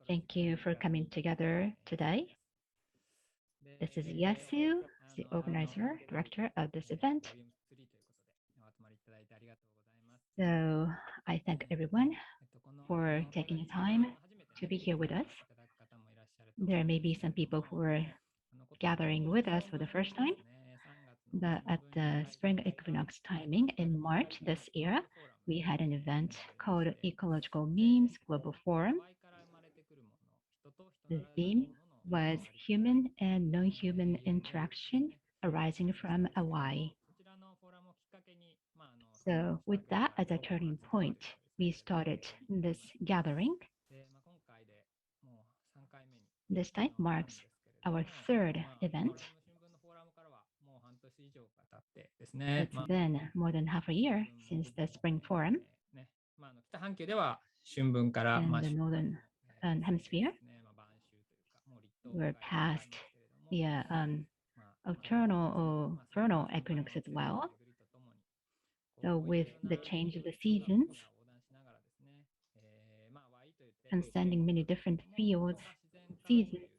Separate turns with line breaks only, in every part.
Thank you for coming together today. This is Yasu, the organizer, director of this event. So I thank everyone for taking the time to be here with us. There may be some people who are gathering with us for the first time, but at the spring equinox timing in March this year, we had an event called Ecological Memes Global Forum. The theme was human and non-human interaction arising from AWAI. So with that as a turning point, we started this gathering. This time marks our third event. It's been more than half a year since the spring forum. In the northern hemisphere, we're past the vernal equinox as well. So with the change of the seasons, transcending many different fields and seasons,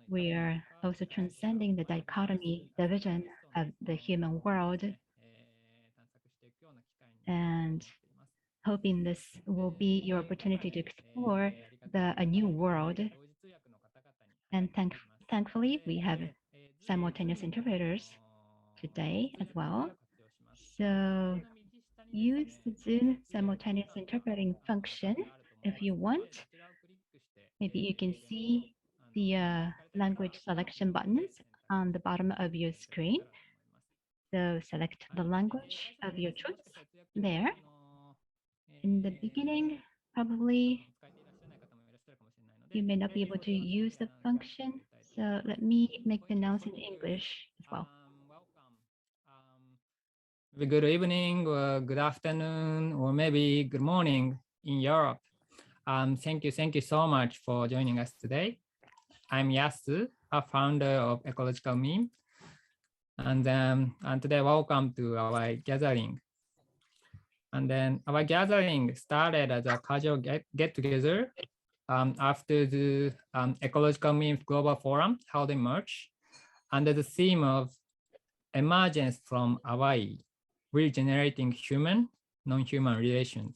we are also transcending the dichotomy, division of the human world, and hoping this will be your opportunity to explore a new world. And thankfully, we have simultaneous interpreters today as well. So use the Zoom simultaneous interpreting function if you want. Maybe you can see the language selection buttons on the bottom of your screen. So select the language of your choice there. In the beginning, probably you may not be able to use the function. So let me make the announcement in English as well.
Good evening or good afternoon or maybe good morning in Europe. Thank you so much for joining us today. I'm Yasu, a founder of Ecological Memes. And today, welcome to our gathering. And then our gathering started as a casual get-together after the Ecological Memes Global Forum held in March under the theme of Emergence from AWAI, regenerating human-non-human relations.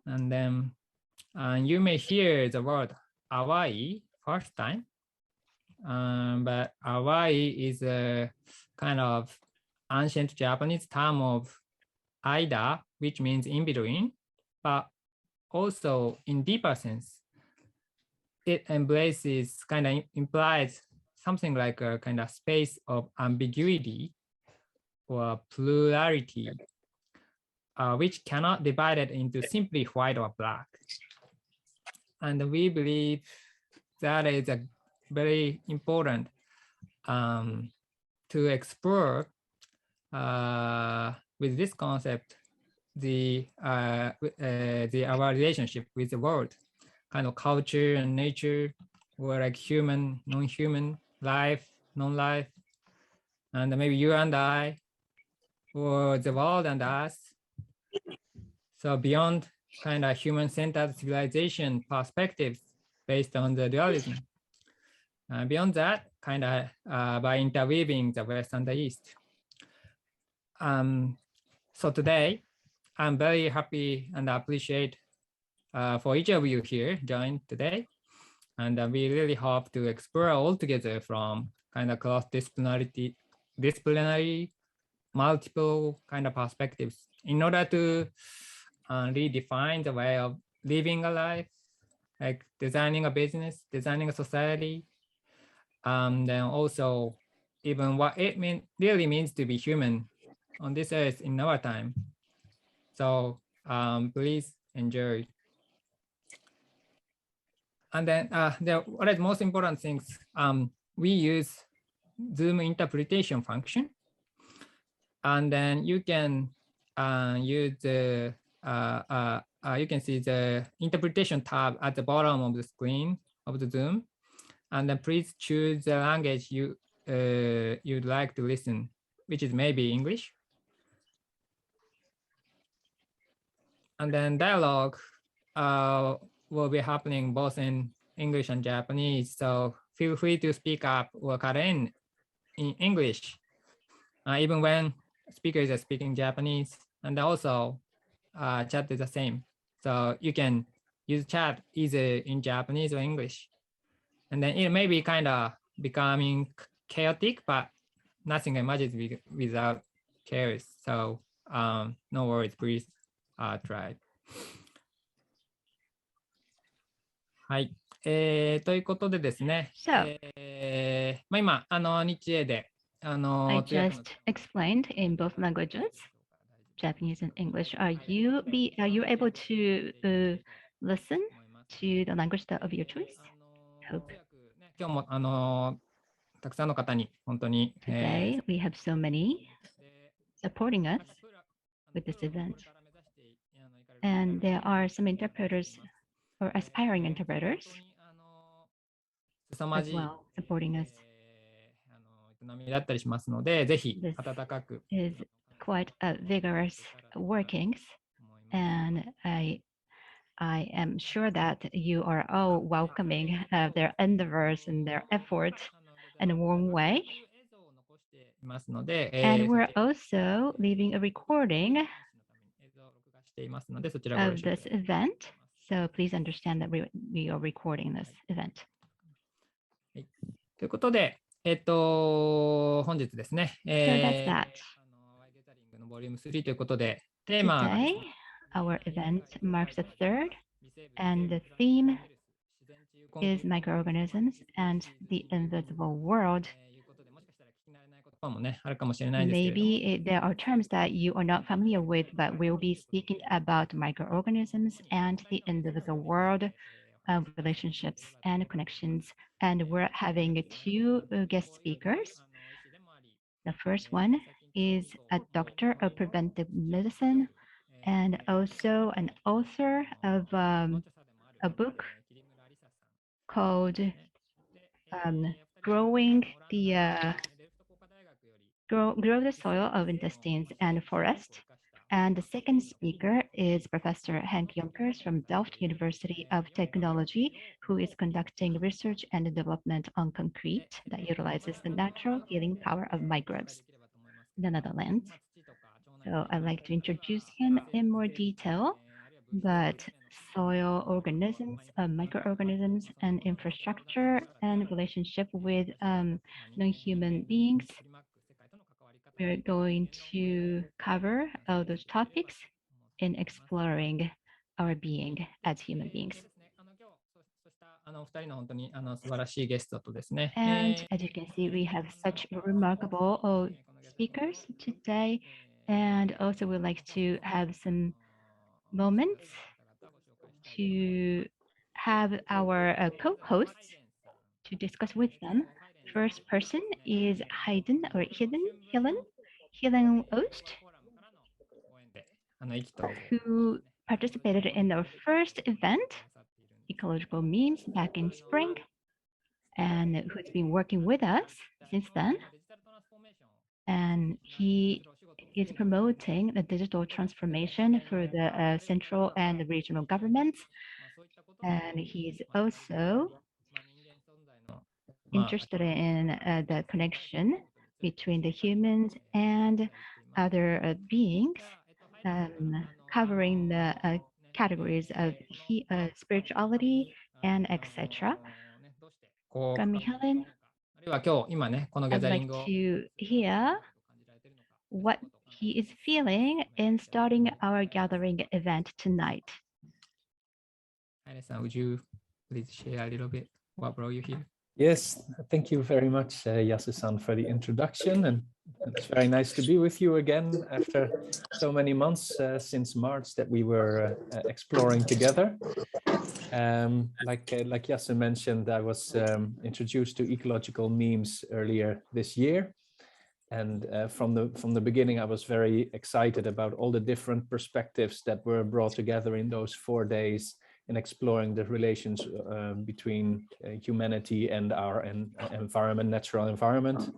And then you may hear the word AWAI first time, but AWAI is a kind of ancient Japanese term of Aida, which means in between, but also in deeper sense, it embraces, kind of implies something like a kind of space of ambiguity or plurality, which cannot be divided into simply white or black. And we believe that is a very important to explore with this concept, our relationship with the world, kind of culture and nature, or like human, non-human, life, non-life, and maybe you and I, or the world and us. So beyond kind of human-centered civilization perspectives based on the dualism. Beyond that, kind of by interweaving the West and the East. So today, I'm very happy and appreciate for each of you here joined today. And we really hope to explore all together from kind of cross-disciplinary, multiple kind of perspectives in order to redefine the way of living a life, like designing a business, designing a society, then also even what it really means to be human on this earth in our time. So please enjoy. And then what are the most important things? We use Zoom interpretation function. And then you can use the, you can see the interpretation tab at the bottom of the screen of the Zoom. And then please choose the language you'd like to listen, which is maybe English. And then dialogue will be happening both in English and Japanese. So feel free to speak up or cut in English, even when speakers are speaking Japanese. And also chat is the same. So you can use chat either in Japanese or English. And then it may be kind of becoming chaotic, but nothing emerges without chaos. So no worries, please try. はい。ということでですね。
So,
今、日英で、
I just explained in both languages, Japanese and English. Are you able to listen to the language of your choice? Hope.
今日もたくさんの方に本当に
Today we have so many supporting us with this event. And there are some interpreters or aspiring interpreters as well supporting us.
営みだったりしますので、ぜひ
This
温かく
is quite a vigorous workings, and I am sure that you are all welcoming their endeavors and their efforts in a warm way.
ますので、
And we're also leaving a recording
映像を録画していますので、そちらをご
of
了承
this event. So please understand that we are recording this event.
ということで、本日ですね、
So that's that.
AWAI ギャザリングのボリューム3ということで、テーマがです
Today,
ね
our event marks the third, and the theme is microorganisms and the invisible world.
いうことで、もしかしたら聞き慣れない言葉もね、あるかもしれないですけれども、
Maybe there are terms that you are not familiar with, but we'll be speaking about microorganisms and the invisible world of relationships and connections. And we're having two guest speakers. The first one is a doctor of preventive medicine and also an author of a book called Grow the Soil of Intestines and Forest. And the second speaker is Professor Henk Jonkers from Delft University of Technology, who is conducting research and development on concrete that utilizes the natural healing power of microbes in the Netherlands. So I'd like to introduce him in more detail, but soil organisms, microorganisms, and infrastructure and relationship with non-human beings. We're going to cover all those topics in exploring our being as human beings.
お二人の本当に素晴らしいゲストとですね、
And as you can see, we have such remarkable speakers today. And also we'd like to have some moments to have our co-hosts to discuss with them. First person is Helen Oost, who participated in our first event, Ecological Memes, back in spring, and who's been working with us since then. And he is promoting the digital transformation for the central and regional governments. And he's also interested in the connection between the humans and other beings, covering the categories of spirituality and etc. From Helen,
あるいは今日今ねこのギャ
I'd
ザリ
like
ングを
to hear what he is feeling in starting our gathering event tonight.
Haile-san, would you please share a little bit what brought you here?
Yes, thank you very much, Yasu-san, for the introduction. And it's very nice to be with you again after so many months since March that we were exploring together. Like Yasu mentioned, I was introduced to ecological memes earlier this year. And from the beginning, I was very excited about all the different perspectives that were brought together in those 4 days in exploring the relations between humanity and our environment, natural environment,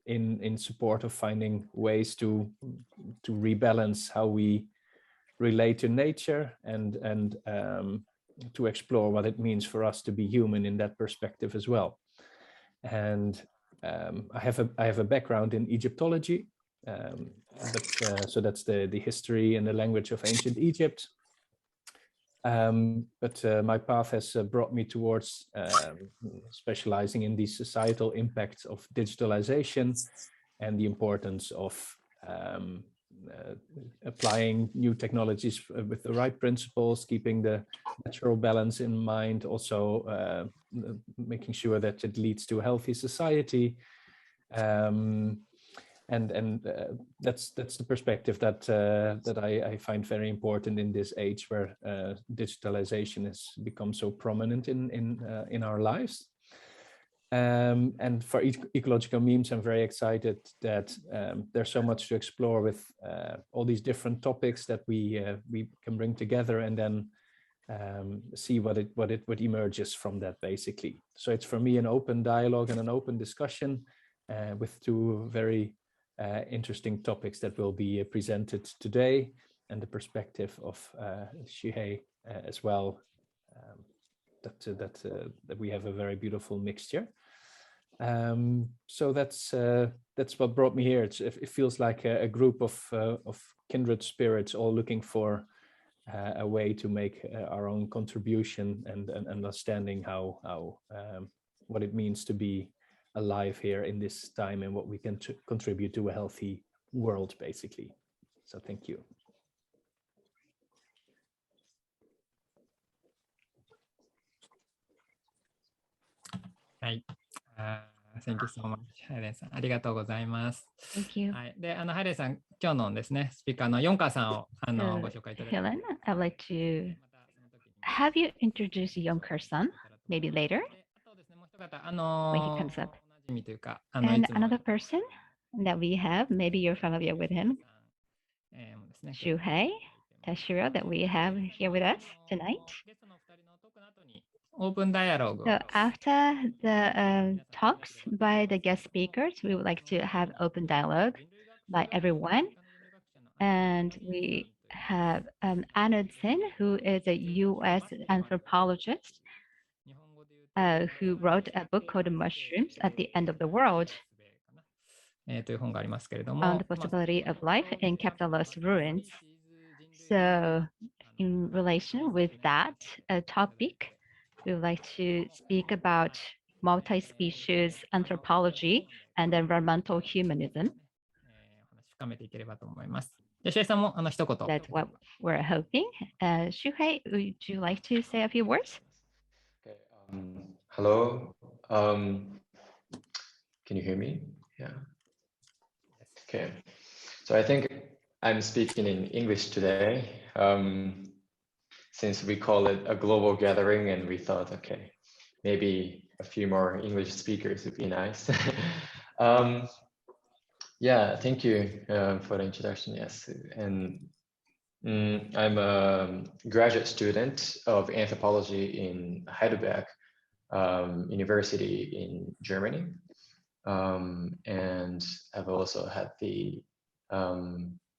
in support of finding ways to rebalance how we relate to nature and to explore what it means for us to be human in that perspective as well. And I have a background in Egyptology, so that's the history and the language of ancient Egypt. But my path has brought me towards specializing in the societal impacts of digitalization and the importance of applying new technologies with the right principles, keeping the natural balance in mind, also making sure that it leads to a healthy society. And that's the perspective that I find very important in this age where digitalization has become so prominent in our lives. And for ecological memes, I'm very excited that there's so much to explore with all these different topics that we can bring together and then see what emerges from that, basically. So it's for me an open dialogue and an open discussion with two very interesting topics that will be presented today, and the perspective of Shuhei as well. That we have a very beautiful mixture. So that's what brought me here. It feels like a group of kindred spirits all looking for a way to make our own contribution and understanding how what it means to be alive here in this time and what we can contribute to a healthy world, basically. So thank you.
Hi. Thank you so much. ハイレンさん、ありがとうございます。
Thank you.
はい。で、ハイレンさん、今日のですね、スピーカーのヨンカーさんをご紹介いただきます。
Helen, I'd like to have you introduce Jonkers-san, maybe later when he comes up. And another person that we have, maybe you're familiar with him, Shuhei Tashiro, that we have here with us tonight. So after the talks by the guest speakers, we would like to have open dialogue by everyone. And we have Anand Sen, who is a US anthropologist who wrote a book called Mushrooms at the End of the World on the possibility of life in capitalist ruins. So in relation with that topic, we would like to speak about multi-species anthropology and environmental humanism. That's what we're hoping. Shuhei, would you like to say a few words?
Okay. Hello. Can you hear me? Yeah. Okay. So I think I'm speaking in English today, since we call it a global gathering, and we thought, okay, maybe a few more English speakers would be nice. Yeah, thank you for the introduction. Yes, and I'm a graduate student of anthropology in Heidelberg University in Germany, and I've also had the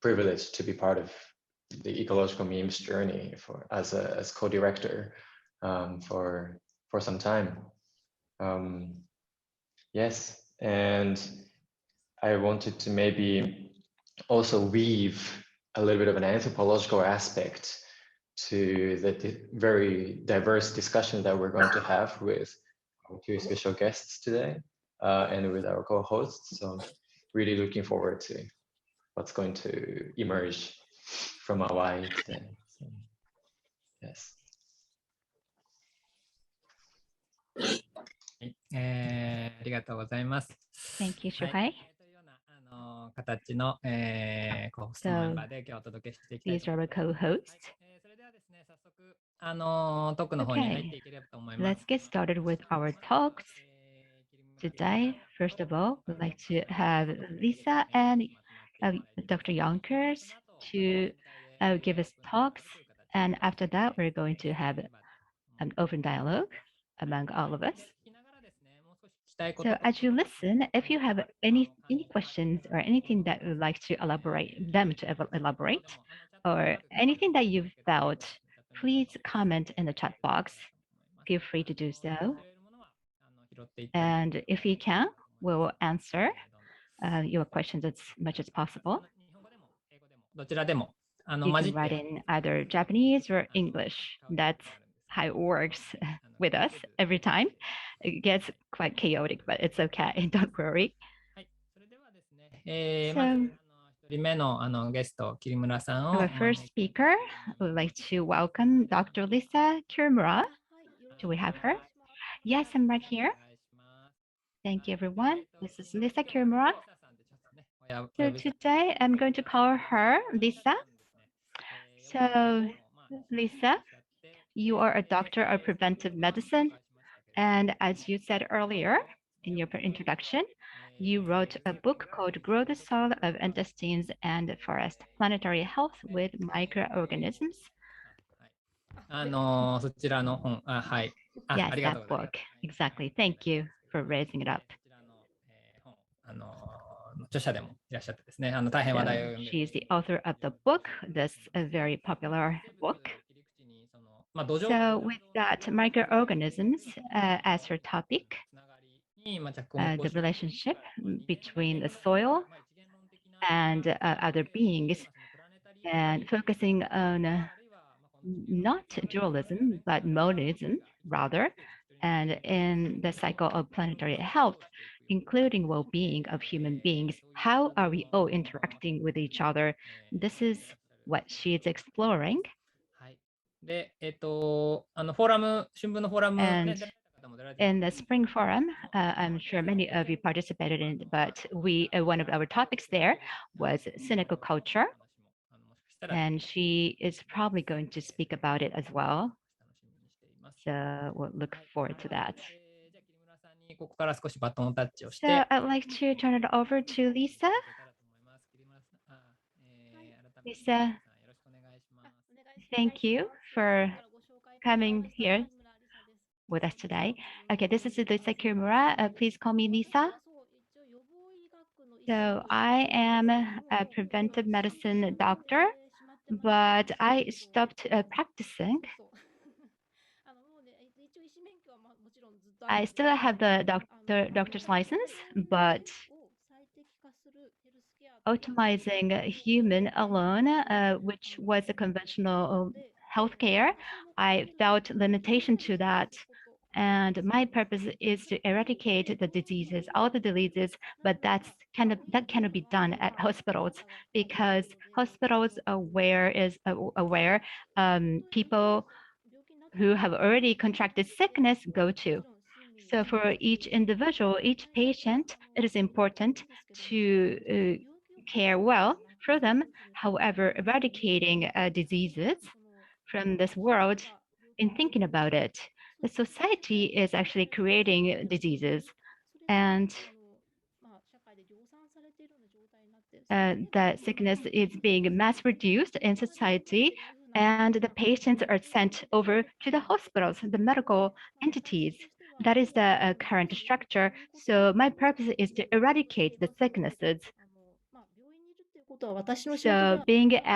privilege to be part of the ecological memes journey as co-director for some time. Yes, and I wanted to maybe also weave a little bit of an anthropological aspect to the very diverse discussion that we're going to have with our two special guests today and with our co-hosts. So really looking forward to what's going to emerge from AWAI today. So, yes.
ありがとうございます。
Thank you, Shuhei.
というような形のホストメンバーで今日お届けしていきたいと思います。
These are our co-hosts.
それではですね、早速トークの方に入っていければと思います。
Let's get started with our talks. Today, first of all, we'd like to have Lisa and Dr. Jonkers to give us talks. And after that, we're going to have an open dialogue among all of us. So as you listen, if you have any questions or anything that you would like to elaborate, or anything that you felt, please comment in the chat box. Feel free to do so. And if you can, we'll answer your questions as much as possible. You can write in either Japanese or English. That's how it works with us every time. It gets quite chaotic, but it's okay. Don't worry. So, our first speaker, I would like to welcome Dr. Lisa Kirimura. Do we have her? Yes, I'm right here. Thank you, everyone. This is Lisa Kirimura. So today I'm going to call her Lisa. So Lisa, you are a doctor of preventive medicine. And as you said earlier in your introduction, you wrote a book called Grow the Soil of Intestines and Forest, Planetary Health with Microorganisms. Yes, that book. Exactly. Thank you for raising it up. She's the author of the book, this very popular book. So with that, microorganisms as her topic, the relationship between the soil and other beings, and focusing on not dualism, but monism rather, and in the cycle of planetary health, including well-being of human beings. How are we all interacting with each other? This is what she is exploring. And in the spring forum, I'm sure many of you participated in, but one of our topics there was cynical culture. And she is probably going to speak about it as well. So we'll look forward to that. So I'd like to turn it over to Lisa. Lisa, thank you for coming here with us today. Okay, this is Lisa Kirimura. Please call me Lisa. So I am a preventive medicine doctor, but I stopped practicing. I still have the doctor's license, but optimizing human alone, which was a conventional healthcare, I felt limitation to that. And my purpose is to eradicate the diseases, all the diseases, but that cannot be done at hospitals because hospitals are where people who have already contracted sickness go to. So for each individual, each patient, it is important to care well for them. However, eradicating diseases from this world, in thinking about it, the society is actually creating diseases, and the sickness is being mass produced in society, and the patients are sent over to the hospitals, the medical entities. That is the current structure. So my purpose is to eradicate the sicknesses. So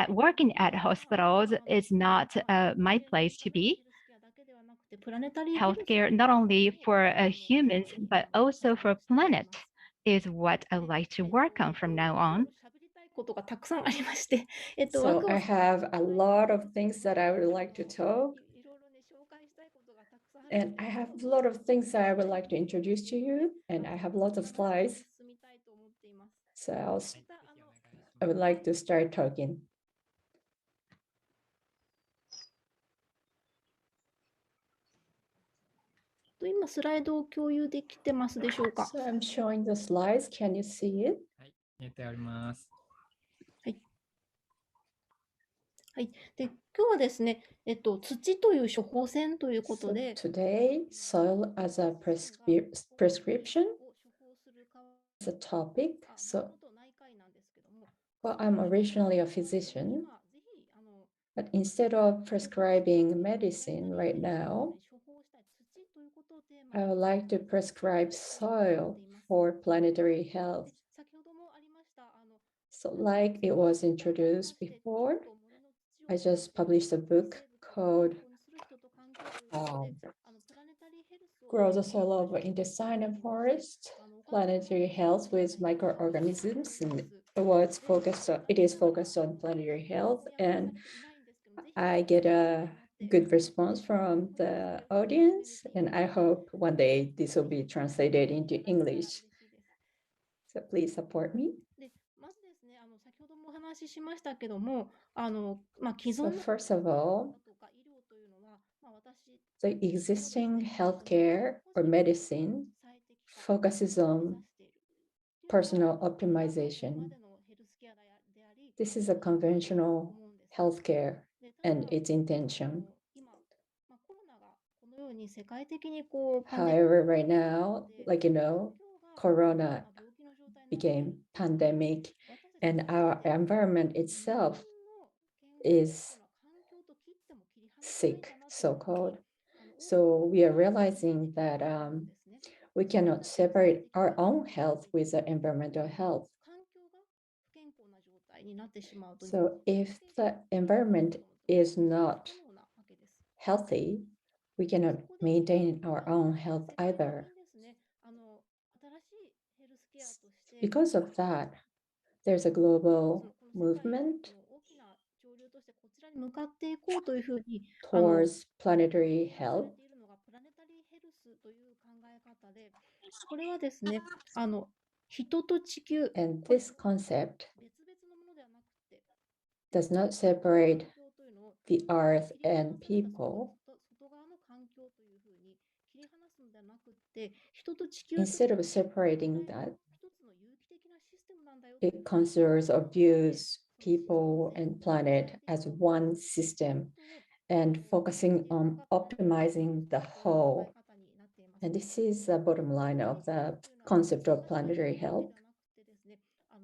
working at hospitals is not my place to be. Healthcare, not only for humans, but also for planet, is what I like to work on from now on.
So I have a lot of things that I would like to talk. And I have a lot of things that I would like to introduce to you, and I have lots of slides. So I would like to start talking. So I'm showing the slides. Can you see it?
で今日はですね、土という処方箋ということで、
Today, soil as a prescription is a topic. So, well, I'm originally a physician, but instead of prescribing medicine right now, I would like to prescribe soil for planetary health. So like it was introduced before, I just published a book called Grow the Soil of Intestinal Forest, Planetary Health with Microorganisms. And it is focused on planetary health. And I get a good response from the audience. And I hope one day this will be translated into English. So please support me. So first of all, the existing healthcare or medicine focuses on personal optimization. This is a conventional healthcare and its intention. However, right now, Corona became pandemic, and our environment itself is sick, so-called. So we are realizing that we cannot separate our own health with the environmental health. So if the environment is not healthy, we cannot maintain our own health either. Because of that, there's a global movement towards planetary health. And this concept does not separate the earth and people. Instead of separating that, it considers or views people and planet as one system and focusing on optimizing the whole. And this is the bottom line of the concept of planetary health.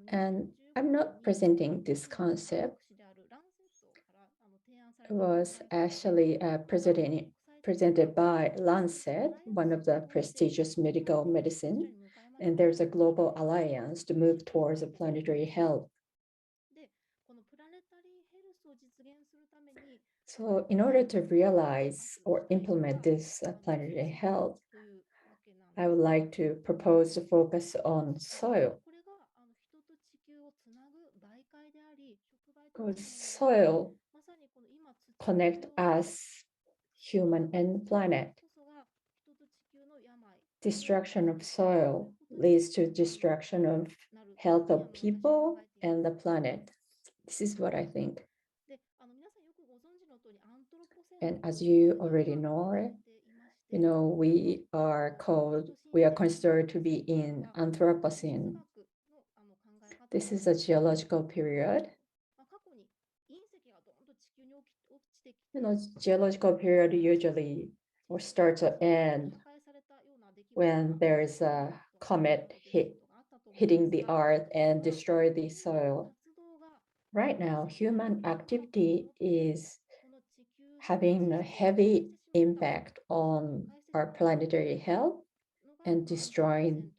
And I'm not presenting this concept. It was actually presented by Lancet, one of the prestigious medical medicine. And there's a global alliance to move towards a planetary health. So in order to realize or implement this planetary health, I would like to propose to focus on soil. Because soil connect us, human and planet. Destruction of soil leads to destruction of health of people and the planet. This is what I think. And as you already know, we are considered to be in Anthropocene. This is a geological period. Geological period usually starts or ends when there is a comet hitting the earth and destroy the soil. Right now, human activity is having a heavy impact on our planetary health and destroying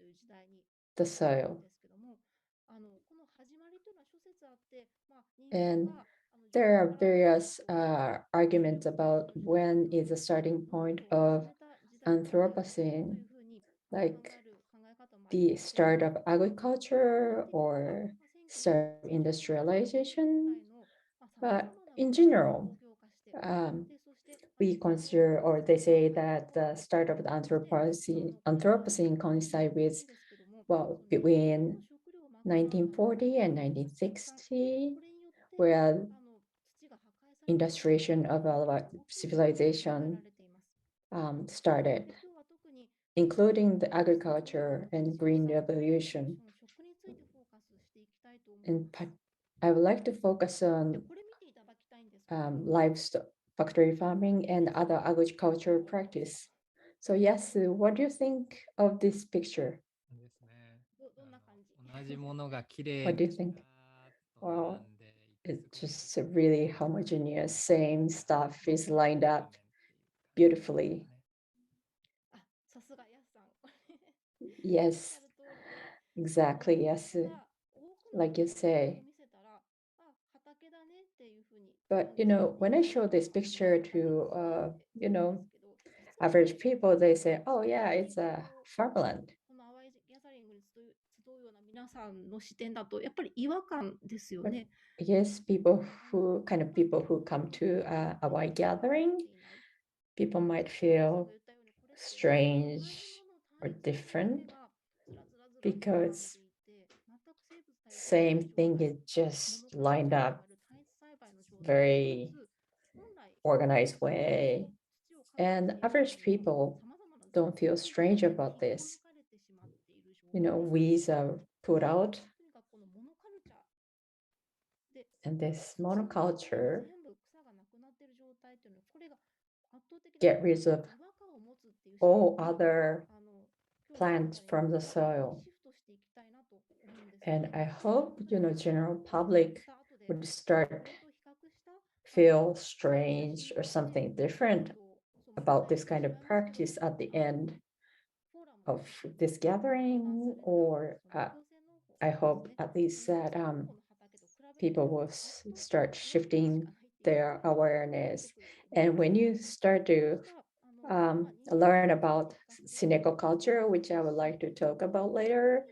the soil. And there are various arguments about when is the starting point of Anthropocene, like the start of agriculture or start of industrialization. But in general, we consider, or they say that the start of the Anthropocene coincide with, between 1940 and 1960, where industrialization of our civilization started, including the agriculture and green revolution. And I would like to focus on livestock, factory farming, and other agricultural practice. So yes, what do you think of this picture? What do you think? Well, it's just really homogeneous, same stuff is lined up beautifully. Yes, exactly, yes. Like you say, But, when I show this picture to, average people, they say, oh, yeah, it's a farmland.
この淡いギャザリングに集うような皆さんの視点だとやっぱり違和感ですよね。
Yes, kind of people who come to AWAI gathering, people might feel strange or different because same thing is just lined up very organized way. And average people don't feel strange about this. Weeds are put out, and this monoculture get rid of all other plants from the soil. And I hope, general public would start feel strange or something different about this kind of practice at the end of this gathering, or I hope at least that people will start shifting their awareness. And when you start to learn about Seneca culture, which I would like to talk about later,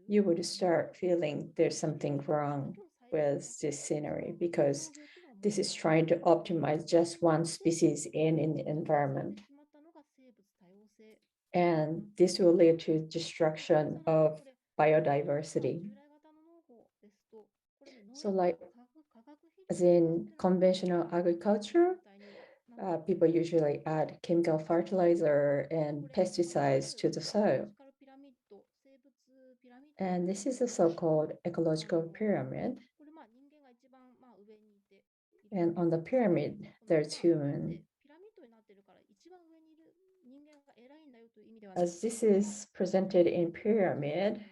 you would start feeling there's something wrong with this scenery, because this is trying to optimize just one species in an environment. And this will lead to destruction of biodiversity. So like, as in conventional agriculture, people usually add chemical fertilizer and pesticides to the soil. And this is a so-called ecological pyramid. And on the pyramid, there's human. As this is presented in pyramid,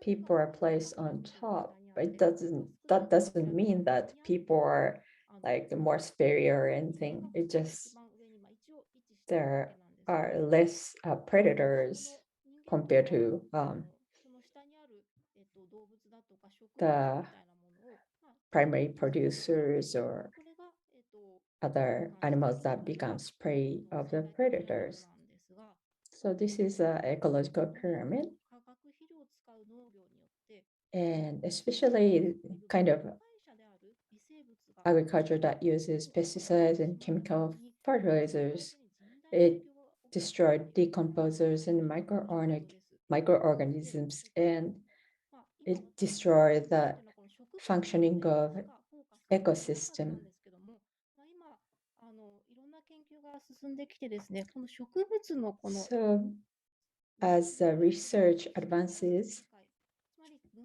people are placed on top, but that doesn't mean that people are like more superior or anything. It just, there are less predators compared to the primary producers or other animals that becomes prey of the predators. So this is an ecological pyramid. And especially kind of agriculture that uses pesticides and chemical fertilizers, it destroyed decomposers and microorganisms, and it destroyed the functioning of ecosystem. So as the research advances,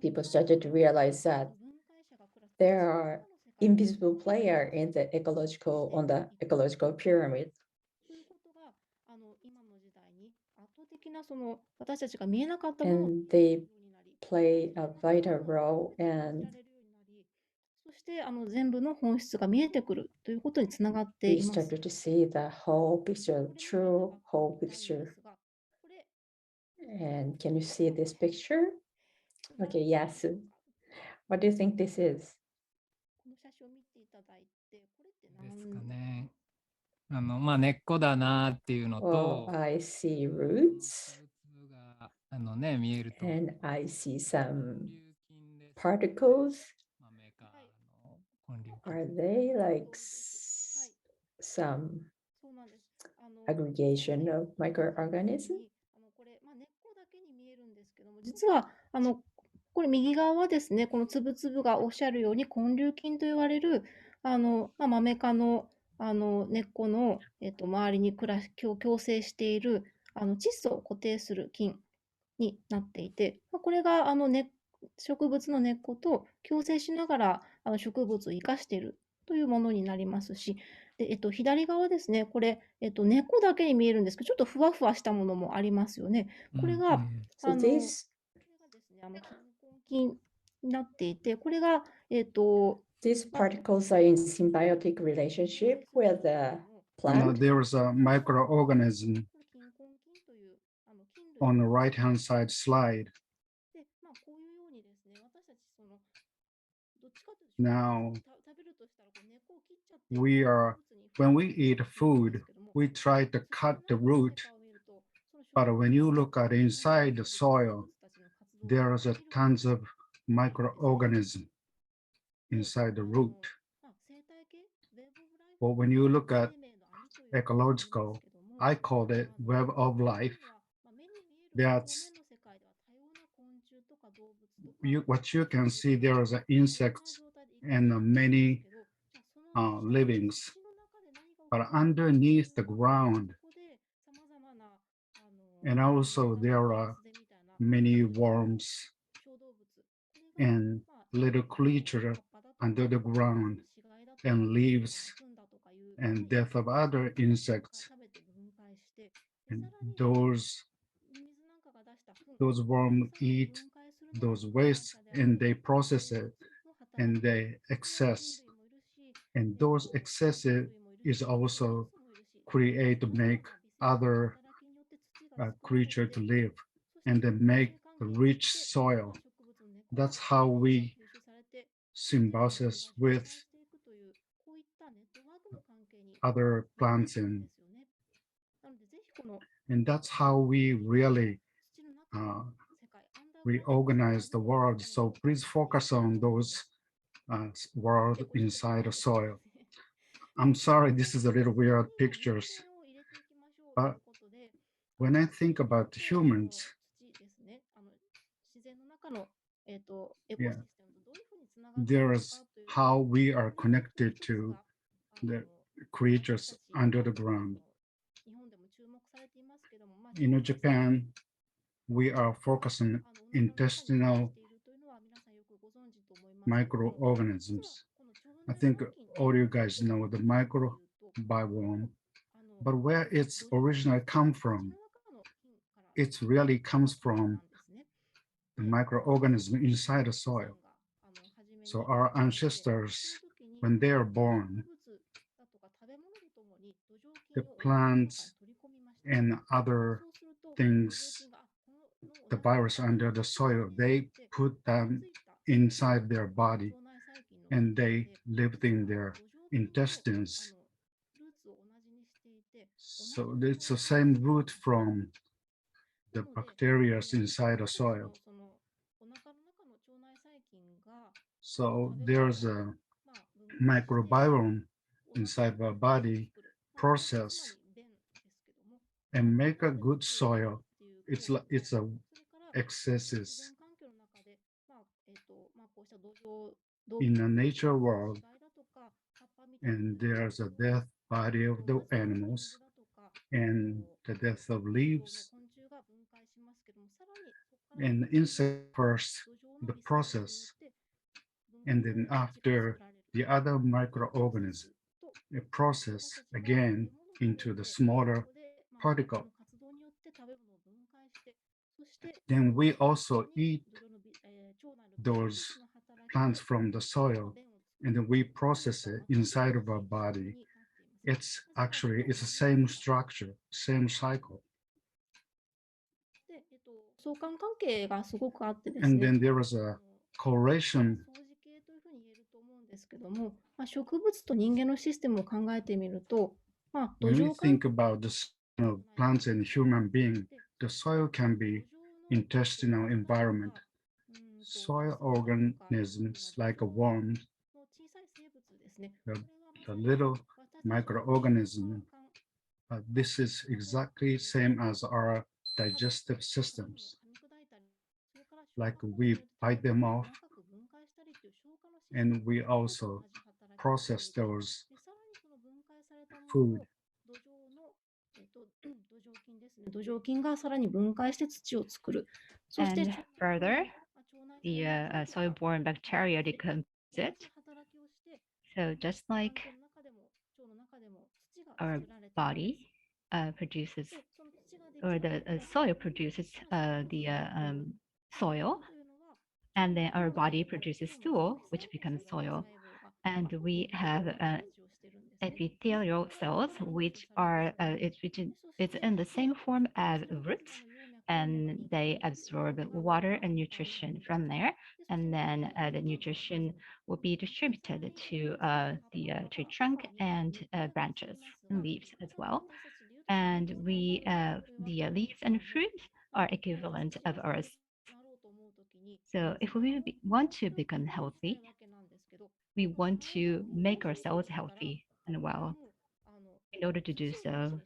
people started to realize that there are invisible players in the ecological pyramid. And they play a vital role, and we started to see the whole picture, true whole picture. And can you see this picture? Okay, yes. What do you think this is?
ですかね。根っこだなっていうの
Well,
と、
I see roots
粒々が見えると、
and I see some
根粒菌です。
particles.
豆か根粒菌。
Are they like some aggregation of microorganisms?
実はこれ右側はですね、この粒々がおっしゃるように根粒菌と言われるマメ科の根っこの周りに共生している窒素を固定する菌になっていて、これが植物の根っこと共生しながら植物を生かしているというものになりますし、で左側ですね、これ根っこだけに見えるんですけど、ちょっとふわふわしたものもありますよね。これが、
So these
菌になっていて、これが
these particles are in symbiotic relationship with the plant.
There is a microorganism on the right-hand side slide. Now, when we eat food, we try to cut the root, but when you look at inside the soil, there is a tons of microorganisms inside the root. But when you look at ecological, I call it web of life. That's what you can see. There is insects and many livings, but underneath the ground, and also there are many worms and little creatures under the ground, and leaves and death of other insects. And those worms eat those wastes and they process it and they excess. And those excesses is also make other creature to live, and they make a rich soil. That's how we symbiosis with other plants, and that's how we really reorganize the world. So please focus on those world inside the soil. I'm sorry, this is a little weird pictures, but when I think about humans, yeah, there is how we are connected to the creatures under the ground. In Japan, we are focusing intestinal microorganisms. I think all you guys know the microbiome, but where it's originally come from, it really comes from the microorganism inside the soil. So our ancestors, when they are born, the plants and other things, the virus under the soil, they put them inside their body and they lived in their intestines. So it's the same root from the bacteria inside the soil. So there's a microbiome inside our body process and make a good soil. It's a excesses in the nature world, and there's a death body of the animals and the death of leaves, and insect first the process, and then after the other microorganism, a process again into the smaller particle. Then we also eat those plants from the soil, and then we process it inside of our body. It's the same structure, same cycle. And then there is a correlation.
ですけども、植物と人間のシステムを考えてみると、土
When we
壌環
think about the system of plants and human being, the soil can be intestinal environment. Soil organisms like a worm, the little microorganism, this is exactly same as our digestive systems. Like we bite them off, and we also process those food.
土壌菌がさらに分解して土を作る。そして
And further, the soil-borne bacteria decompose it. So just like our body produces, or the soil produces the soil, and then our body produces stool, which becomes soil. And we have epithelial cells, which are it's in the same form as roots, and they absorb water and nutrition from there. And then the nutrition will be distributed to the tree trunk and branches and leaves as well. And the leaves and fruit are equivalent of ours. So if we want to become healthy, we want to make ourselves healthy and well. In order to do so,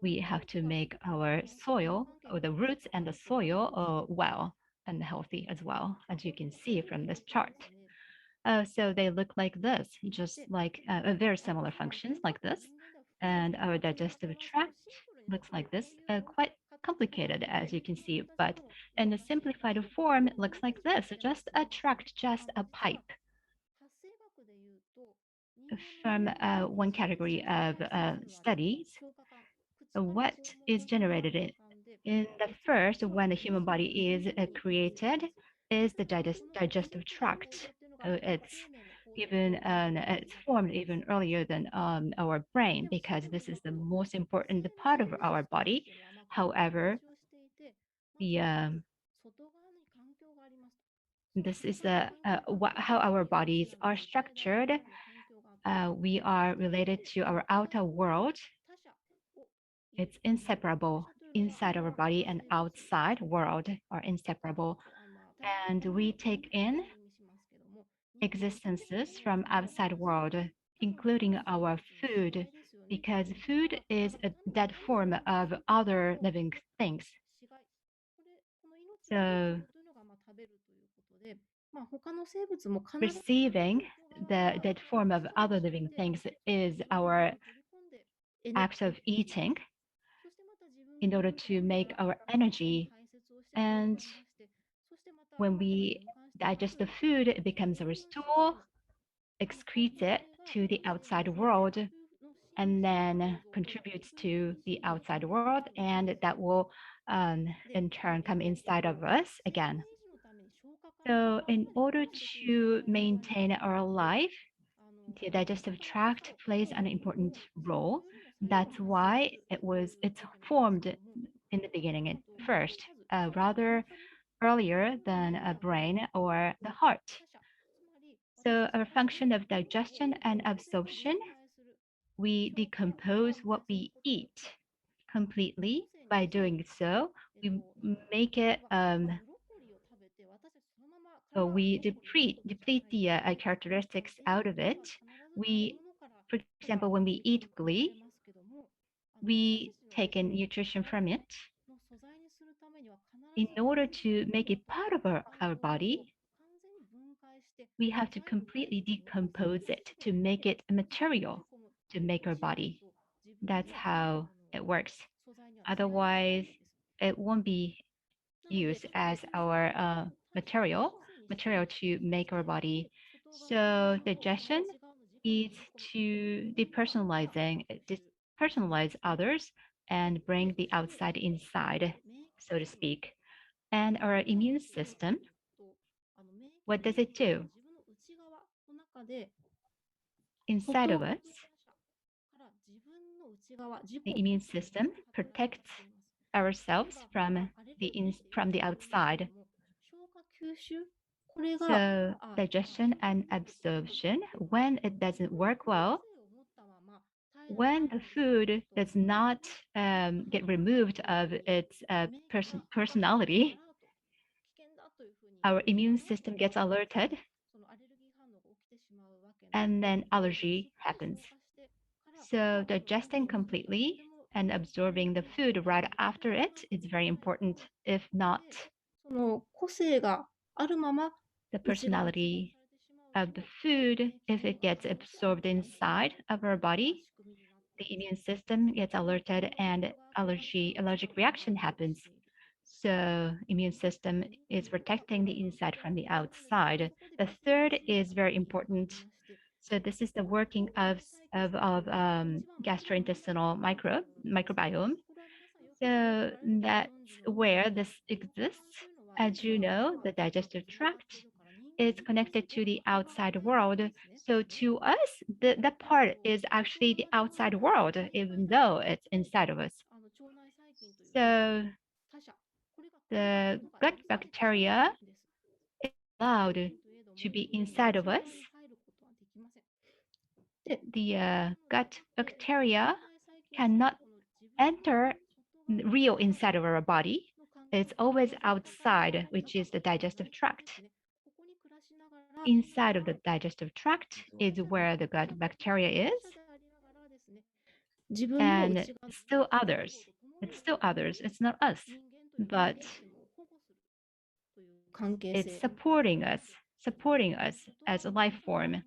we have to make our soil, or the roots and the soil, well and healthy as well, as you can see from this chart. So they look like this, just like very similar functions like this. And our digestive tract looks like this, quite complicated as you can see, but in a simplified form, it looks like this, just a tract, just a pipe. From one category of studies, what is generated in the first when the human body is created is the digestive tract. It's formed even earlier than our brain, because this is the most important part of our body. However, this is how our bodies are structured. We are related to our outer world. It's inseparable. Inside our body and outside world are inseparable. And we take in existences from outside world, including our food, because food is a dead form of other living things. So receiving the dead form of other living things is our act of eating in order to make our energy. And when we digest the food, it becomes our stool, excretes it to the outside world, and then contributes to the outside world, and that will in turn come inside of us again. So in order to maintain our life, the digestive tract plays an important role. That's why it's formed in the beginning at first, rather earlier than a brain or the heart. So our function of digestion and absorption, we decompose what we eat completely. By doing so, we make it we deplete the characteristics out of it. For example, when we eat broccoli, we take in nutrition from it. In order to make it part of our body, we have to completely decompose it to make it a material to make our body. That's how it works. Otherwise, it won't be used as our material to make our body. So digestion is to depersonalize others and bring the outside inside, so to speak. And our immune system, what does it do? Inside of us, the immune system protects ourselves from the outside. So digestion and absorption, when it doesn't work well, when the food does not get removed of its personality, our immune system gets alerted, and then allergy happens. So digesting completely and absorbing the food right after it is very important. If not, the personality of the food, if it gets absorbed inside of our body, the immune system gets alerted and allergic reaction happens. So immune system is protecting the inside from the outside. The third is very important. So this is the working of gastrointestinal microbiome. So that's where this exists. As you know, the digestive tract is connected to the outside world. So to us, that part is actually the outside world, even though it's inside of us. So the gut bacteria is allowed to be inside of us. The gut bacteria cannot enter real inside of our body. It's always outside, which is the digestive tract. Inside of the digestive tract is where the gut bacteria is. And it's still others. It's still others. It's not us, but it's supporting us as a life form.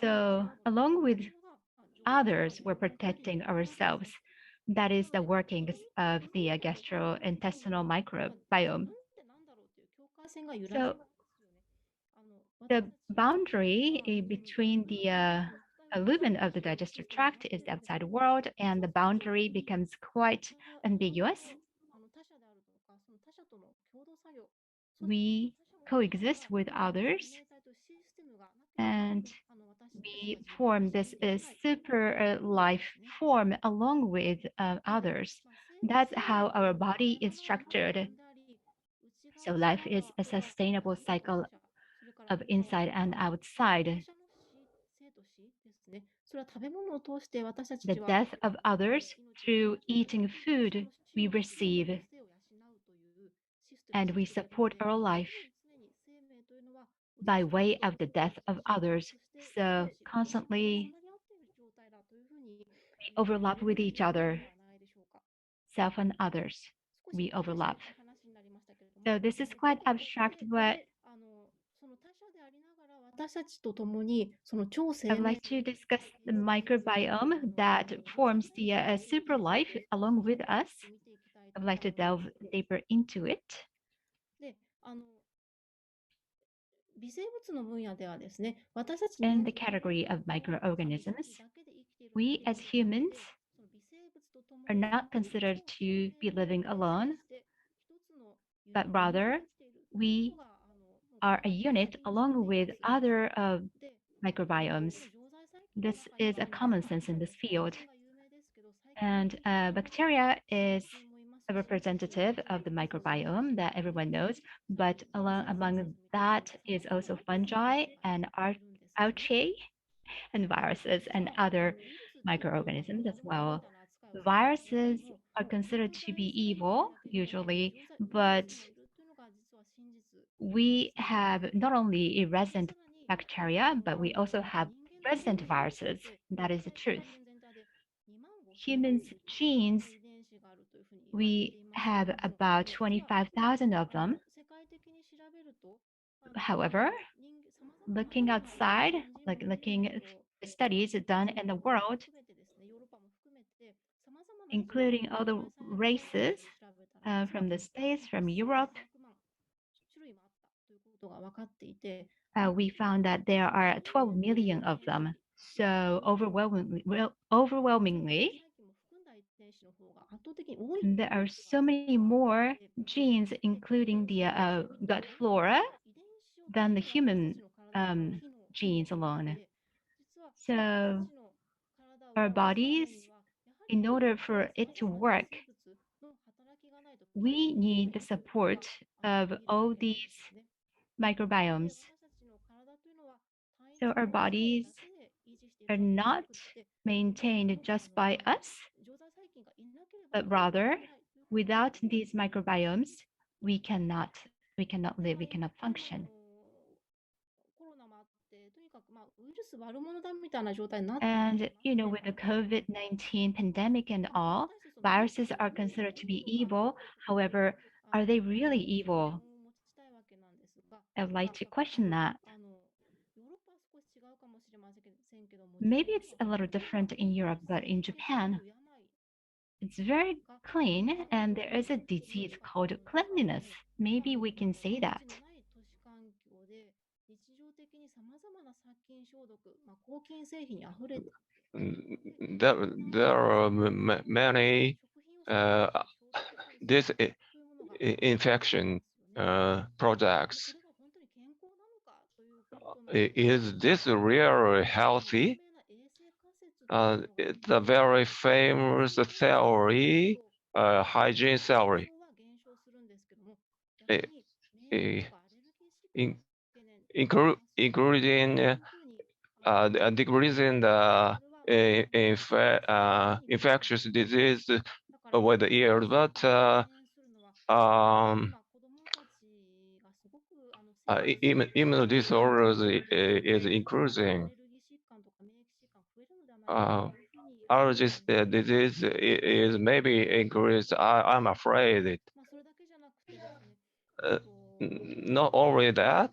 So along with others, we're protecting ourselves. That is the workings of the gastrointestinal microbiome. So the boundary between the lumen of the digestive tract is the outside world, and the boundary becomes quite ambiguous. We coexist with others, and we form this super life form along with others. That's how our body is structured. So life is a sustainable cycle of inside and outside. The death of others through eating food we receive, and we support our life by way of the death of others. So constantly we overlap with each other, self and others, we overlap. So this is quite abstract, but I'd like to discuss the microbiome that forms the super life along with us. I'd like to delve deeper into it. In the category of microorganisms, we as humans are not considered to be living alone, but rather we are a unit along with other microbiomes. This is a common sense in this field. And bacteria is a representative of the microbiome that everyone knows, but among that is also fungi and archaea and viruses and other microorganisms as well. Viruses are considered to be evil usually, but we have not only resident bacteria, but we also have resident viruses. That is the truth. Humans' genes, we have about 25,000 of them. However, looking outside, like looking at studies done in the world, including all the races from the States, from Europe, we found that there are 12 million of them. So overwhelmingly, there are so many more genes, including the gut flora, than the human genes alone. So our bodies, in order for it to work, we need the support of all these microbiomes. So our bodies are not maintained just by us, but rather without these microbiomes, we cannot live, we cannot function. And with the COVID-19 pandemic and all, viruses are considered to be evil. However, are they really evil? I'd like to question that. Maybe it's a little different in Europe, but in Japan, it's very clean, and there is a disease called cleanliness. Maybe we can say that.
There are many disinfection products. Is this really healthy? It's a very famous theory hygiene salary. Including decreasing the infectious disease over the years, but immune disorders is increasing. Allergy disease is maybe increased. I'm afraid it. Not only that,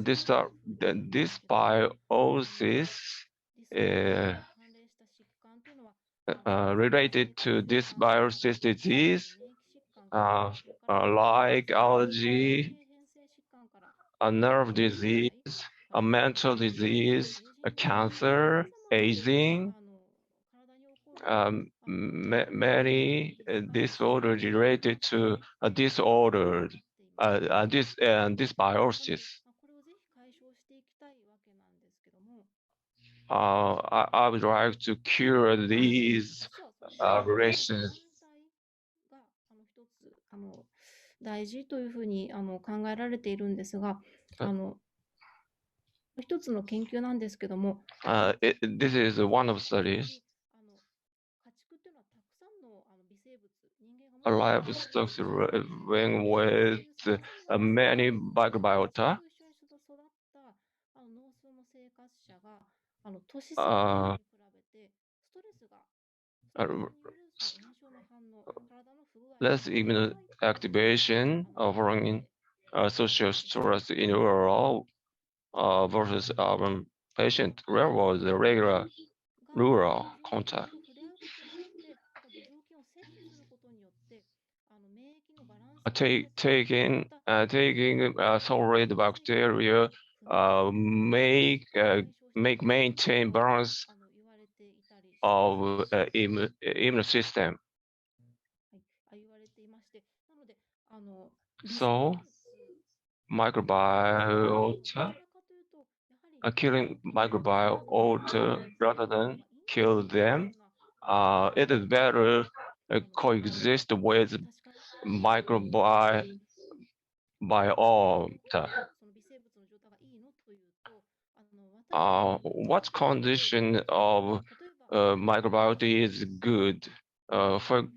this dysbiosis related to dysbiosis disease, like allergy, a nerve disease, a mental disease, a cancer, aging, many disorders related to a disordered dysbiosis. I would like to cure these relations.
大事というふうに考えられているんですが、一つの研究なんですけども、
this is one of studies. Livestock living with many microbiota. Less immune activation offering social stress in rural versus urban patient. Where was the regular rural contact? Taking solid bacteria maintain balance of immune system. So microbiota, killing microbiota rather than kill them, it is better coexist with microbiota. What condition of microbiota is good? For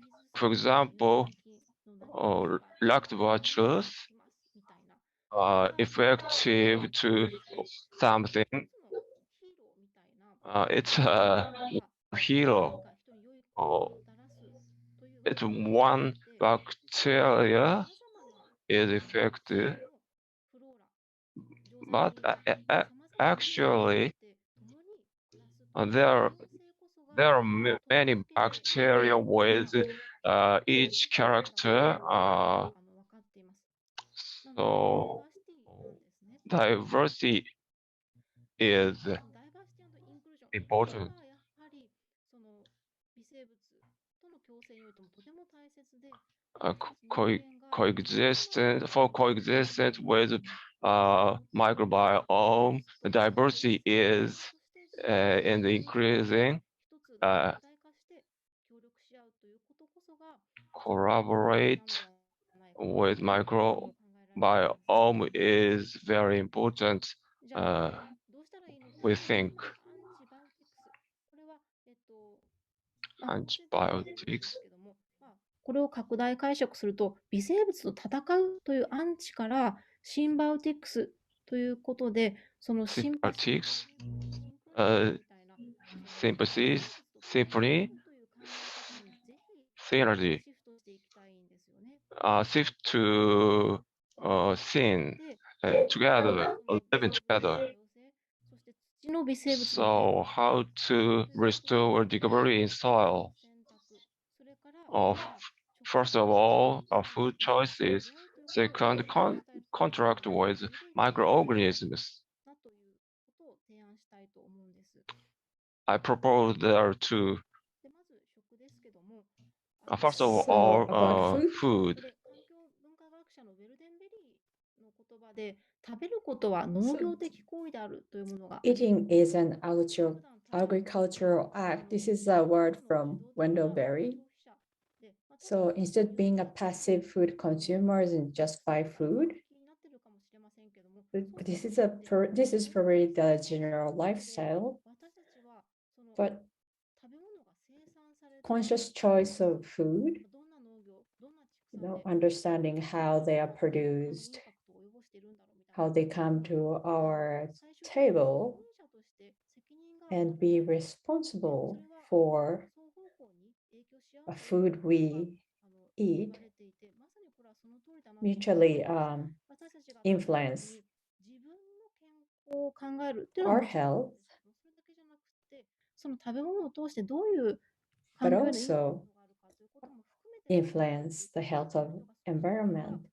example, lactobacillus effective to something. It's a hero. It's one bacteria is effective, but actually there are many bacteria with each character. So diversity is important. Coexistence with microbiome diversity is in the increasing. Collaborate with microbiome is very important, we think. Antibiotics.
これを拡大解釈すると、微生物と戦うというアンチからシンバイオティクスということで、そのシンバイオティクス、
sympathies, symphony, synergy, shift to syn together, living together. So how to restore recovery in soil? First of all, food choices. Second, contract with microorganisms. I propose there are two. First of all, food.
Eating is an Agricultural Act. This is a word from Wendell Berry. So instead of being a passive food consumers and just buy food, but this is probably the general lifestyle, but conscious choice of food, understanding how they are produced, how they come to our table, and be responsible for a food we eat, mutually influence our health, but also influence the health of environment.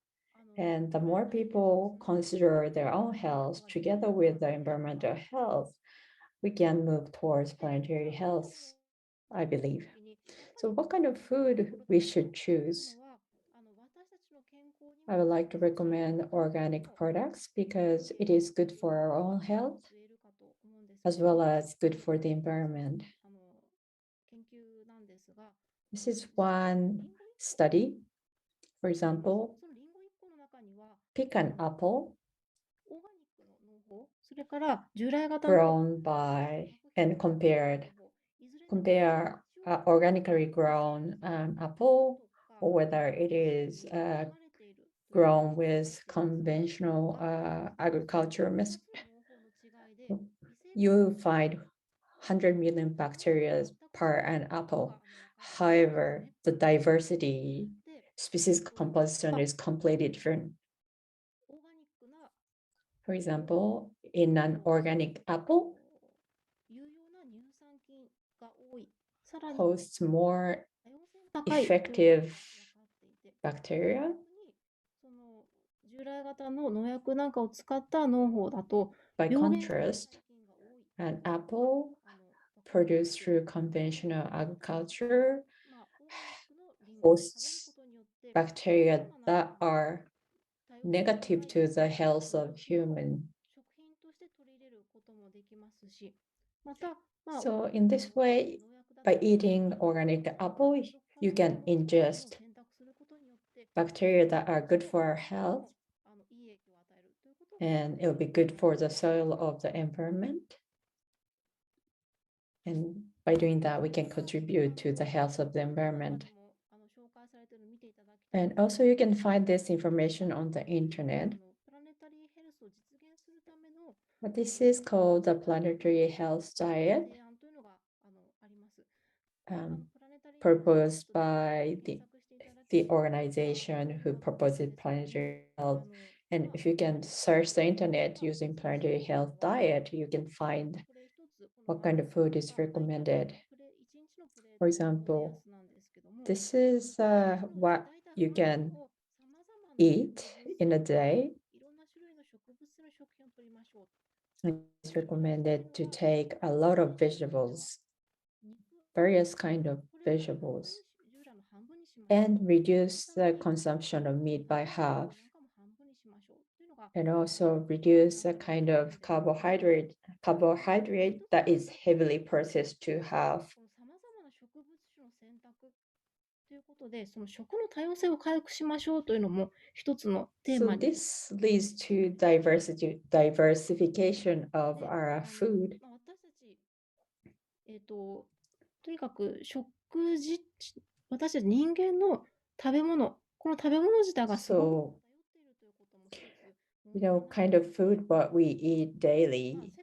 And the more people consider their own health together with the environmental health, we can move towards planetary health, I believe. So what kind of food we should choose? I would like to recommend organic products because it is good for our own health as well as good for the environment. This is one study. For example, pick an apple grown by and compare organically grown apple or whether it is grown with conventional agricultural method. You find 100 million bacteria per an apple. However, the diversity, species composition is completely different. For example, in an organic apple, hosts more effective bacteria. By contrast, an apple produced through conventional agriculture hosts bacteria that are negative to the health of human. So in this way, by eating organic apple, you can ingest bacteria that are good for our health, and it will be good for the soil of the environment. And by doing that, we can contribute to the health of the environment. And also you can find this information on the internet. But this is called the Planetary Health Diet, proposed by the organization who proposes planetary health. And if you can search the internet using planetary health diet, you can find what kind of food is recommended. For example, this is what you can eat in a day. It's recommended to take a lot of vegetables, various kinds of vegetables, and reduce the consumption of meat by half. And also reduce the kind of carbohydrate that is heavily processed to half. So this leads to diversification of our food. So, kind of food what we eat daily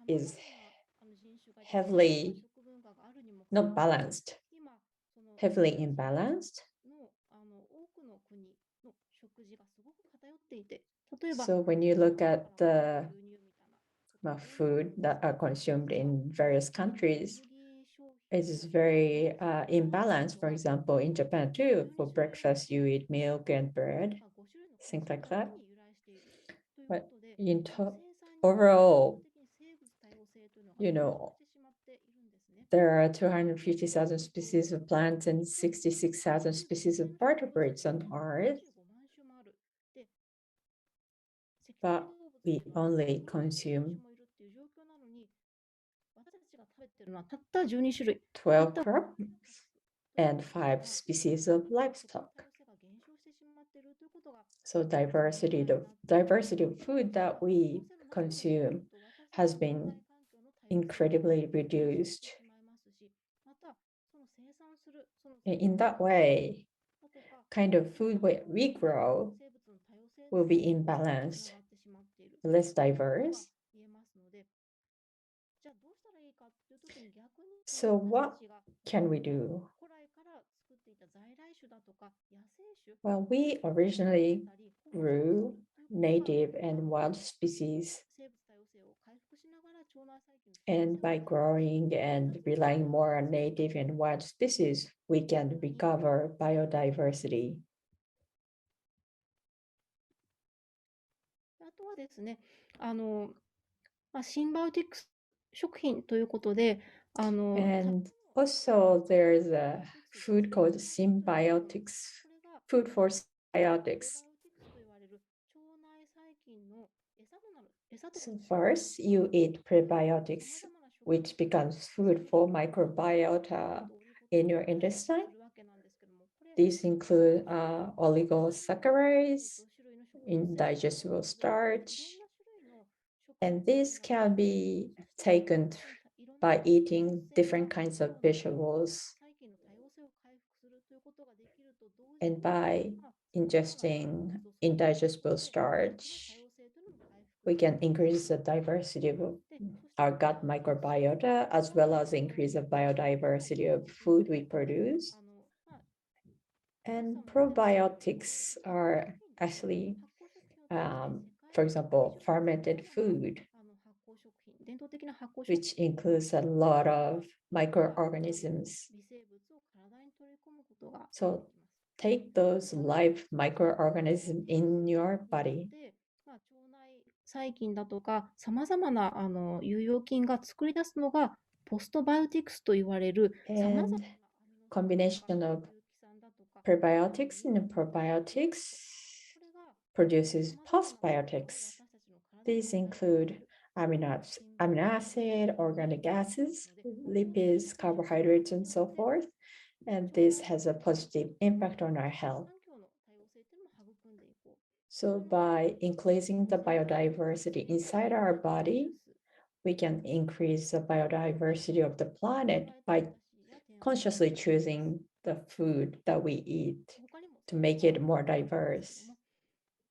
is heavily not balanced, heavily imbalanced. So when you look at the food that are consumed in various countries, it is very imbalanced. For example, in Japan too, for breakfast you eat milk and bread, things like that. But overall, there are 250,000 species of plants and 66,000 species of vertebrates on Earth. But we only consume 12 crops and 5 species of livestock. So diversity of food that we consume has been incredibly reduced. In that way, kind of food we grow will be imbalanced, less diverse. So what can we do? Well, we originally grew native and wild species. And by growing and relying more on native and wild species, we can recover biodiversity.
あとはですね、シンバイオティクス食品ということで、
And also there's a food called symbiotics, food for symbiotics. So first, you eat prebiotics, which becomes food for microbiota in your intestine. These include oligosaccharides, indigestible starch, and this can be taken by eating different kinds of vegetables and by ingesting indigestible starch. We can increase the diversity of our gut microbiota as well as increase the biodiversity of food we produce. And probiotics are actually, for example, fermented food, which includes a lot of microorganisms. So take those live microorganisms in your body.
細菌だとか、さまざまな有用菌が作り出すのがポストバイオティクスと言われる。
And combination of prebiotics and probiotics produces postbiotics. These include amino acid, organic acids, lipids, carbohydrates, and so forth. And this has a positive impact on our health. So by increasing the biodiversity inside our body, we can increase the biodiversity of the planet by consciously choosing the food that we eat to make it more diverse.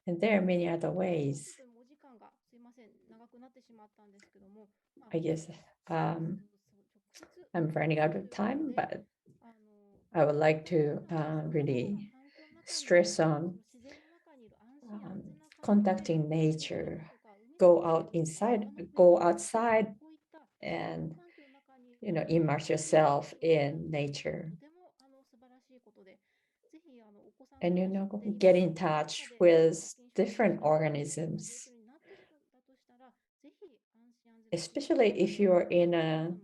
And there are many other ways. I guess I'm running out of time, but I would like to really stress on contacting nature, go outside and immerse yourself in nature. And get in touch with different organisms. Especially if you're in an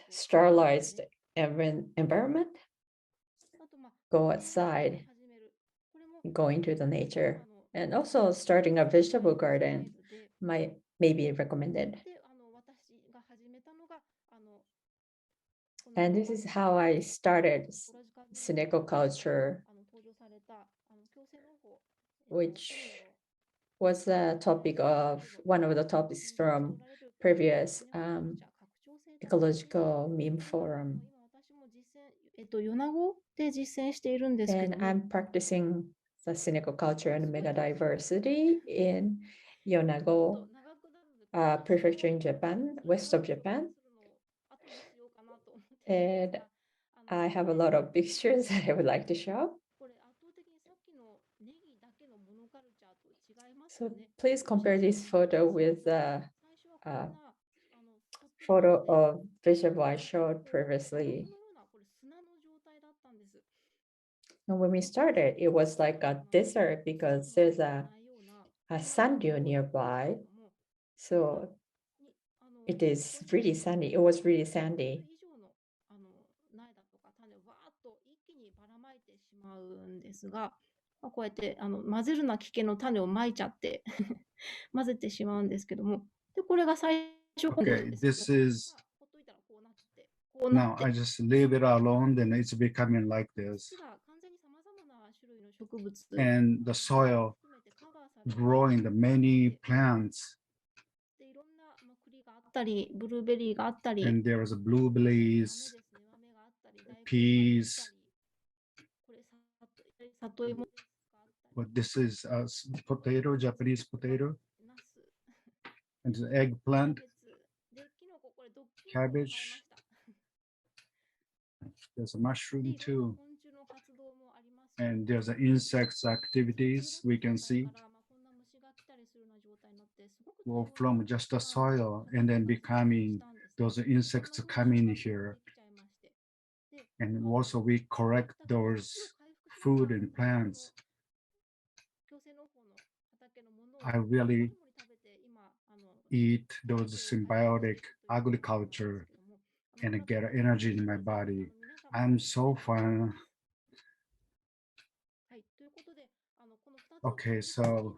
sterilized environment, go outside, go into the nature. And also starting a vegetable garden may be recommended. And this is how I started Seneco culture, which was a topic of one of the topics from previous Ecological Meme Forum. And I'm practicing the Seneco culture and megadiversity in Yonago prefecture in Japan, west of Japan. And I have a lot of pictures that I would like to show. So please compare this photo with the photo of vegetable I showed previously. And when we started, it was like a desert because there's a sand dune nearby. So it is really sandy. It was really sandy.
But こうやって混ぜるな危険の種をまいちゃって混ぜてしまうんですけども、でこれが最
Okay, this is now I just leave it alone, then it's becoming like this. And the soil growing the many plants. And there's blueberries, peas. But this is a potato, Japanese potato. And the eggplant, cabbage. There's a mushroom too. And there's the insects activities we can see. Well, from just the soil and then becoming those insects coming here. And also we correct those food and plants. I really eat those symbiotic agriculture and get energy in my body. I'm so fun. Okay, so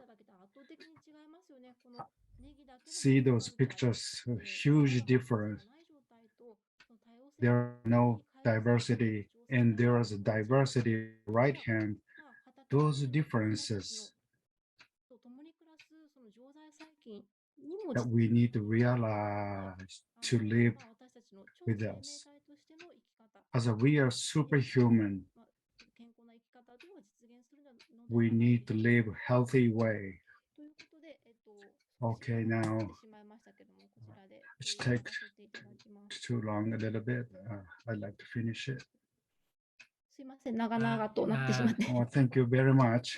see those pictures, huge difference. There are no diversity, and there is a diversity right hand. Those differences that we need to realize to live with us. As we are superhuman, we need to live a healthy way. Okay, now it's take too long a little bit. I'd like to finish it. Oh, thank you very much.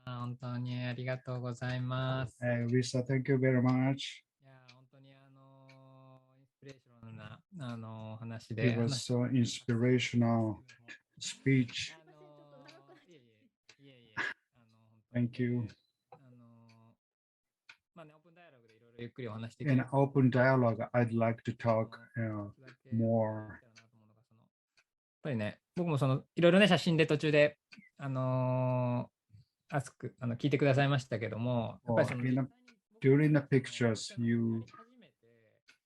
本当にありがとうございます。
Lisa, thank you very much.
いや、本当にインスピレーショナルなお話で。
It was so inspirational speech. Thank you. In open dialogue, I'd like to talk more.
やっぱりね、僕もいろいろね、写真で途中で、聞いてくださいましたけども、やっぱり
during the pictures,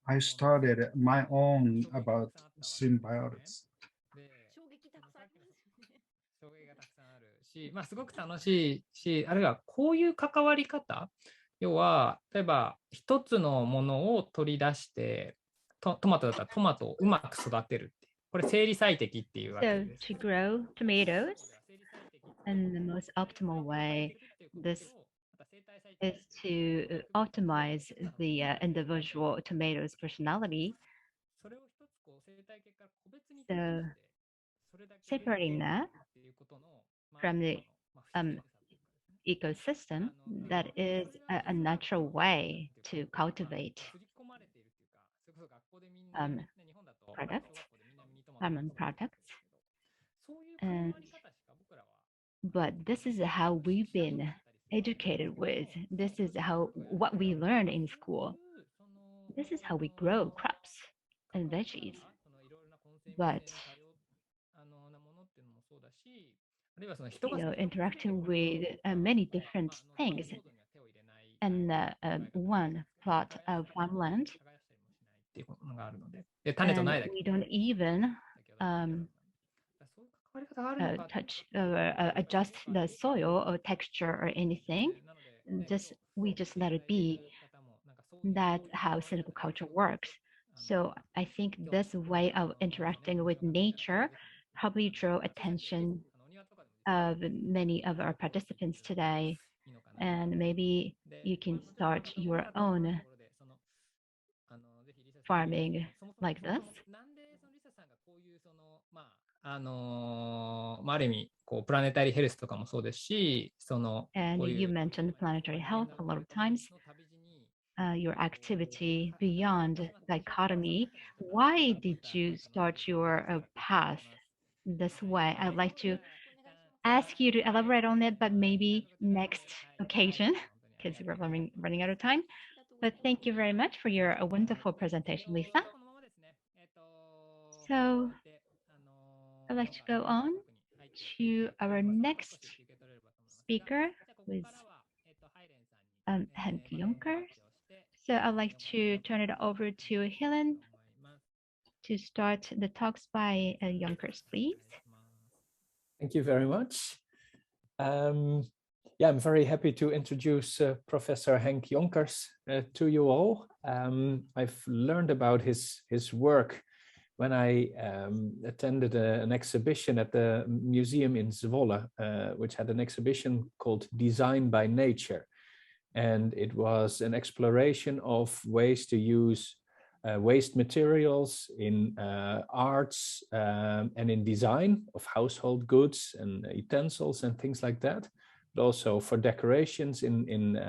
I started my own about symbiotics.
衝撃がたくさんあるし、すごく楽しいし、あるいはこういう関わり方、要は例えば一つのものを取り出して、トマトだったらトマトをうまく育てるっていう、これ生理最適っていうわけです。
So to grow tomatoes in the most optimal way, this is to optimize the individual tomato's personality. So separating that from the ecosystem, that is a natural way to cultivate products, common products. But this is how we've been educated with. This is what we learned in school. This is how we grow crops and veggies. But interacting with many different things, and one plot of farmland, and we don't even touch or adjust the soil or texture or anything. We just let it be. That's how silviculture works. So I think this way of interacting with nature probably draw attention of many of our participants today, and maybe you can start your own farming like this.
ある意味プラネタリーヘルスとかもそうですし、
And you mentioned planetary health a lot of times. Your activity beyond dichotomy. Why did you start your path this way? I'd like to ask you to elaborate on it, but maybe next occasion, because we're running out of time. But thank you very much for your wonderful presentation, Lisa. So I'd like to go on to our next speaker, with Henk Jonkers. So I'd like to turn it over to Helen to start the talks by Jonkers, please.
Thank you very much. Yeah, I'm very happy to introduce Professor Henk Jonkers to you all. I've learned about his work when I attended an exhibition at the museum in Zwolle, which had an exhibition called Design by Nature. And it was an exploration of ways to use waste materials in arts and in design of household goods and utensils and things like that, but also for decorations in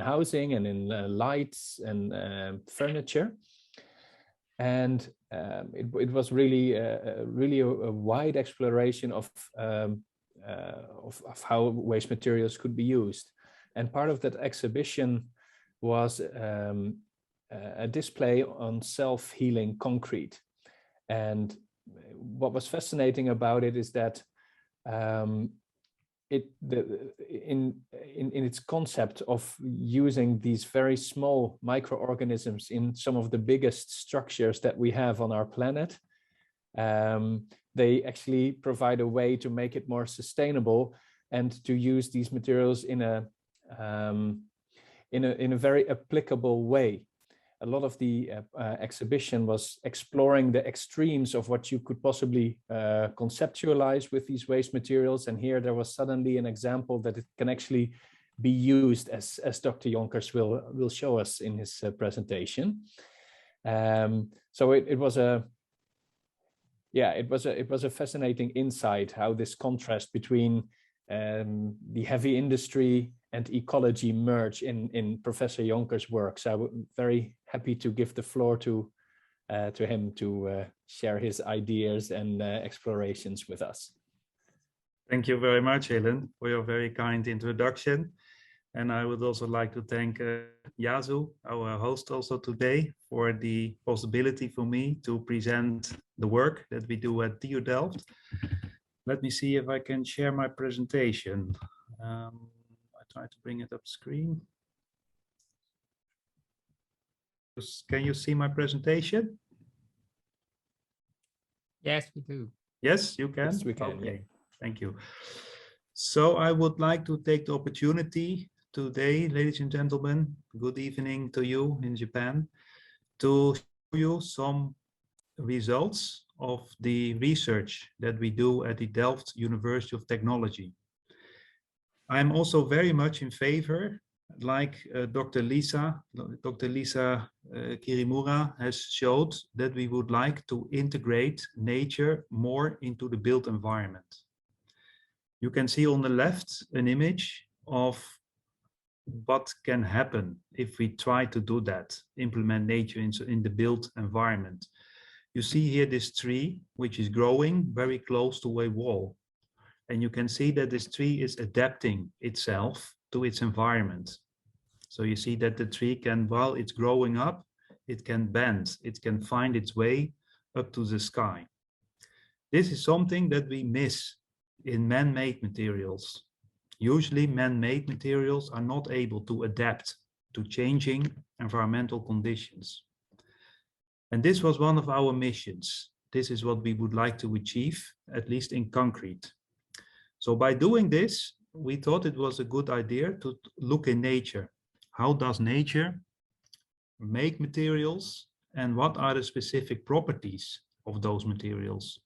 housing and in lights and furniture. And it was really a wide exploration of how waste materials could be used. And part of that exhibition was a display on self-healing concrete. And what was fascinating about it is that in its concept of using these very small microorganisms in some of the biggest structures that we have on our planet, they actually provide a way to make it more sustainable and to use these materials in a very applicable way. A lot of the exhibition was exploring the extremes of what you could possibly conceptualize with these waste materials. And here there was suddenly an example that it can actually be used, as Dr. Jonkers will show us in his presentation. So it was a fascinating insight how this contrast between the heavy industry and ecology merge in Professor Jonkers' work. So I'm very happy to give the floor to him to share his ideas and explorations with us.
Thank you very much, Helen, for your very kind introduction. And I would also like to thank Yasu, our host also today, for the possibility for me to present the work that we do at TU Delft. Let me see if I can share my presentation. I try to bring it up screen. Can you see my presentation?
Yes, we do.
Yes, you can?
Yes, we can.
Okay,
yeah.
Thank you. So I would like to take the opportunity today, ladies and gentlemen, good evening to you in Japan, to show you some results of the research that we do at the Delft University of Technology. I'm also very much in favor, like Dr. Lisa Kirimura has showed, that we would like to integrate nature more into the built environment. You can see on the left an image of what can happen if we try to do that, implement nature in the built environment. You see here this tree, which is growing very close to a wall. And you can see that this tree is adapting itself to its environment. So you see that the tree can, while it's growing up, it can bend, it can find its way up to the sky. This is something that we miss in man-made materials. Usually man-made materials are not able to adapt to changing environmental conditions. And this was one of our missions. This is what we would like to achieve, at least in concrete. So by doing this, we thought it was a good idea to look in nature. How does nature make materials and what are the specific properties of those materials?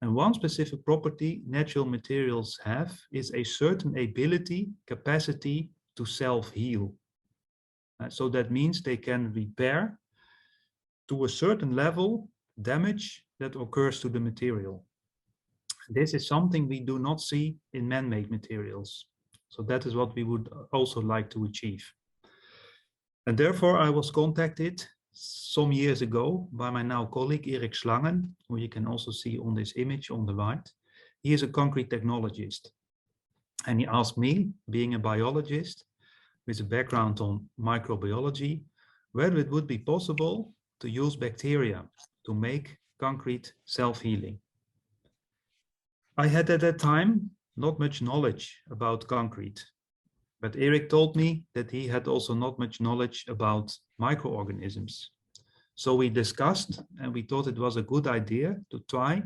And one specific property natural materials have is a certain ability, capacity to self-heal. So that means they can repair to a certain level damage that occurs to the material. This is something we do not see in man-made materials. So that is what we would also like to achieve. And therefore I was contacted some years ago by my now colleague Erik Slangen, who you can also see on this image on the right. He is a concrete technologist. And he asked me, being a biologist with a background on microbiology, whether it would be possible to use bacteria to make concrete self-healing. I had at that time not much knowledge about concrete, But Eric told me that he had also not much knowledge about microorganisms. So we discussed and we thought it was a good idea to try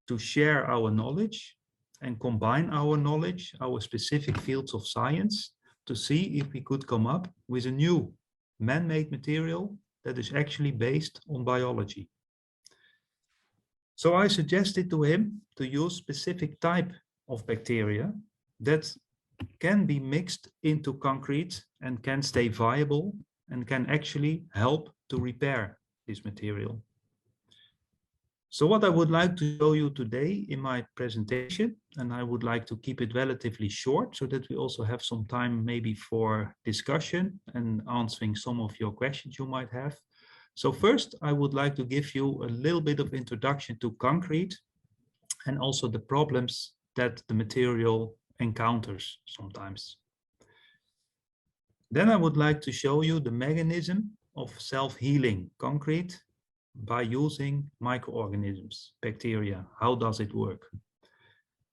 to share our knowledge and combine our knowledge, our specific fields of science, to see if we could come up with a new man-made material that is actually based on biology. So I suggested to him to use specific type of bacteria that can be mixed into concrete and can stay viable and can actually help to repair this material. So what I would like to show you today in my presentation, and I would like to keep it relatively short so that we also have some time maybe for discussion and answering some of your questions you might have. So first, I would like to give you a little bit of introduction to concrete and also the problems that the material encounters sometimes. Then I would like to show you the mechanism of self-healing concrete by using microorganisms, bacteria. How does it work?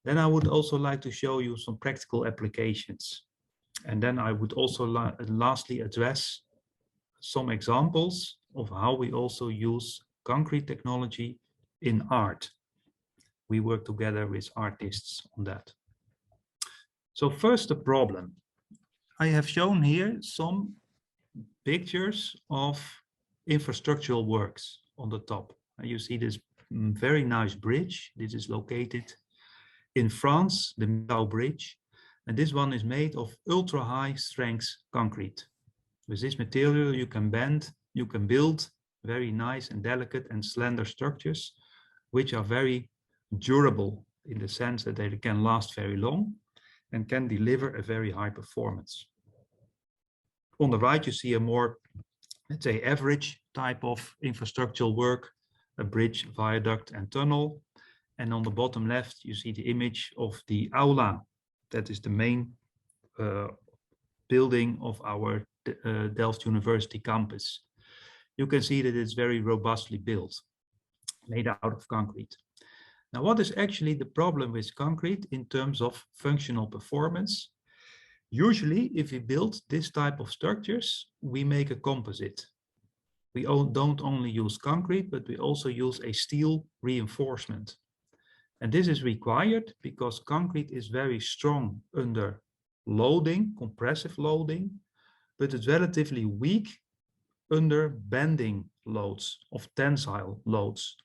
Then I would also like to show you some practical applications. And then I would also lastly address some examples of how we also use concrete technology in art. We work together with artists on that. So first, the problem. I have shown here some pictures of infrastructural works on the top. You see this very nice bridge. This is located in France, the Millau Bridge. And this one is made of ultra high strength concrete. With this material, you can bend, you can build very nice and delicate and slender structures, which are very durable in the sense that they can last very long and can deliver a very high performance. On the right, you see a more, let's say, average type of infrastructural work, a bridge, viaduct, and tunnel. And on the bottom left, you see the image of the aula. That is the main building of our Delft University campus. You can see that it's very robustly built, made out of concrete. Now, what is actually the problem with concrete in terms of functional performance? Usually, if we build this type of structures, we make a composite. We don't only use concrete, but we also use a steel reinforcement. And this is required because concrete is very strong under loading, compressive loading, but it's relatively weak under bending loads of tensile loads.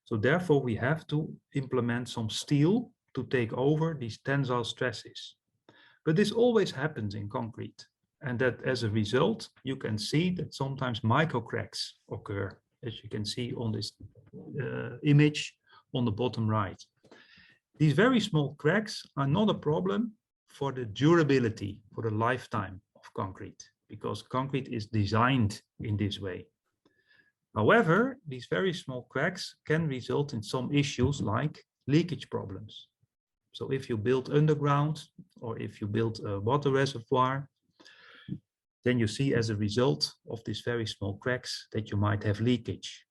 So therefore, we have to implement some steel to take over these tensile stresses. But this always happens in concrete. And that as a result, you can see that sometimes micro cracks occur, as you can see on this image on the bottom right. These very small cracks are not a problem for the durability, for the lifetime of concrete, because concrete is designed in this way. However, these very small cracks can result in some issues like leakage problems. So if you build underground or if you build a water reservoir, then you see as a result of these very small cracks that you might have leakage.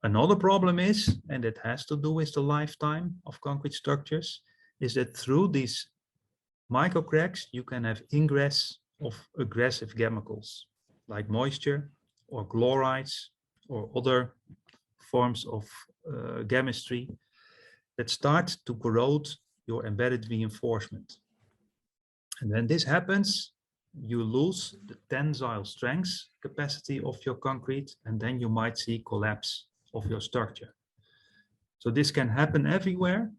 Another problem is, and it has to do with the lifetime of concrete structures, is that through these micro cracks, you can have ingress of aggressive chemicals like moisture or chlorides or other forms of chemistry that start to corrode your embedded reinforcement. And when this happens, you lose the tensile strength capacity of your concrete, and then you might see collapse of your structure. So this can happen everywhere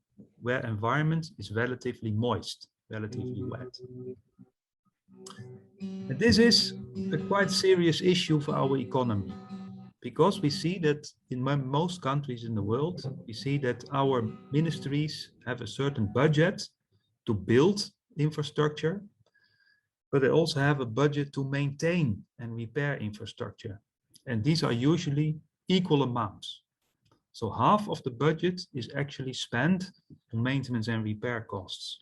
where environment is relatively moist, relatively wet. And this is a quite serious issue for our economy, because we see that in most countries in the world, we see that our ministries have a certain budget to build infrastructure, but they also have a budget to maintain and repair infrastructure. And these are usually equal amounts. So half of the budget is actually spent on maintenance and repair costs.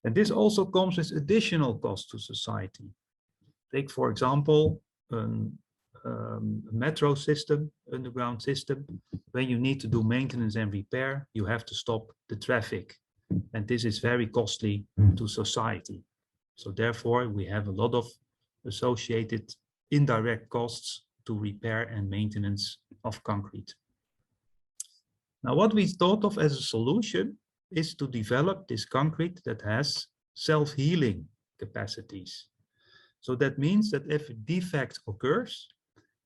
And this also comes with additional costs to society. Take, for example, a metro system, underground system. When you need to do maintenance and repair, you have to stop the traffic. and this is very costly to society. So therefore, we have a lot of associated indirect costs to repair and maintenance of concrete. Now, what we thought of as a solution is to develop this concrete that has self-healing capacities. So that means that if a defect occurs,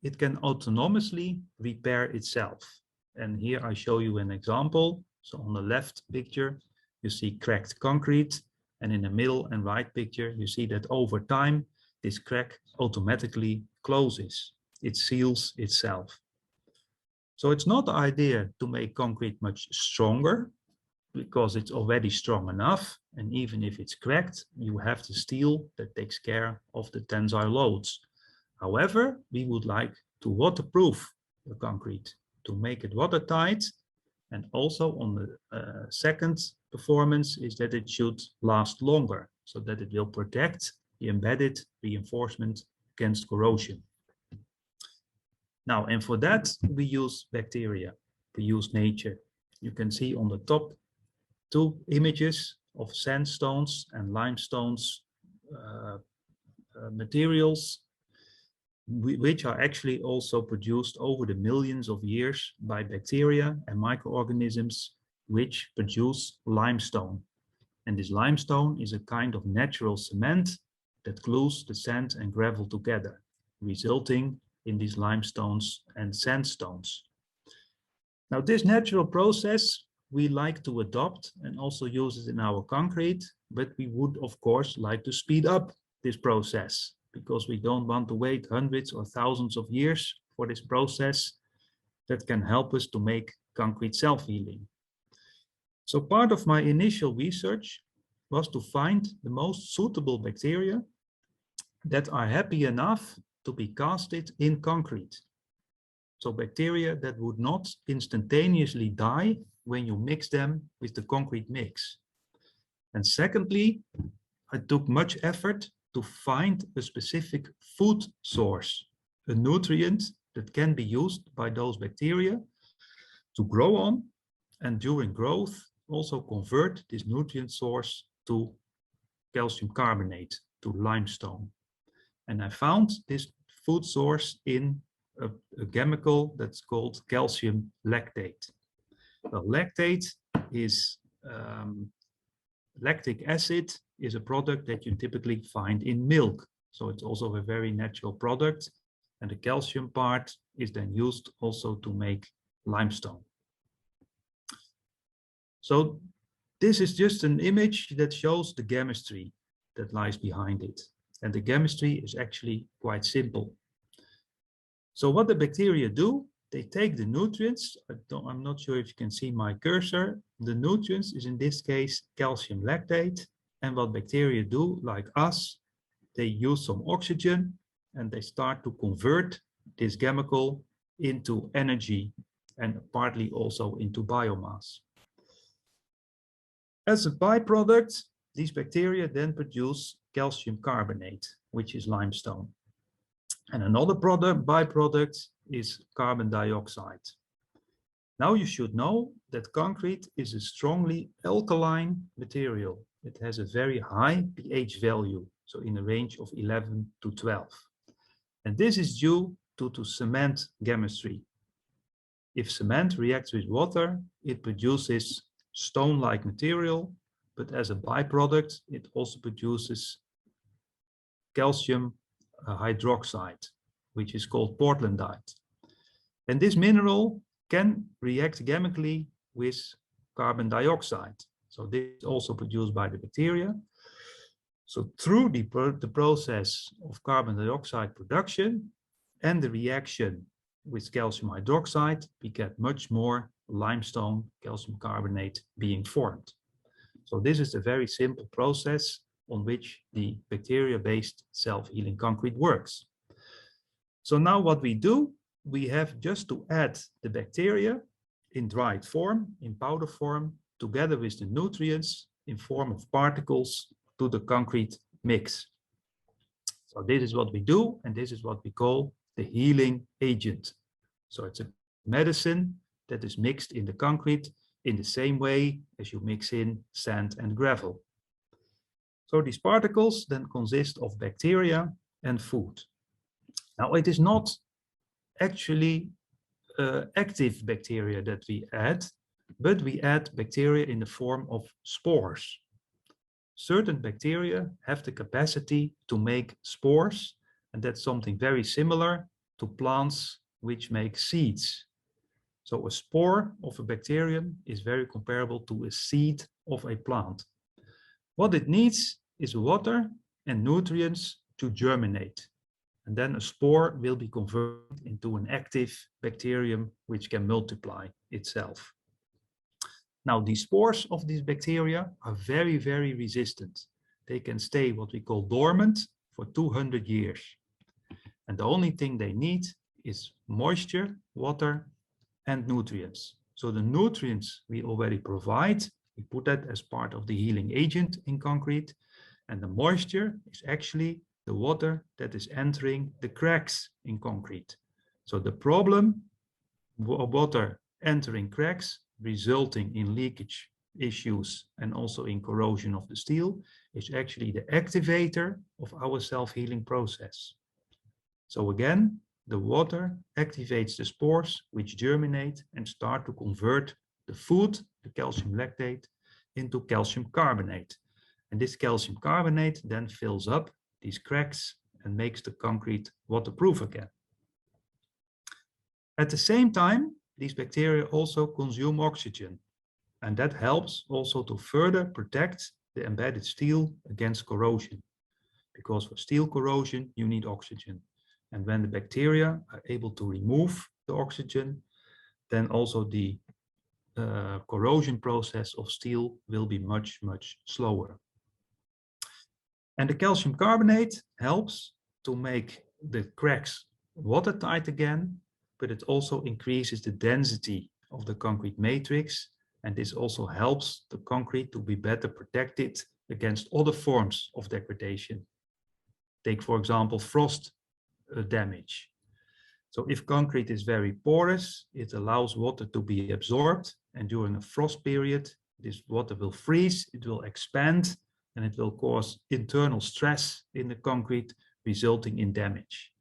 it can autonomously repair itself. And here I show you an example. So on the left picture, you see cracked concrete, and in the middle and right picture, you see that over time, this crack automatically closes. It seals itself. So it's not the idea to make concrete much stronger, because it's already strong enough. And even if it's cracked, you have the steel that takes care of the tensile loads. However, we would like to waterproof the concrete, to make it watertight. And also on the second performance is that it should last longer, so that it will protect the embedded reinforcement against corrosion. Now, and for that, we use bacteria, we use nature. You can see on the top two images of sandstones and limestones materials, which are actually also produced over the millions of years by bacteria and microorganisms which produce limestone. And this limestone is a kind of natural cement that glues the sand and gravel together, resulting in these limestones and sandstones. Now, this natural process we like to adopt and also use it in our concrete, but we would, of course, like to speed up this process, because we don't want to wait hundreds or thousands of years for this process that can help us to make concrete self-healing. So part of my initial research was to find the most suitable bacteria that are happy enough to be casted in concrete. So bacteria that would not instantaneously die when you mix them with the concrete mix. And secondly, I took much effort to find a specific food source, a nutrient that can be used by those bacteria to grow on, and during growth also convert this nutrient source to calcium carbonate, to limestone. And I found this food source in a chemical that's called calcium lactate. Well, lactate is lactic acid is a product that you typically find in milk. So it's also a very natural product. And the calcium part is then used also to make limestone. So this is just an image that shows the chemistry that lies behind it. And the chemistry is actually quite simple. So what the bacteria do, they take the nutrients. I'm not sure if you can see my cursor. The nutrients is in this case calcium lactate. And what bacteria do, like us, they use some oxygen and they start to convert this chemical into energy and partly also into biomass. As a byproduct, these bacteria then produce calcium carbonate, which is limestone. And another byproduct is carbon dioxide. Now you should know that concrete is a strongly alkaline material. It has a very high pH value, so in a range of 11 to 12. And this is due to cement chemistry. If cement reacts with water, it produces stone-like material, but as a byproduct, it also produces calcium hydroxide, which is called portlandite. And this mineral can react chemically with carbon dioxide. So this is also produced by the bacteria. So through the process of carbon dioxide production and the reaction with calcium hydroxide, we get much more limestone calcium carbonate being formed. So this is a very simple process on which the bacteria-based self-healing concrete works. So now what we do, we have just to add the bacteria in dried form, in powder form, together with the nutrients in form of particles to the concrete mix. So this is what we do, and this is what we call the healing agent. So it's a medicine that is mixed in the concrete in the same way as you mix in sand and gravel. So these particles then consist of bacteria and food. Now it is not actually active bacteria that we add, but we add bacteria in the form of spores. Certain bacteria have the capacity to make spores, and that's something very similar to plants which make seeds. So a spore of a bacterium is very comparable to a seed of a plant. What it needs is water and nutrients to germinate. And then a spore will be converted into an active bacterium which can multiply itself. Now, the spores of these bacteria are very, very resistant. They can stay what we call dormant for 200 years. And the only thing they need is moisture, water, and nutrients. So the nutrients we already provide, we put that as part of the healing agent in concrete. And the moisture is actually the water that is entering the cracks in concrete. So the problem of water entering cracks, resulting in leakage issues and also in corrosion of the steel, is actually the activator of our self-healing process. So again, the water activates the spores which germinate and start to convert the food, the calcium lactate, into calcium carbonate. And this calcium carbonate then fills up these cracks and makes the concrete waterproof again. At the same time, these bacteria also consume oxygen, and that helps also to further protect the embedded steel against corrosion. Because for steel corrosion, you need oxygen. And when the bacteria are able to remove the oxygen, then also the corrosion process of steel will be much, much slower. And the calcium carbonate helps to make the cracks watertight again, but it also increases the density of the concrete matrix. And this also helps the concrete to be better protected against other forms of degradation. Take, for example, frost damage. So if concrete is very porous, it allows water to be absorbed. And during a frost period, this water will freeze, it will expand, and it will cause internal stress in the concrete, resulting in damage.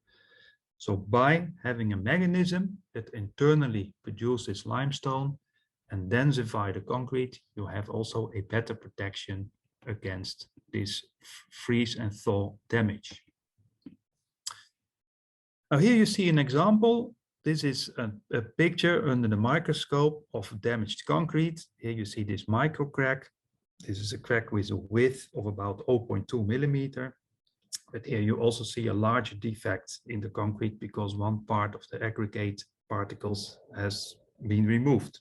So by having a mechanism that internally produces limestone and densify the concrete, you have also a better protection against this freeze and thaw damage. Now here you see an example. This is a picture under the microscope of damaged concrete. Here you see this micro crack. This is a crack with a width of about 0.2 millimeter. But here you also see a larger defect in the concrete because one part of the aggregate particles has been removed.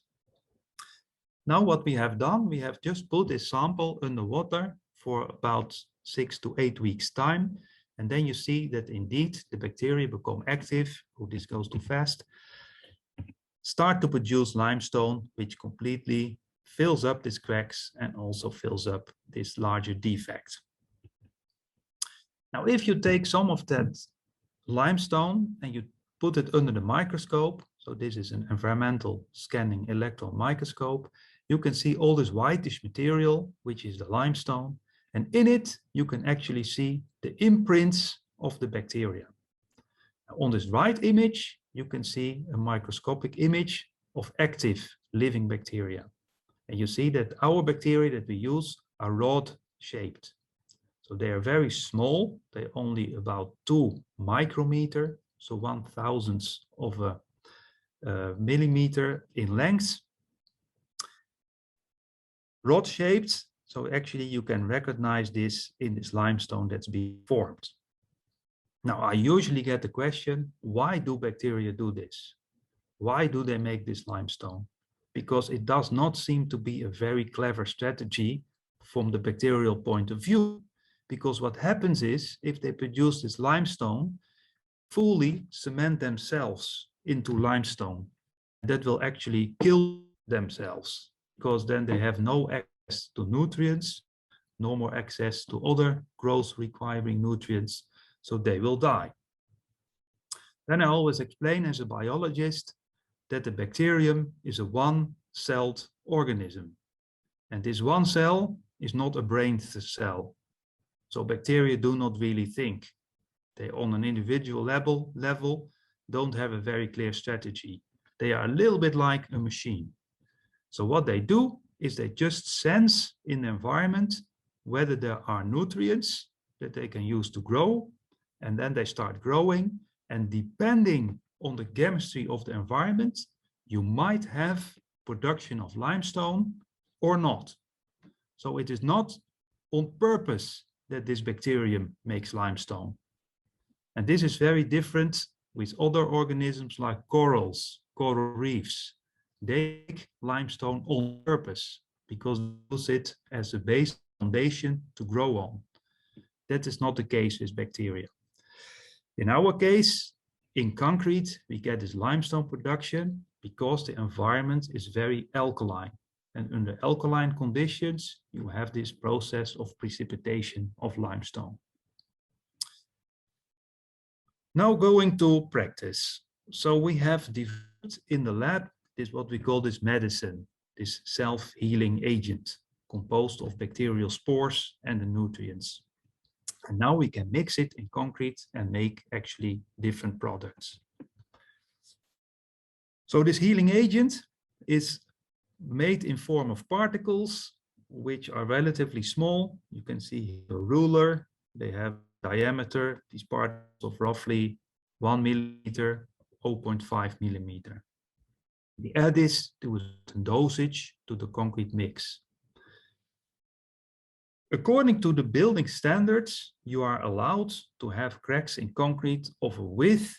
Now what we have done, we have just put this sample under water for about 6 to 8 weeks time. And then you see that indeed the bacteria become active. Oh, this goes too fast. Start to produce limestone, which completely fills up these cracks and also fills up this larger defect. Now, if you take some of that limestone and you put it under the microscope, so this is an environmental scanning electron microscope, you can see all this whitish material, which is the limestone. And in it, you can actually see the imprints of the bacteria. Now, on this right image, you can see a microscopic image of active living bacteria. And you see that our bacteria that we use are rod-shaped. So they are very small. They're only about 2 micrometer, so 1/1000th of a millimeter in length. Rod-shaped. So actually you can recognize this in this limestone that's being formed. Now, I usually get the question, why do bacteria do this? Why do they make this limestone? Because it does not seem to be a very clever strategy from the bacterial point of view. Because what happens is, if they produce this limestone, fully cement themselves into limestone, that will actually kill themselves, because then they have no access to nutrients, no more access to other growth requiring nutrients, so they will die. Then I always explain as a biologist that the bacterium is a one-celled organism. And this one cell is not a brain cell. So bacteria do not really think. They, on an individual level, don't have a very clear strategy. They are a little bit like a machine. So what they do is they just sense in the environment whether there are nutrients that they can use to grow, and then they start growing. And depending on the chemistry of the environment, you might have production of limestone or not. So it is not on purpose that this bacterium makes limestone. And this is very different with other organisms like corals, coral reefs. They make limestone on purpose because they use it as a base foundation to grow on. That is not the case with bacteria. In our case, in concrete, we get this limestone production because the environment is very alkaline. And under alkaline conditions, you have this process of precipitation of limestone. Now going to practice. So we have developed in the lab this what we call this medicine, this self-healing agent composed of bacterial spores and the nutrients. And now we can mix it in concrete and make actually different products. So this healing agent is made in form of particles, which are relatively small. You can see a ruler. They have diameter, these particles of roughly 1 millimeter, 0.5 millimeter. We add this to a certain dosage to the concrete mix. According to the building standards, you are allowed to have cracks in concrete of a width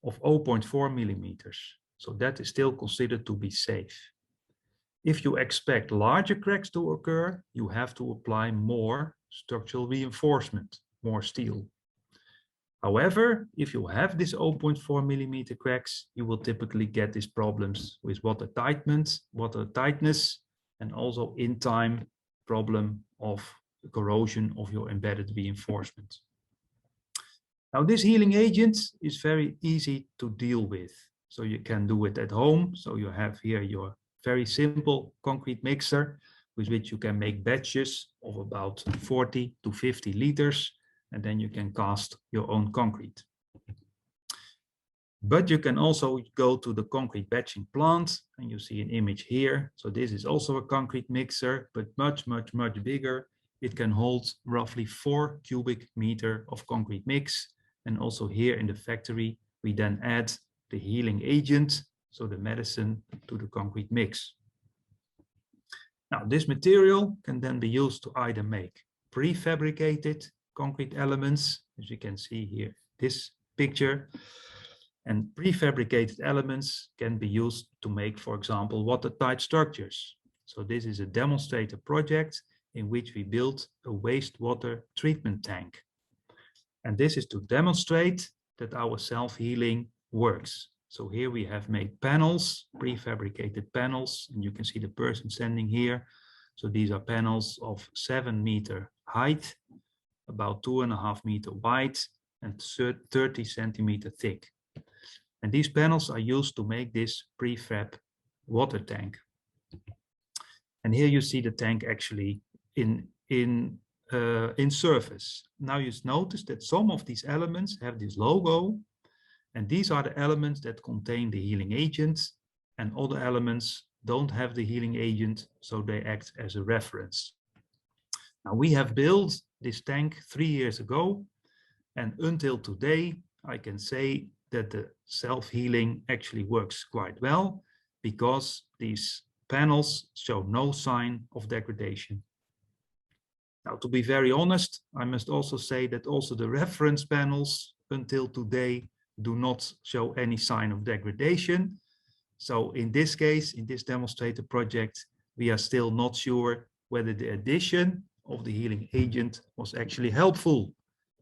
of 0.4 millimeters. So that is still considered to be safe. If you expect larger cracks to occur, you have to apply more structural reinforcement, more steel. However, if you have this 0.4 millimeter cracks, you will typically get these problems with water tightness, and also in time problem of corrosion of your embedded reinforcement. Now this healing agent is very easy to deal with. So you can do it at home. So you have here your very simple concrete mixer with which you can make batches of about 40 to 50 liters. And then you can cast your own concrete. But you can also go to the concrete batching plant, and you see an image here. So this is also a concrete mixer, but much bigger. It can hold roughly 4 cubic meter of concrete mix. And also here in the factory, we then add the healing agent, so the medicine, to the concrete mix. Now this material can then be used to either make prefabricated concrete elements, as you can see here, this picture, and prefabricated elements can be used to make, for example, watertight structures. So this is a demonstrator project in which we built a wastewater treatment tank. And this is to demonstrate that our self-healing works. So here we have made panels, prefabricated panels, and you can see the person standing here. So these are panels of 7 meter height, about 2.5 meter wide, and 30 centimeter thick. And these panels are used to make this prefab water tank. And here you see the tank actually in surface. Now you notice that some of these elements have this logo, and these are the elements that contain the healing agent, and other elements don't have the healing agent, so they act as a reference. Now we have built this tank 3 years ago, and until today, I can say that the self-healing actually works quite well because these panels show no sign of degradation. Now, to be very honest, I must also say that also the reference panels until today do not show any sign of degradation. So in this case, in this demonstrator project, we are still not sure whether the addition of the healing agent was actually helpful,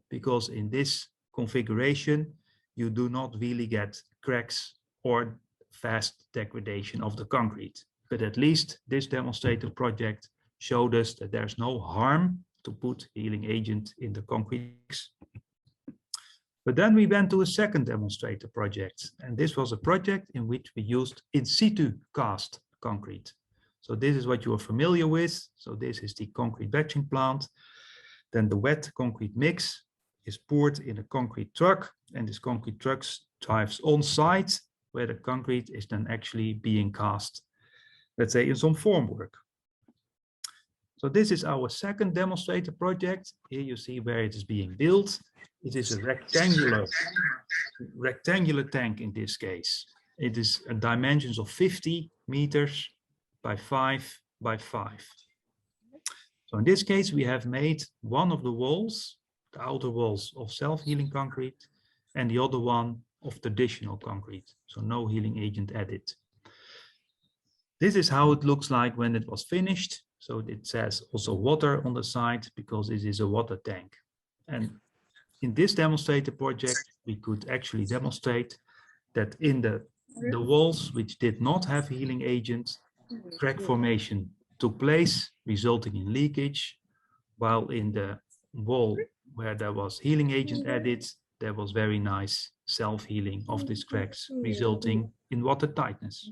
because in this configuration, you do not really get cracks or fast degradation of the concrete. But at least this demonstrator project showed us that there's no harm to put healing agent in the concrete mix. But then we went to a second demonstrator project, and this was a project in which we used in situ cast concrete. So this is what you are familiar with. So this is the concrete batching plant. Then the wet concrete mix is poured in a concrete truck, and this concrete truck drives on site where the concrete is then actually being cast, let's say, in some formwork. So this is our second demonstrator project. Here you see where it is being built. It is a rectangular tank in this case. It is a dimensions of 50 meters by 5 by 5. So in this case, we have made one of the walls, the outer walls, of self-healing concrete, and the other one of traditional concrete, so no healing agent added. This is how it looks like when it was finished. So it says also water on the side because it is a water tank. And in this demonstrator project, we could actually demonstrate that in the walls which did not have healing agents, crack formation took place, resulting in leakage, while in the wall where there was healing agent added, there was very nice self-healing of these cracks, resulting in water tightness.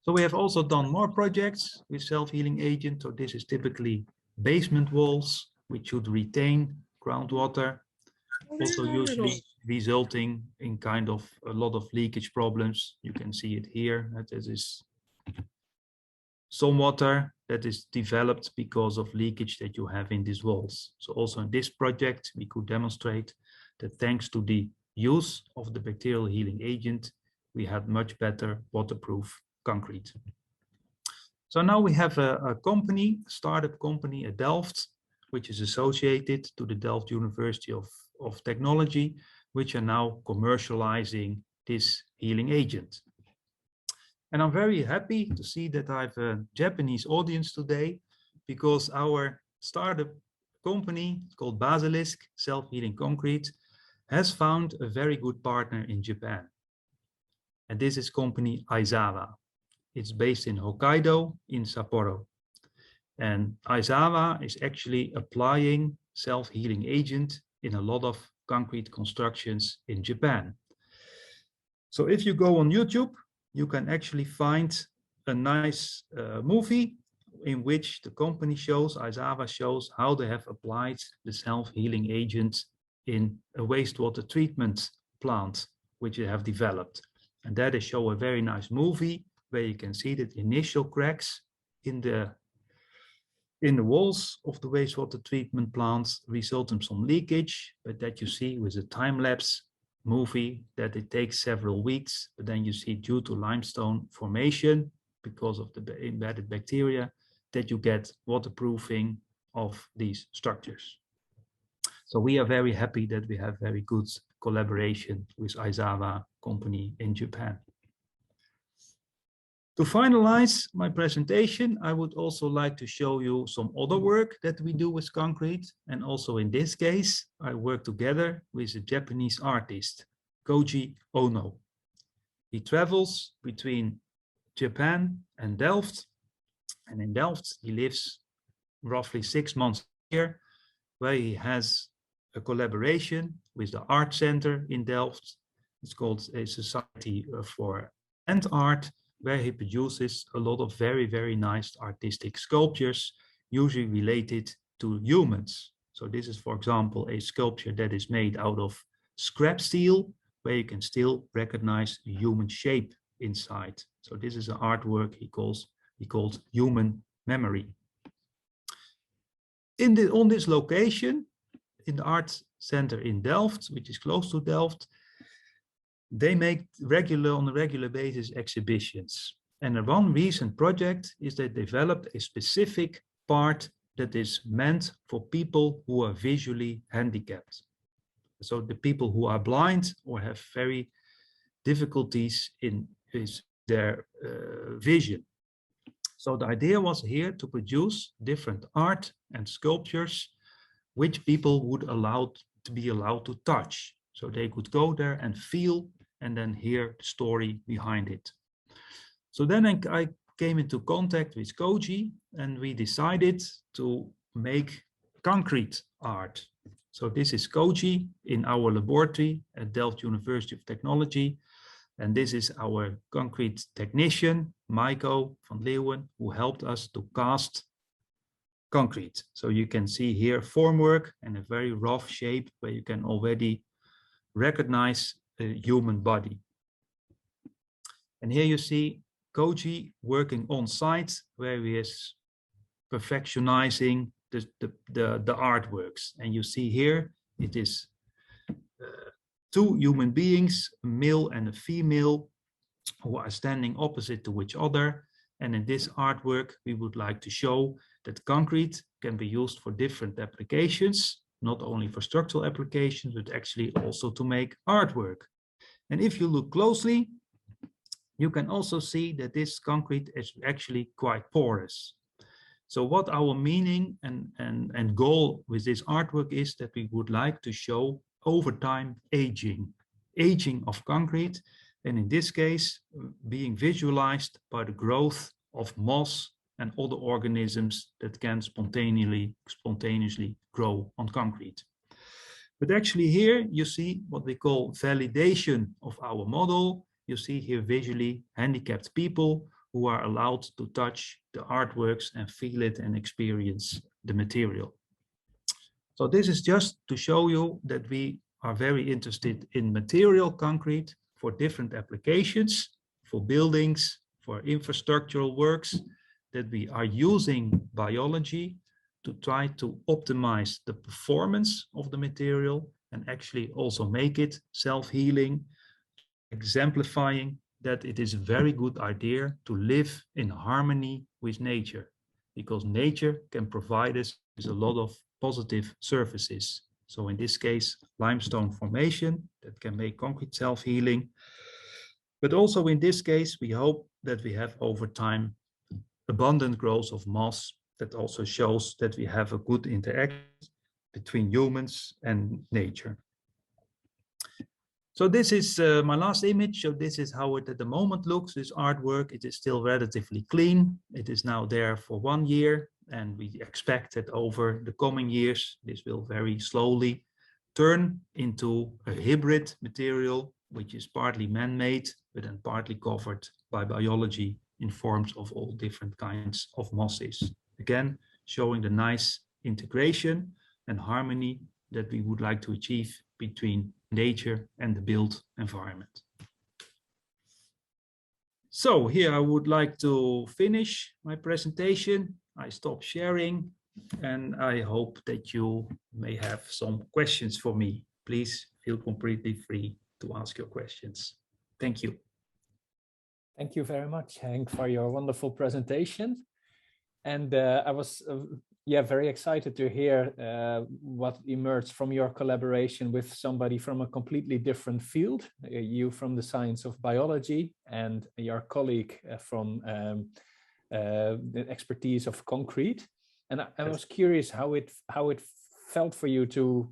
So we have also done more projects with self-healing agent. So this is typically basement walls, which should retain groundwater, also usually resulting in kind of a lot of leakage problems. You can see it here, that this is some water that is developed because of leakage that you have in these walls. So also in this project, we could demonstrate that thanks to the use of the bacterial healing agent, we had much better waterproof concrete. So now we have a company, startup company at Delft, which is associated to the Delft University of Technology, which are now commercializing this healing agent. And I'm very happy to see that I have a Japanese audience today, because our startup company called Basilisk Self-healing Concrete has found a very good partner in Japan. And this is company Aizawa. It's based in Hokkaido in Sapporo. And Aizawa is actually applying self-healing agent in a lot of concrete constructions in Japan. So if you go on YouTube, you can actually find a nice movie in which the company shows, Aizawa shows, how they have applied the self-healing agent in a wastewater treatment plant, which they have developed. And there they show a very nice movie where you can see that initial cracks in the walls of the wastewater treatment plants result in some leakage, but that you see with a time-lapse movie that it takes several weeks, but then you see due to limestone formation, because of the embedded bacteria, that you get waterproofing of these structures. So we are very happy that we have very good collaboration with Aizawa company in Japan. To finalize my presentation, I would also like to show you some other work that we do with concrete. And also in this case, I work together with a Japanese artist, Koji Ono. He travels between Japan and Delft. And in Delft, he lives roughly 6 months here, where he has a collaboration with the art center in Delft. It's called a Society for Land Art, where he produces a lot of very, very nice artistic sculptures, usually related to humans. So this is, for example, a sculpture that is made out of scrap steel, where you can still recognize the human shape inside. So this is an artwork he called Human Memory. On this location, in the art center in Delft, which is close to Delft, they make on a regular basis exhibitions. And one recent project is they developed a specific part that is meant for people who are visually handicapped. So the people who are blind or have very difficulties in their vision. So the idea was here to produce different art and sculptures which people would be allowed to touch. So they could go there and feel and then hear the story behind it. So then I came into contact with Koji, and we decided to make concrete art. So this is Koji in our laboratory at Delft University of Technology. And this is our concrete technician, Maiko van Leeuwen, who helped us to cast concrete. So you can see here formwork and a very rough shape where you can already recognize a human body. And here you see Koji working on site where he is perfectionizing the artworks. And you see here it is two human beings, a male and a female, who are standing opposite to each other. And in this artwork, we would like to show that concrete can be used for different applications, not only for structural applications, but actually also to make artwork. And if you look closely, you can also see that this concrete is actually quite porous. So what our meaning and goal with this artwork is that we would like to show over time aging of concrete, and in this case being visualized by the growth of moss and other organisms that can spontaneously grow on concrete. But actually here you see what we call validation of our model. You see here visually handicapped people who are allowed to touch the artworks and feel it and experience the material. So this is just to show you that we are very interested in material concrete for different applications, for buildings, for infrastructural works, that we are using biology to try to optimize the performance of the material and actually also make it self-healing, exemplifying that it is a very good idea to live in harmony with nature, because nature can provide us with a lot of positive services. So in this case, limestone formation that can make concrete self-healing. But also in this case, we hope that we have over time abundant growth of moss that also shows that we have a good interaction between humans and nature. So this is my last image. So this is how it at the moment looks, this artwork. It is still relatively clean. It is now there for 1 year. And we expect that over the coming years, this will very slowly turn into a hybrid material, which is partly man-made, but then partly covered by biology in forms of all different kinds of mosses. Again, showing the nice integration and harmony that we would like to achieve between nature and the built environment. So here I would like to finish my presentation. I stop sharing and I hope that you may have some questions for me. Please feel completely free to ask your questions. Thank you.
Thank you very much, Henk, for your wonderful presentation. And I was very excited to hear what emerged from your collaboration with somebody from a completely different field, you from the science of biology and your colleague from the expertise of concrete. And I was curious how it felt for you to,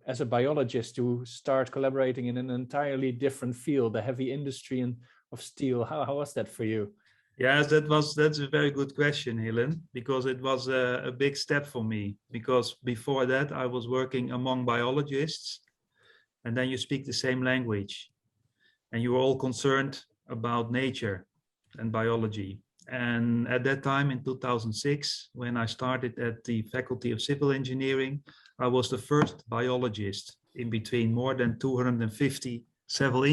as a biologist, to start collaborating in an entirely different field, the heavy industry and of steel. How was that for you?
Yes, that's a very good question, Helen, because it was a big step for me. Because before that, I was working among biologists, and then you speak the same language, and you were all concerned about nature and biology. And at that time, in 2006, when I started at the Faculty of Civil Engineering, I was the first biologist in between more than 250 civil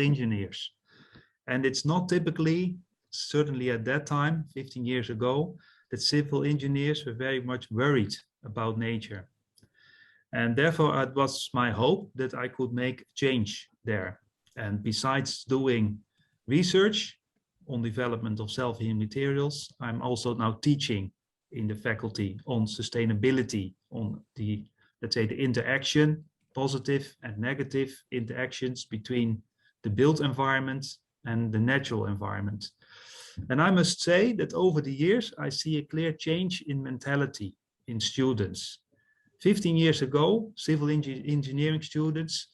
engineers. And it's not typically, certainly at that time, 15 years ago, that civil engineers were very much worried about nature. And therefore, it was my hope that I could make change there. And besides doing research on development of self-healing materials, I'm also now teaching in the faculty on sustainability, on the, let's say, the interaction, positive and negative interactions between the built environment and the natural environment. And I must say that over the years, I see a clear change in mentality in students. 15 years ago, civil engineering students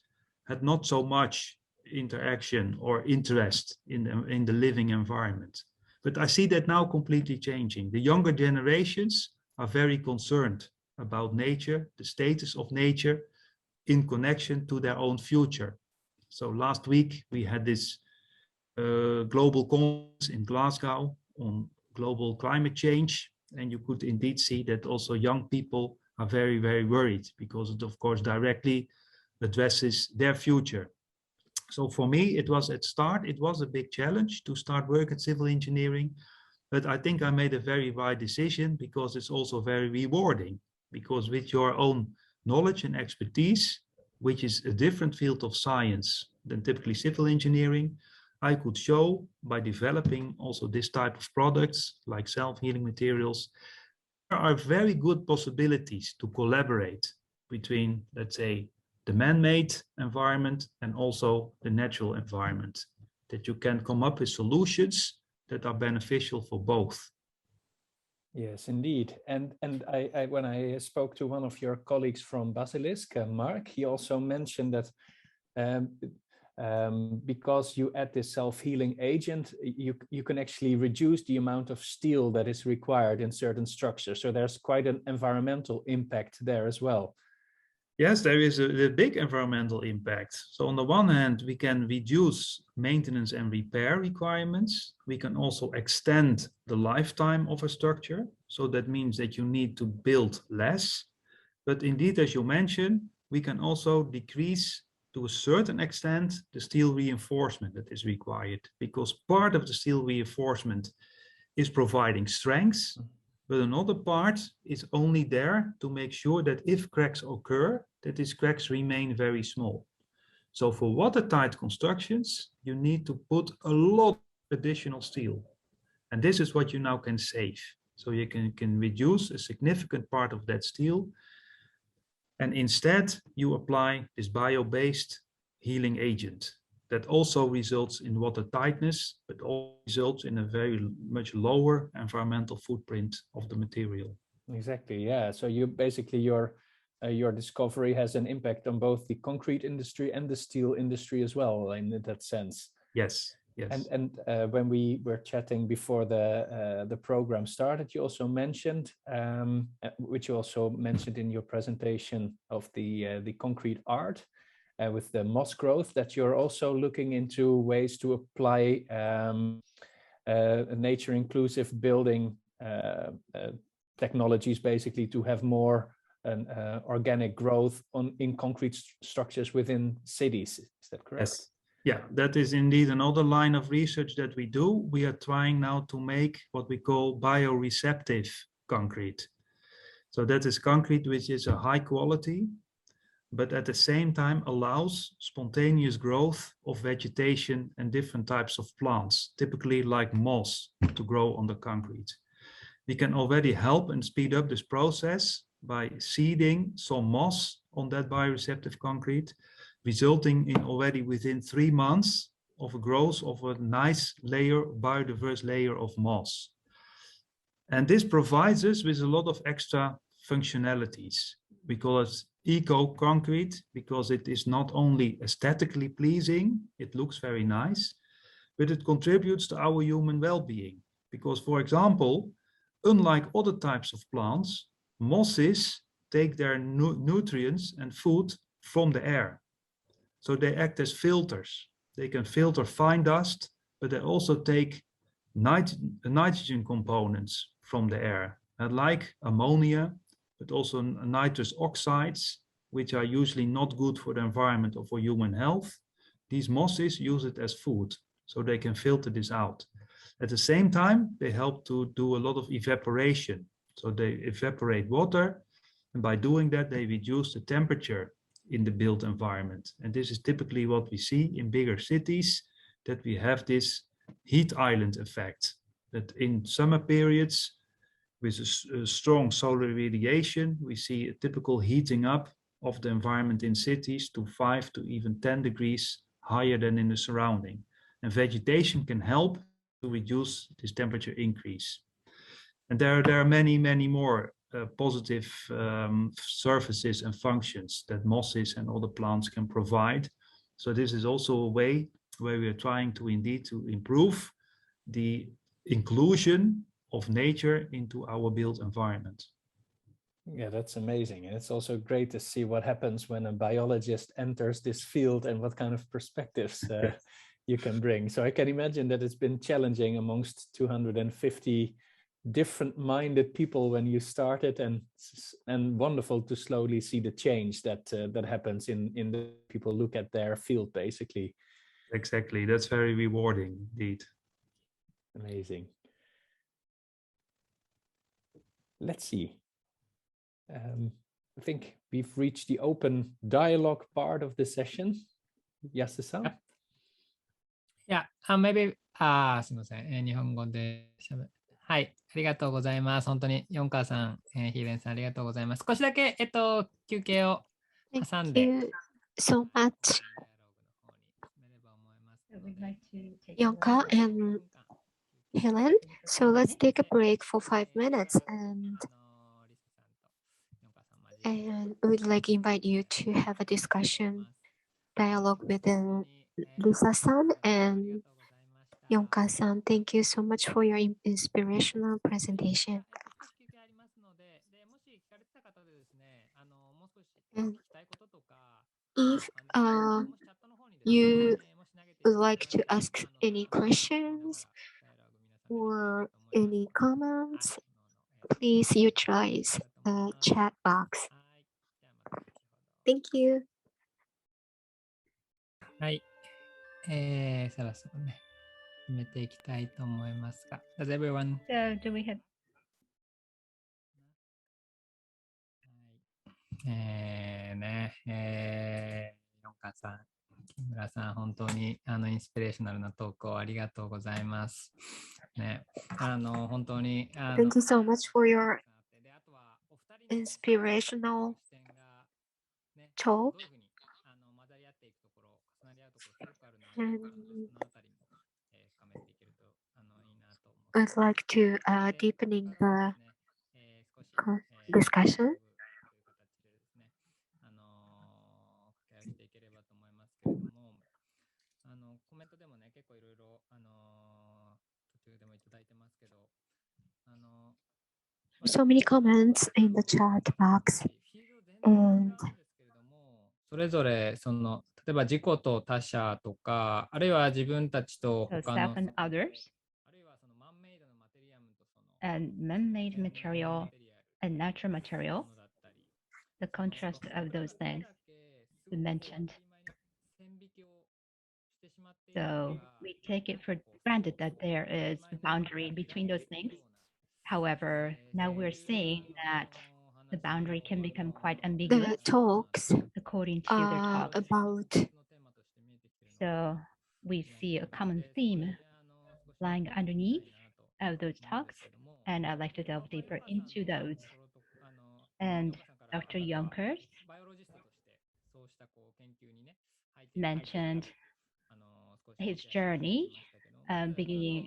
had not so much interaction or interest in the living environment. But I see that now completely changing. The younger generations are very concerned about nature, the status of nature in connection to their own future. So last week we had this global conference in Glasgow on global climate change. And you could indeed see that also young people are very, very worried because it, of course, directly addresses their future. So for me, it was at start, it was a big challenge to start work at civil engineering. But I think I made a very right decision because it's also very rewarding. Because with your own knowledge and expertise, which is a different field of science than typically civil engineering, I could show by developing also this type of products like self-healing materials, there are very good possibilities to collaborate between, let's say, the man-made environment and also the natural environment, that you can come up with solutions that are beneficial for both.
Yes, indeed. And I when I spoke to one of your colleagues from Basilisk, Mark, he also mentioned that because you add this self-healing agent, you can actually reduce the amount of steel that is required in certain structures. So there's quite an environmental impact there as well.
Yes, there is a big environmental impact. So on the one hand, we can reduce maintenance and repair requirements. We can also extend the lifetime of a structure. So that means that you need to build less. But indeed, as you mentioned, we can also decrease to a certain extent the steel reinforcement that is required, because part of the steel reinforcement is providing strength, but another part is only there to make sure that if cracks occur, that these cracks remain very small. So for watertight constructions, you need to put a lot of additional steel. And this is what you now can save. So you can reduce a significant part of that steel. And instead, you apply this bio-based healing agent that also results in water tightness, but also results in a very much lower environmental footprint of the material.
Exactly, yeah. So you basically, your discovery has an impact on both the concrete industry and the steel industry as well, in that sense.
Yes, yes.
And when we were chatting before the program started, you also mentioned, which you also mentioned in your presentation of the concrete art, with the moss growth, that you're also looking into ways to apply nature inclusive building technologies, basically to have more organic growth in concrete structures within cities. Is that correct?
Yes. Yeah, that is indeed another line of research that we do. We are trying now to make what we call bioreceptive concrete. So that is concrete which is a high quality, but at the same time allows spontaneous growth of vegetation and different types of plants, typically like moss, to grow on the concrete. We can already help and speed up this process by seeding some moss on that bioreceptive concrete, resulting in already within 3 months of a growth of a nice layer, biodiverse layer of moss. And this provides us with a lot of extra functionalities. We call it eco-concrete because it is not only aesthetically pleasing, it looks very nice, but it contributes to our human well-being. Because, for example, unlike other types of plants, mosses take their nutrients and food from the air. So they act as filters. They can filter fine dust, but they also take nitrogen components from the air, like ammonia, but also nitrous oxides, which are usually not good for the environment or for human health. These mosses use it as food, so they can filter this out. At the same time, they help to do a lot of evaporation. So they evaporate water, and by doing that, they reduce the temperature in the built environment. And this is typically what we see in bigger cities, that we have this heat island effect, that in summer periods, with a strong solar radiation, we see a typical heating up of the environment in cities to 5 to even 10 degrees higher than in the surrounding. And vegetation can help to reduce this temperature increase. And there are many, many more positive surfaces and functions that mosses and other plants can provide. So this is also a way where we are trying to indeed to improve the inclusion of nature into our built environment.
Yeah, that's amazing. And it's also great to see what happens when a biologist enters this field and what kind of perspectives you can bring. So I can imagine that it's been challenging amongst 250 different-minded people when you started, and wonderful to slowly see the change that that happens in the people look at their field, basically.
Exactly. That's very rewarding indeed.
Amazing. Let's see. I think we've reached the open dialogue part of the session. Yasu-san?
maybe, すみません。日本語で喋る。はい、ありがとうございます。本当に、ヨンカーさん、ヒーレンさん、ありがとうございます。少しだけ、休憩を挟んで。
Thank you so much, Yonka and Helen. So let's take a break for 5 minutes, and we'd like to invite you to have a discussion, dialogue with Lisa-san and Yonka-san. Thank you so much for your inspirational presentation. And if you would like to ask any questions or any comments, please utilize the chat box. Thank you.
はい。そろそろね、進めていきたいと思いますが。Does everyone?
So do we have?
ヨンカさん、木村さん、本当にインスピレーショナルな投稿ありがとうございます。ね、本当に。
Thank you so much for your inspirational talk. I'd like to deepening the discussion. So many comments in the chat box, and
それぞれ例えば自己と他者とか、あるいは自分たちと他の
self and others, and man-made material and natural material, the contrast of those things we mentioned. So we take it for granted that there is a boundary between those things. However, now we're seeing that the boundary can become quite ambiguous.
the talks
according to their talks.
About.
So we see a common theme lying underneath of those talks, and I'd like to delve deeper into those. And Dr. Jonkers mentioned his journey,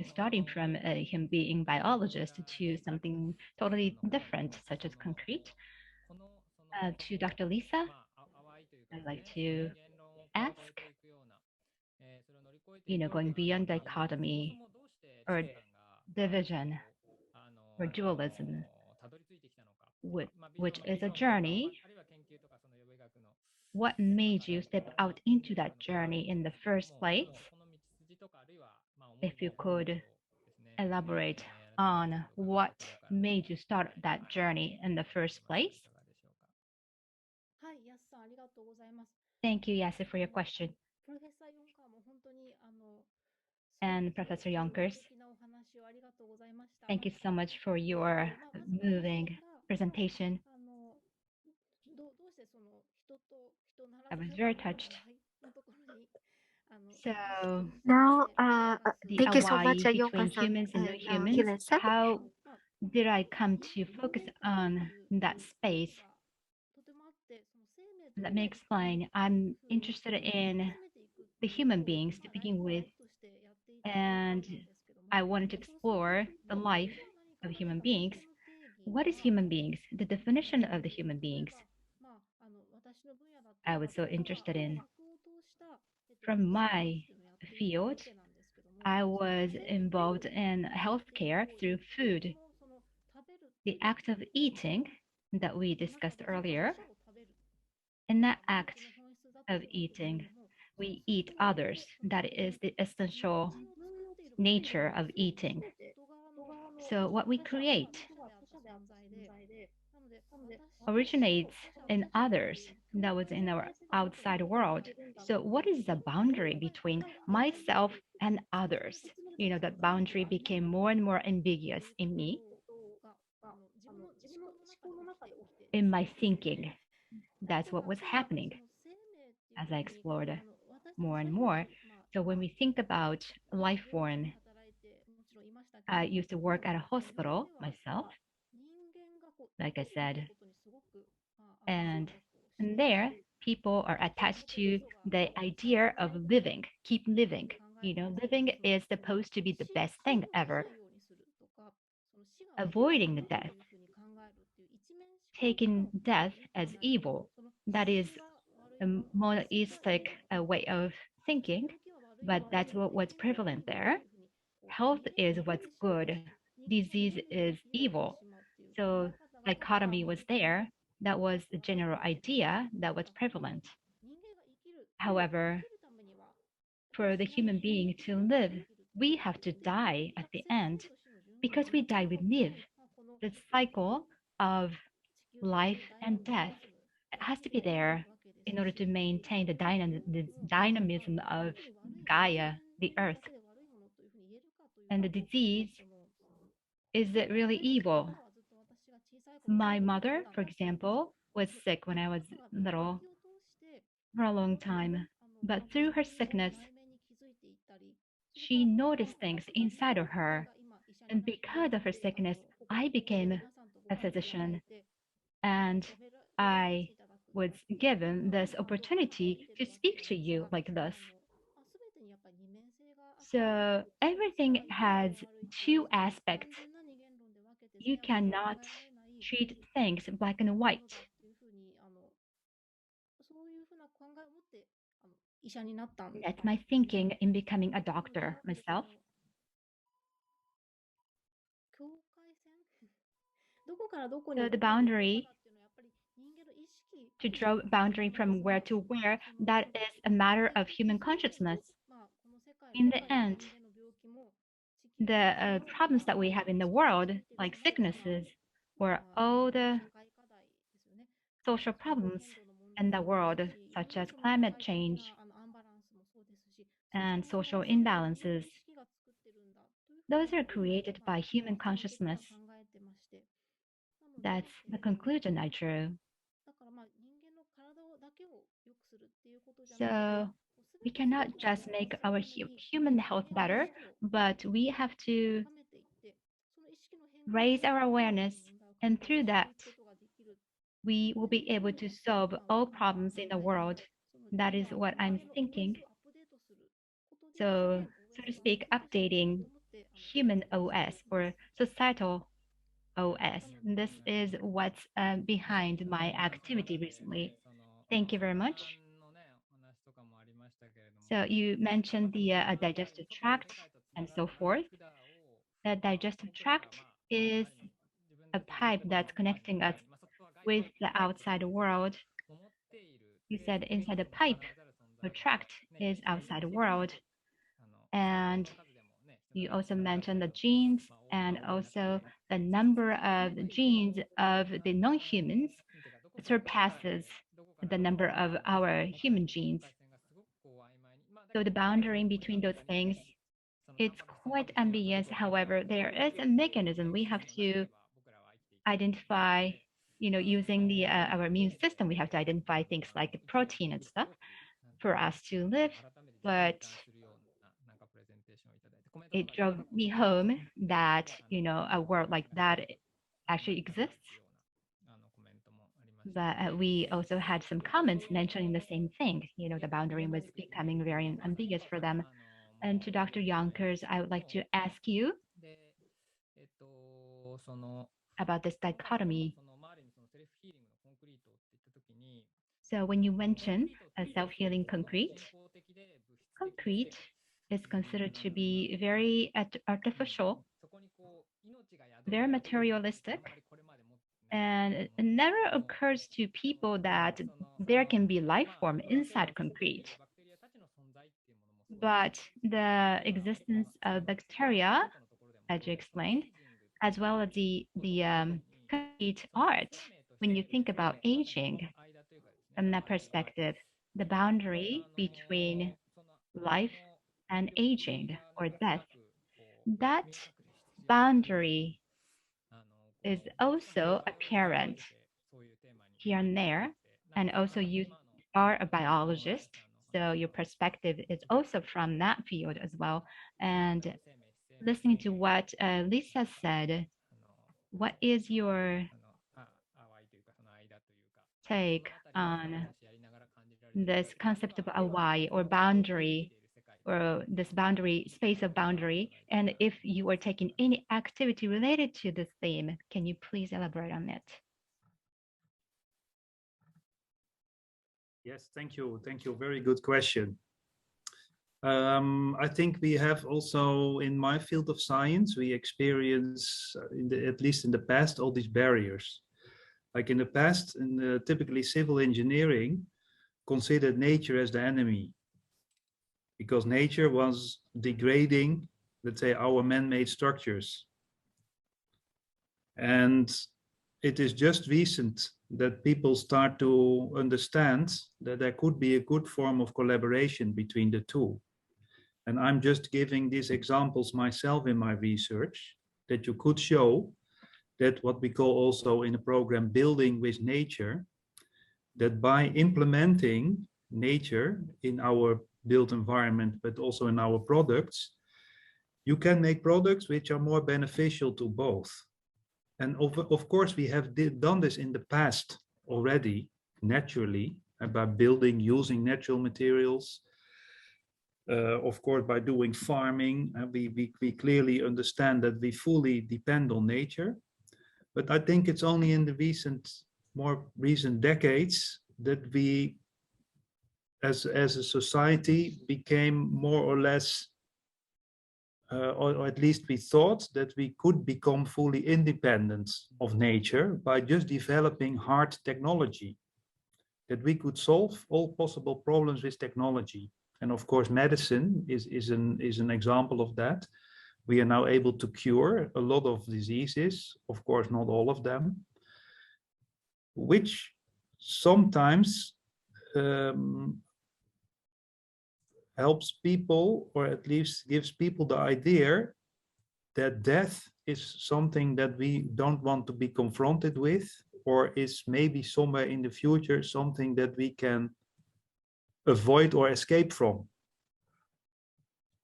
starting from him being biologist to something totally different, such as concrete. To Dr. Lisa, I'd like to ask, going beyond dichotomy or division or dualism, which is a journey, what made you step out into that journey in the first place? If you could elaborate on what made you start that journey in the first place? Thank you, Yasu, for your question. And Professor Jonkers, thank you so much for your moving presentation. I was very touched. So
Now,
the
thank you so much,
AWAI between
Yonka-san
humans and
and
non-humans,
Helen-san.
how did I come to focus on that space? Let me explain. I'm interested in the human beings to begin with, and I wanted to explore the life of human beings. What is human beings? The definition of the human beings I was so interested in. From my field, I was involved in healthcare through food. The act of eating that we discussed earlier. In that act of eating, we eat others. That is the essential nature of eating. So what we create originates in others that was in our outside world. So what is the boundary between myself and others? You know, that boundary became more and more ambiguous in me, in my thinking. That's what was happening as I explored more and more. So when we think about life form, I used to work at a hospital myself, like I said, and there people are attached to the idea of living, keep living. You know, living is supposed to be the best thing ever. Avoiding the death, taking death as evil, that is a monoistic way of thinking, but that's what was prevalent there. Health is what's good, disease is evil. So dichotomy was there. That was the general idea that was prevalent. However, for the human being to live, we have to die at the end. Because we die, we live. The cycle of life and death, it has to be there in order to maintain the dynamism of Gaia, the earth. And the disease, is it really evil? My mother, for example, was sick when I was little for a long time, but through her sickness, she noticed things inside of her. And because of her sickness, I became a physician, and I was given this opportunity to speak to you like this. So everything has two aspects. You cannot treat things black and white. That's my thinking in becoming a doctor myself. So the boundary, to draw a boundary from where to where, that is a matter of human consciousness. In the end, the problems that we have in the world, like sicknesses, or all the social problems in the world, such as climate change and social imbalances, those are created by human consciousness. That's the conclusion I drew. So we cannot just make our human health better, but we have to raise our awareness, and through that, we will be able to solve all problems in the world. That is what I'm thinking. So to speak, updating human OS or societal OS. This is what's behind my activity recently. Thank you very much. So you mentioned the digestive tract and so forth. The digestive tract is a pipe that's connecting us with the outside world. You said inside the pipe, the tract is outside the world. And you also mentioned the genes and also the number of genes of the non-humans surpasses the number of our human genes. So the boundary between those things, it's quite ambiguous. However, there is a mechanism we have to identify, you know, using the our immune system. We have to identify things like protein and stuff for us to live. But it drove me home that, you know, a world like that actually exists. But we also had some comments mentioning the same thing. You know, the boundary was becoming very ambiguous for them. And to Dr. Jonkers, I would like to ask you about this dichotomy. So when you mention a self-healing concrete, concrete is considered to be very artificial, very materialistic, And it never occurs to people that there can be life form inside concrete. But the existence of bacteria, as you explained, as well as the concrete art, when you think about aging from that perspective, the boundary between life and aging or death, that boundary is also apparent here and there. And also you are a biologist, so your perspective is also from that field as well. And listening to what Lisa said, what is your take on this concept of AWAI or boundary, or this boundary, space of boundary? And if you are taking any activity related to this theme, can you please elaborate on it?
Yes, thank you. Thank you. Very good question. I think we have also in my field of science, we experience, at least in the past, all these barriers. Like in the past, in typically civil engineering, considered nature as the enemy, because nature was degrading, let's say, our man-made structures. And it is just recent that people start to understand that there could be a good form of collaboration between the two. And I'm just giving these examples myself in my research, that you could show that what we call also in the program building with nature, that by implementing nature in our built environment, but also in our products, you can make products which are more beneficial to both. And of course, we have done this in the past already, naturally, by building, using natural materials. Of course, by doing farming, we clearly understand that we fully depend on nature. But I think it's only in the more recent decades that we, as a society, became more or less, or at least we thought that we could become fully independent of nature by just developing hard technology, that we could solve all possible problems with technology. And of course, medicine is an example of that. We are now able to cure a lot of diseases, of course, not all of them, which sometimes helps people, or at least gives people the idea that death is something that we don't want to be confronted with, or is maybe somewhere in the future something that we can avoid or escape from.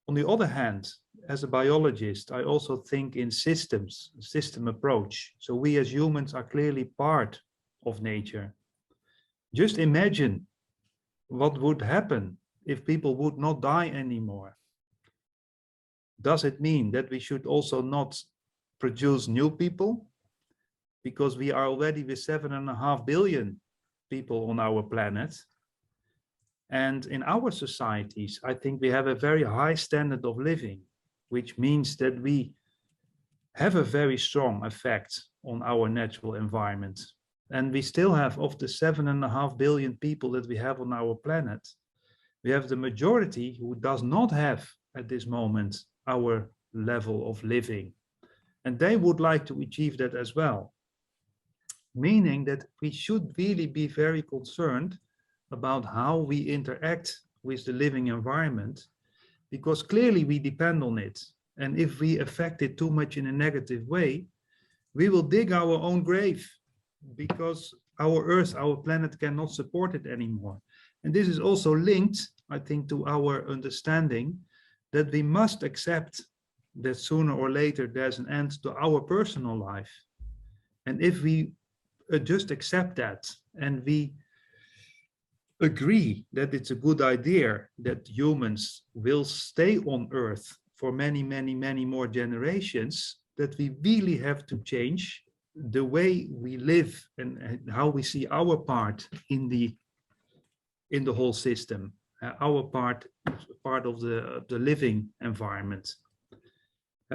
On the other hand, as a biologist, I also think in systems, system approach. So we as humans are clearly part of nature. Just imagine what would happen if people would not die anymore. Does it mean that we should also not produce new people? Because we are already with 7.5 billion people on our planet. And in our societies, I think we have a very high standard of living, which means that we have a very strong effect on our natural environment. And we still have, of the 7.5 billion people that we have on our planet, we have the majority who does not have at this moment our level of living. And they would like to achieve that as well. Meaning that we should really be very concerned about how we interact with the living environment, because clearly we depend on it. And if we affect it too much in a negative way, we will dig our own grave, because our Earth, our planet cannot support it anymore. And this is also linked, I think, to our understanding that we must accept that sooner or later there's an end to our personal life. And if we just accept that, and we agree that it's a good idea that humans will stay on Earth for many, many, many more generations, that we really have to change the way we live and how we see our part in the whole system, our part of the living environment.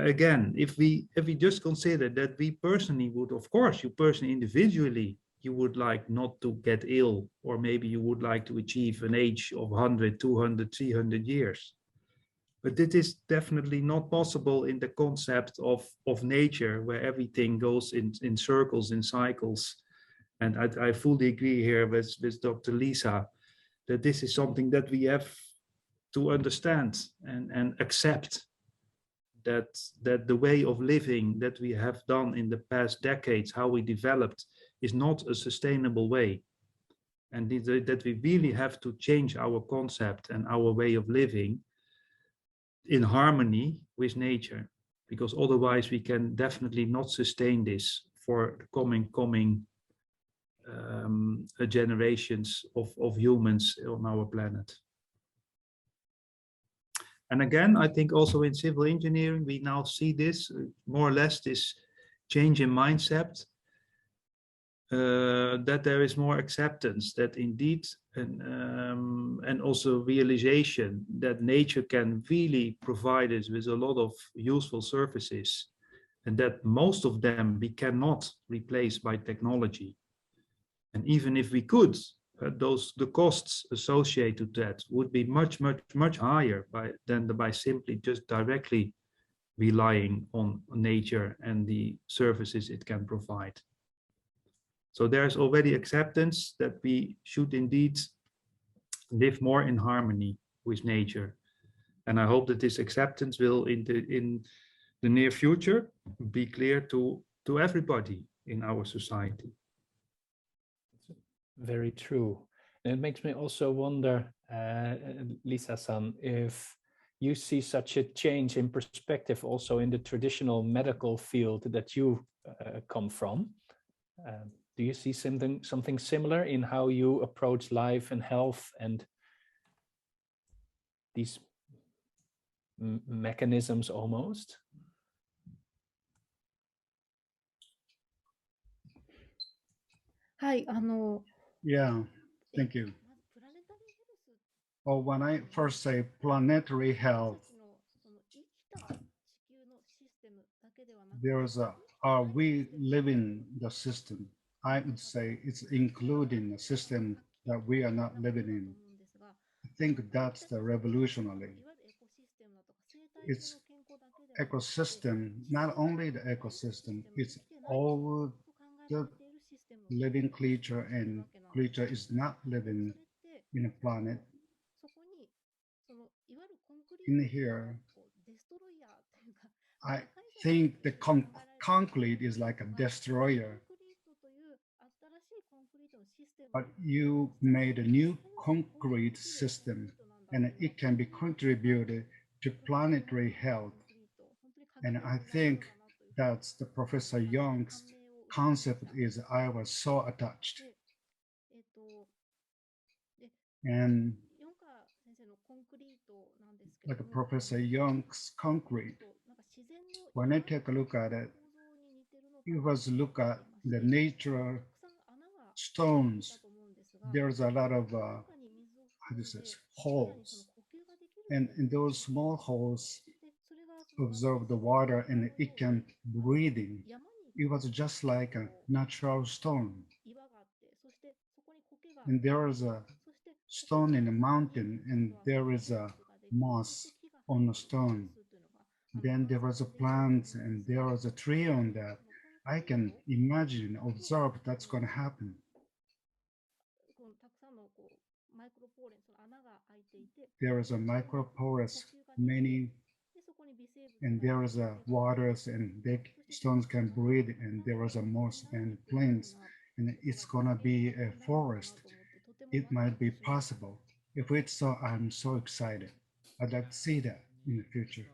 again, if we just consider that we personally would, of course, you personally individually, you would like not to get ill, or maybe you would like to achieve an age of 100, 200, 300 years. But it is definitely not possible in the concept of nature, where everything goes in circles, in cycles. And I fully agree here with Dr. Lisa, that this is something that we have to understand and accept, that the way of living that we have done in the past decades, how we developed, is not a sustainable way. And that we really have to change our concept and our way of living in harmony with nature, because otherwise we can definitely not sustain this for the coming generations of humans on our planet. And again, I think also in civil engineering, we now see this more or less, this change in mindset, that there is more acceptance, that indeed, and also realization that nature can really provide us with a lot of useful services, and that most of them we cannot replace by technology. And even if we could, the costs associated to that would be much higher than by simply just directly relying on nature and the services it can provide. So there's already acceptance that we should indeed live more in harmony with nature. And I hope that this acceptance will in the near future be clear to everybody in our society.
Very true. And it makes me also wonder, Lisa-san, if you see such a change in perspective also in the traditional medical field that you come from. Do you see something similar in how you approach life and health and these mechanisms almost?
Yeah, thank you. Well, when I first say planetary health, there's are we living the system? I would say it's including a system that we are not living in. I think that's the revolutionary. It's ecosystem, not only the ecosystem, it's all the living creature and creature is not living in a planet. In here, I think the concrete is like a destroyer. But you made a new concrete system and it can be contributed to planetary health. And I think that's the Professor Young's concept is I was so attached. And like Professor Young's concrete, when I take a look at it, it was look at the natural stones. There's a lot of holes, and in those small holes absorb the water and it can breathing. It was just like a natural stone. And there is a stone in a mountain and there is a moss on the stone. Then there was a plant and there was a tree on that. I can imagine, observe that's going to happen. There is a microporous, many, and there is a waters and big stones can breathe, and there is a moss and plants, and it's gonna be a forest. It might be possible. If it's so, I'm so excited. I'd like to see that in the future.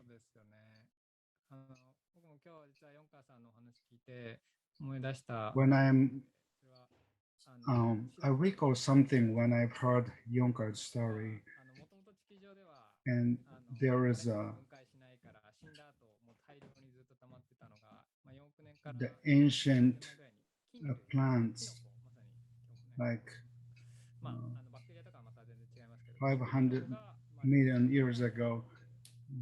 When I recall something when I've heard Jonkers' story, and there is the ancient plants, like 500 million years ago,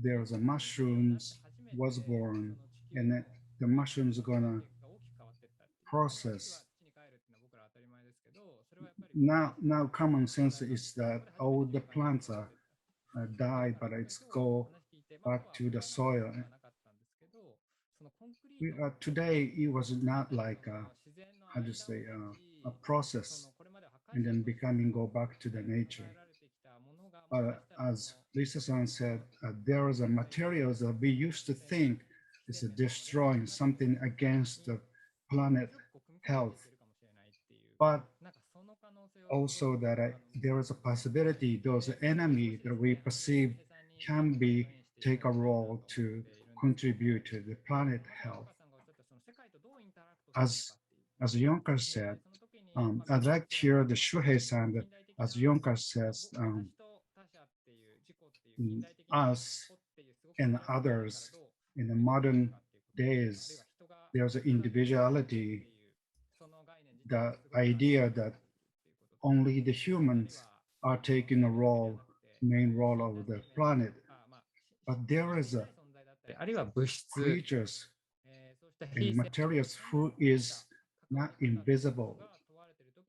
there's a mushrooms was born, and the mushroom's gonna process. Now common sense is that all the plants are die, but it's go back to the soil. Today, it was not like how to say a process and then go back to the nature. But as Lisa-san said, there is a materials that we used to think is destroying something against the planet health. But also that there is a possibility those enemies that we perceive can be take a role to contribute to the planet health. As Jonkers said, I'd like to hear the Shuhei-san that, as Jonkers says, us and others in the modern days, there's an individuality, the idea that only the humans are taking a role, main role of the planet. But there is a creatures and materials who is not invisible.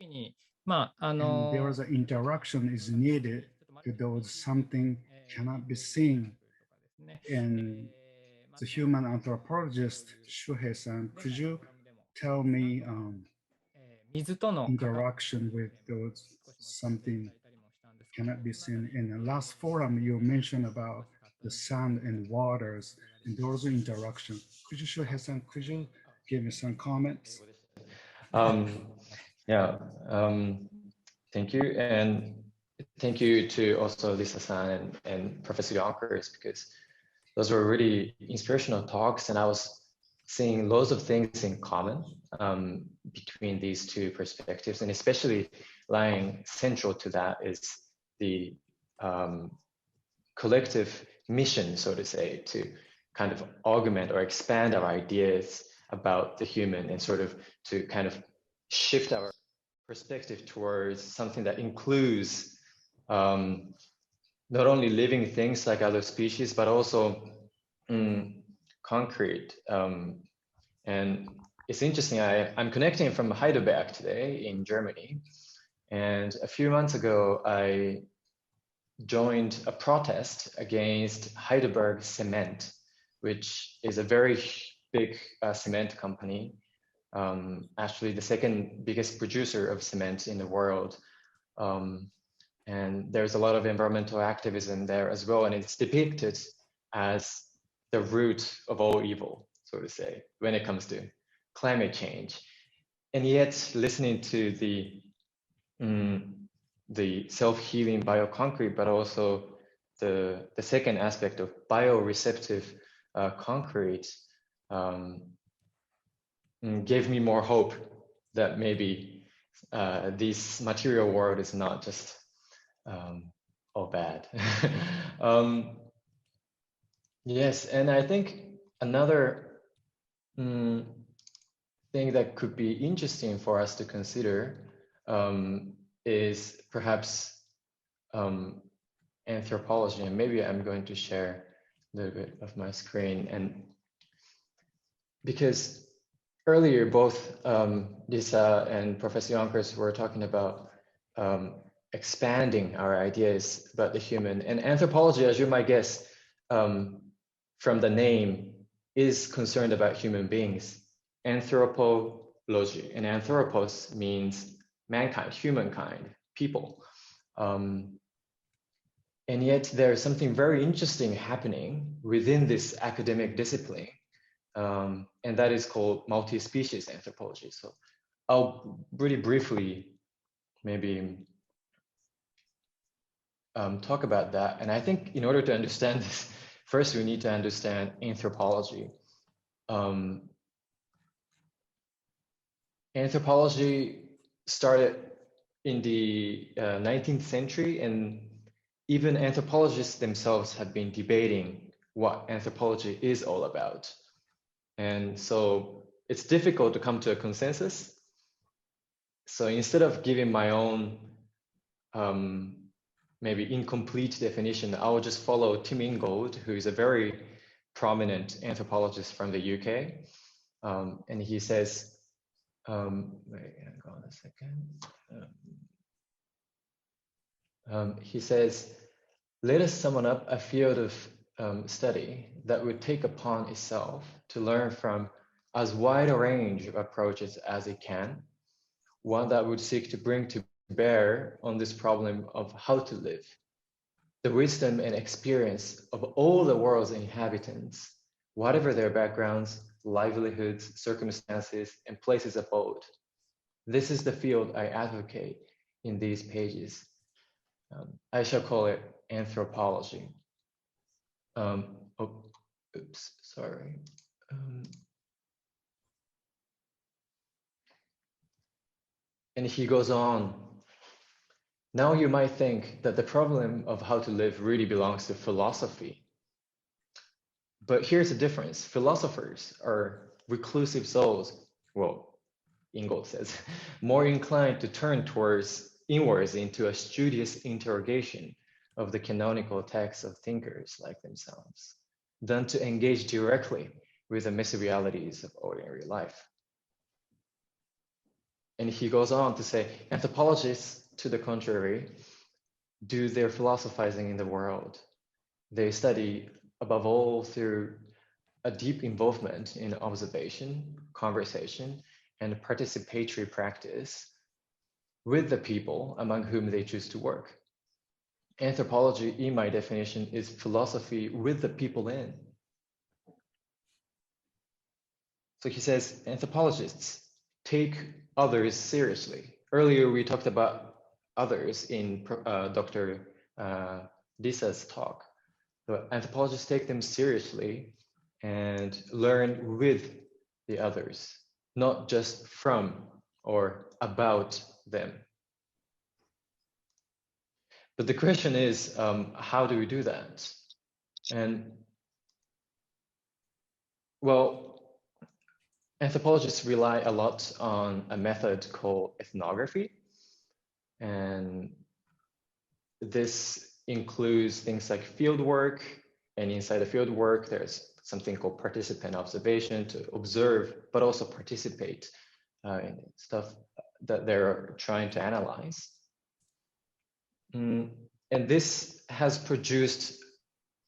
And there is an interaction is needed to those something cannot be seen. And the human anthropologist, Shuhei-san, could you tell me interaction with those something cannot be seen? In the last forum, you mentioned about the sand and waters and those interaction. Could you, Shuhei-san, could you give me some comments?
Yeah, thank you. And thank you to also Lisa-san and Professor Jonkers, because those were really inspirational talks, and I was seeing loads of things in common between these two perspectives, and especially lying central to that is the collective mission, so to say, to kind of augment or expand our ideas about the human and sort of to kind of shift our perspective towards something that includes not only living things like other species, but also concrete. And it's interesting, I'm connecting from Heidelberg today in Germany. And a few months ago, I joined a protest against Heidelberg Cement, which is a very big cement company. Actually the second biggest producer of cement in the world. And there's a lot of environmental activism there as well. And it's depicted as the root of all evil, so to say, when it comes to climate change. And yet listening to the self-healing bioconcrete, but also the second aspect of bioreceptive concrete gave me more hope that maybe this material world is not just all bad. Yes, and I think another thing that could be interesting for us to consider is perhaps anthropology, and maybe I'm going to share a little bit of my screen. And because earlier both Lisa and Professor Jonkers were talking about expanding our ideas about the human, and anthropology, as you might guess from the name, is concerned about human beings. Anthropology, and anthropos means mankind, humankind, people. And yet there's something very interesting happening within this academic discipline, and that is called multi-species anthropology. So I'll really briefly maybe talk about that. And I think in order to understand this, first we need to understand anthropology. Anthropology started in the 19th century, and even anthropologists themselves have been debating what anthropology is all about. And so it's difficult to come to a consensus. So instead of giving my own maybe incomplete definition, I will just follow Tim Ingold, who is a very prominent anthropologist from the UK. And he says, wait, hang on a second. He says, let us sum up a field of study that would take upon itself to learn from as wide a range of approaches as it can, one that would seek to bring to bear on this problem of how to live, the wisdom and experience of all the world's inhabitants, whatever their backgrounds, livelihoods, circumstances, and places of abode. This is the field I advocate in these pages. I shall call it anthropology. Oops, sorry. And he goes on. Now you might think that the problem of how to live really belongs to philosophy. But here's the difference. Philosophers are reclusive souls, well, Ingold says, more inclined to turn inwards into a studious interrogation of the canonical texts of thinkers like themselves, than to engage directly with the messy realities of ordinary life. And he goes on to say, anthropologists, to the contrary, do their philosophizing in the world. They study, above all, through a deep involvement in observation, conversation, and participatory practice with the people among whom they choose to work. Anthropology, in my definition, is philosophy with the people in. So he says, anthropologists take others seriously. Earlier, we talked about others in Dr. Lisa's talk. The anthropologists take them seriously and learn with the others, not just from or about them. But the question is, how do we do that? And well, anthropologists rely a lot on a method called ethnography. And this includes things like field work. And inside the field work, there's something called participant observation, to observe, but also participate in stuff that they're trying to analyze. And this has produced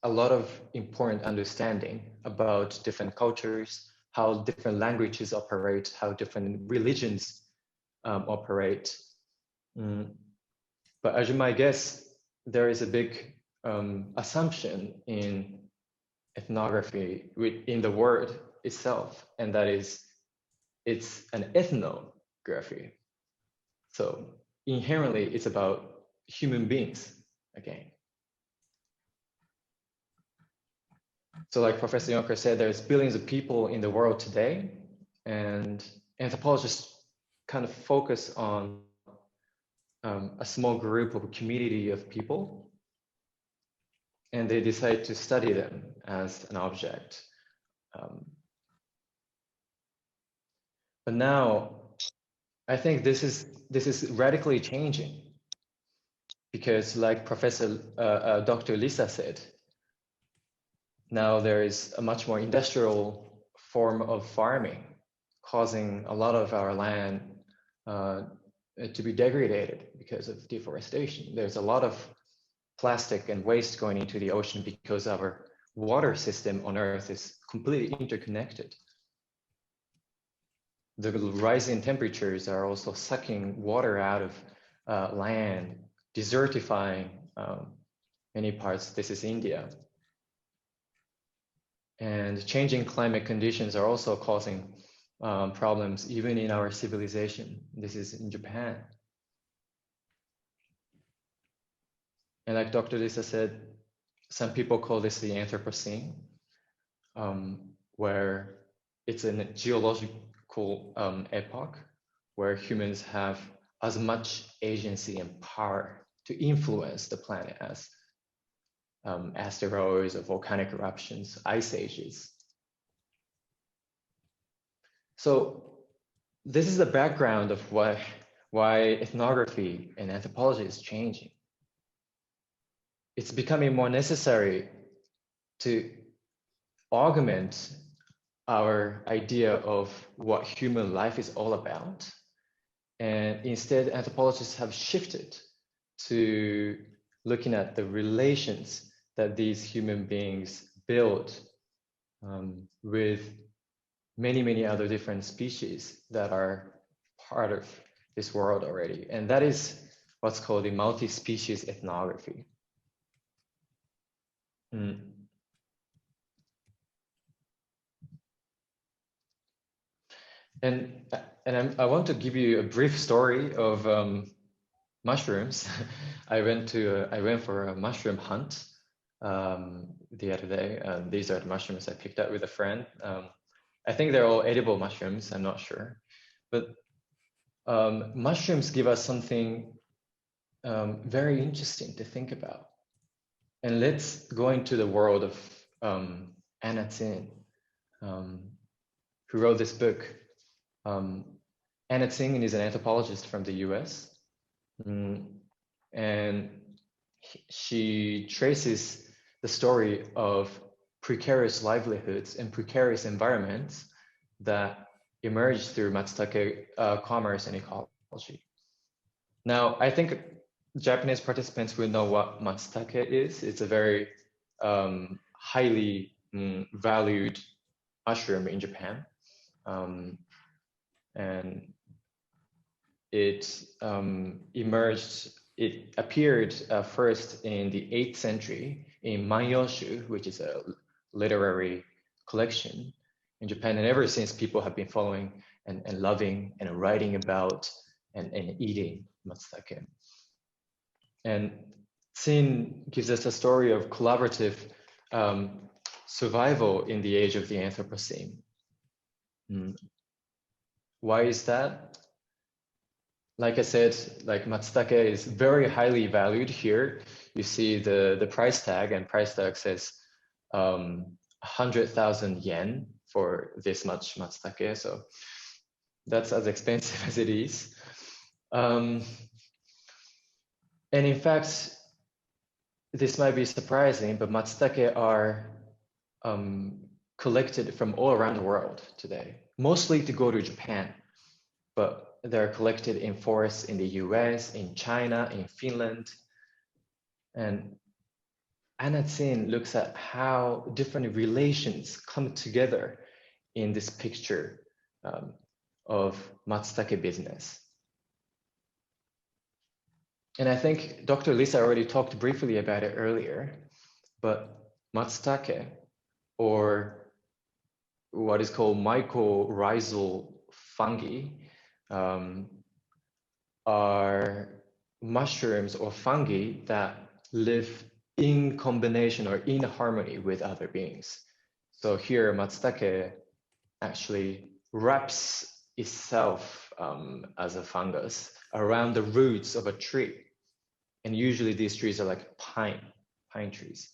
a lot of important understanding about different cultures, how different languages operate, how different religions operate. But as you might guess, there is a big assumption in ethnography in the word itself, and that is it's an ethnography. So inherently, it's about human beings again. So like Professor Jonkers said, there's billions of people in the world today, and anthropologists kind of focus on a small group of a community of people, and they decide to study them as an object. But now, I think this is radically changing, because like Professor Dr. Lisa said, now there is a much more industrial form of farming, causing a lot of our land to be degraded because of deforestation. There's a lot of plastic and waste going into the ocean because our water system on Earth is completely interconnected. The rising temperatures are also sucking water out of land, desertifying many parts. This is India. And changing climate conditions are also causing problems even in our civilization. This is in Japan. And like Dr. Lisa said, some people call this the Anthropocene, where it's a geological epoch where humans have as much agency and power to influence the planet as asteroids or volcanic eruptions, ice ages. So this is the background of why ethnography and anthropology is changing. It's becoming more necessary to augment our idea of what human life is all about. And instead, anthropologists have shifted to looking at the relations that these human beings build with many, many other different species that are part of this world already. And that is what's called the multi-species ethnography. And I want to give you a brief story of mushrooms. I went for a mushroom hunt the other day. These are the mushrooms I picked up with a friend. I think they're all edible mushrooms, I'm not sure. But mushrooms give us something very interesting to think about. And let's go into the world of Anna Tsing, who wrote this book. Anna Tsing is an anthropologist from the US. And she traces the story of precarious livelihoods and precarious environments that emerged through matsutake commerce and ecology. Now, I think Japanese participants will know what matsutake is. It's a very highly valued mushroom in Japan. And it it appeared first in the 8th century in Manyoshu, which is a literary collection in Japan. And ever since, people have been following and loving and writing about and eating matsutake. And Tsin gives us a story of collaborative survival in the age of the Anthropocene. Why is that? Like I said, like matsutake is very highly valued here. You see the price tag, and price tag says 100,000 yen for this much matsutake. So that's as expensive as it is. And in fact, this might be surprising, but matsutake are collected from all around the world today, mostly to go to Japan, but they're collected in forests in the US, in China, in Finland. And Anna Tsing looks at how different relations come together in this picture of matsutake business. And I think Dr. Lisa already talked briefly about it earlier, but matsutake, or what is called mycorrhizal fungi, are mushrooms or fungi that live in combination or in harmony with other beings. So here, matsutake actually wraps itself as a fungus around the roots of a tree. And usually these trees are like pine trees.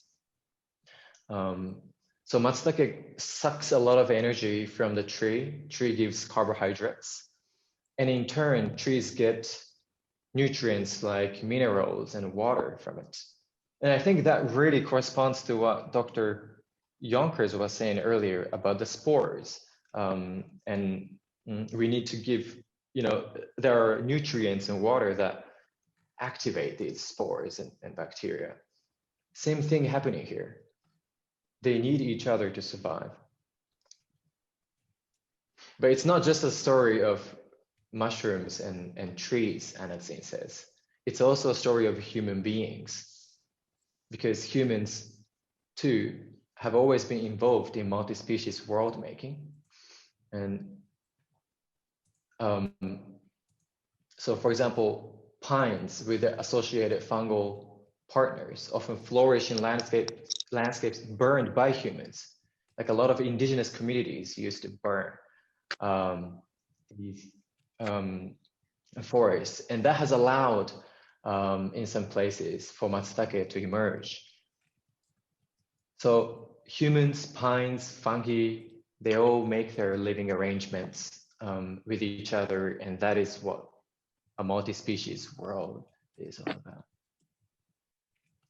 So matsutake sucks a lot of energy from the tree. Tree gives carbohydrates. And in turn, trees get nutrients like minerals and water from it. And I think that really corresponds to what Dr. Jonkers was saying earlier about the spores. And we need to give, there are nutrients and water that activate these spores and bacteria. Same thing happening here. They need each other to survive. But it's not just a story of mushrooms and trees, Anna Tsing says. It's also a story of human beings, because humans too have always been involved in multi-species world making. And so for example, pines with their associated fungal partners often flourish in landscapes burned by humans. Like a lot of indigenous communities used to burn these forests, and that has allowed in some places for matsutake to emerge. So humans, pines, fungi, they all make their living arrangements with each other, and that is what a multi-species world is all about.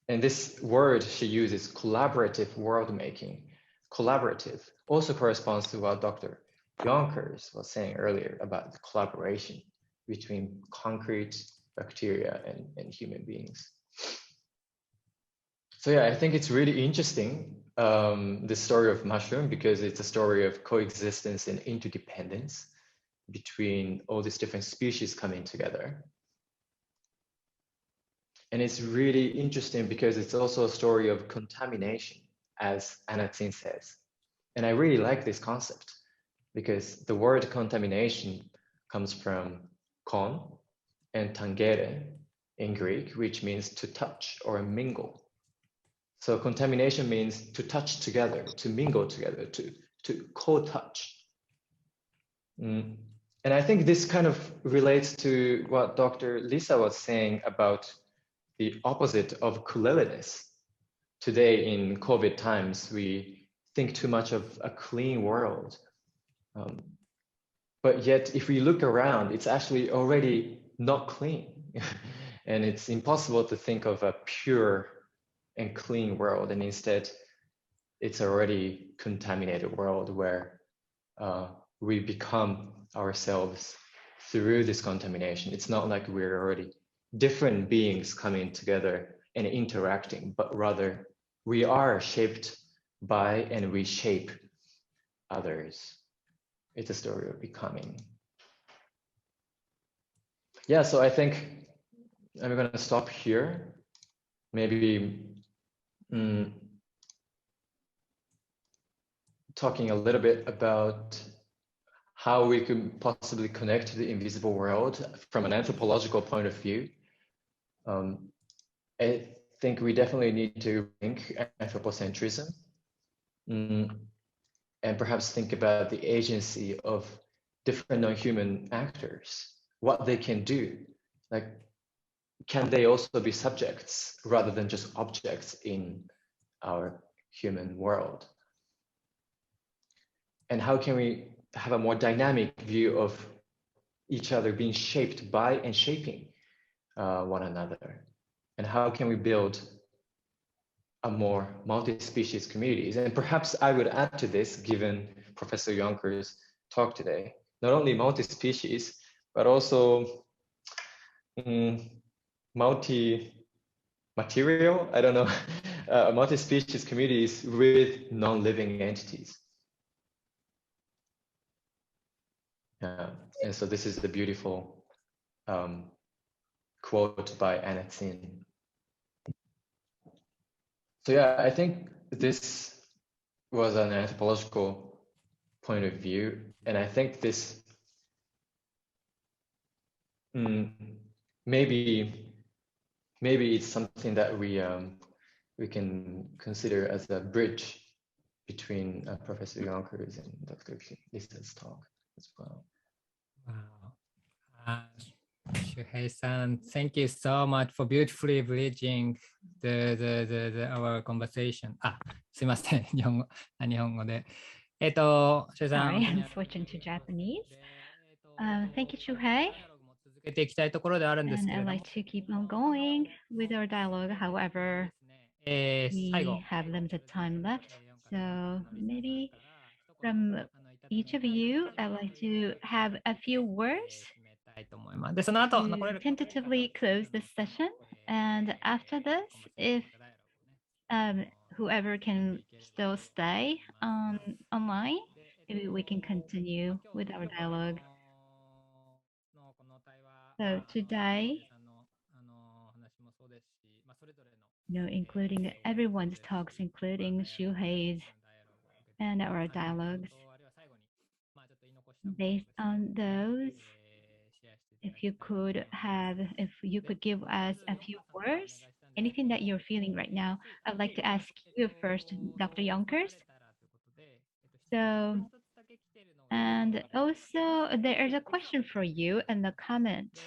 And this word she uses, collaborative world making. collaborative also corresponds to what Dr. Jonkers was saying earlier about the collaboration between concrete, bacteria, and human beings. So yeah, I think it's really interesting, the story of mushroom, because it's a story of coexistence and interdependence between all these different species coming together. And it's really interesting because it's also a story of contamination, as Anatsin says. And I really like this concept because the word contamination comes from kon and tangere in Greek, which means to touch or mingle. So contamination means to touch together, to mingle together, to co-touch. And I think this kind of relates to what Dr. Lisa was saying about the opposite of cleanliness. Today in COVID times, we think too much of a clean world. But yet, if we look around, it's actually already not clean. And it's impossible to think of a pure and clean world. And instead, it's already contaminated world where we become ourselves through this contamination. It's not like we're already different beings coming together and interacting, but rather we are shaped by and we shape others. It's a story of becoming. Yeah, so I think I'm going to stop here. Maybe talking a little bit about how we could possibly connect to the invisible world from an anthropological point of view. I think we definitely need to think anthropocentrism and perhaps think about the agency of different non-human actors, what they can do. Like, can they also be subjects rather than just objects in our human world? And how can we have a more dynamic view of each other being shaped by and shaping one another? And how can we build a more multi-species communities? And perhaps I would add to this, given Professor Jonkers' talk today, not only multi-species, but also multi-material, I don't know, multi-species communities with non-living entities. And so this is the beautiful quote by Anatsin. So yeah, I think this was an anthropological point of view, and I think this maybe it's something that we can consider as a bridge between Professor Jonkers and Dr. Lisa's talk as well.
Wow. Shuhei-san, thank you so much for beautifully bridging our conversation. すいません、日本語で。
Sorry, I'm switching to Japanese. Thank you, Shuhei.
続けていきたいところであるんですけ
And
れ
I'd
ども、
like to keep on going with our dialogue. However,
最
we
後、
have limited time left. So maybe from each of you, I'd like to have a few words
たいと思います。で、その後、残れ
to
る
tentatively close this session. And after this, if whoever can still stay online, we can continue with our dialogue. So today, including everyone's talks, including Shuhei's and our dialogues, based on those, if you could give us a few words, anything that you're feeling right now, I'd like to ask you first, Dr. Jonkers. So, and also there is a question for you in the comment.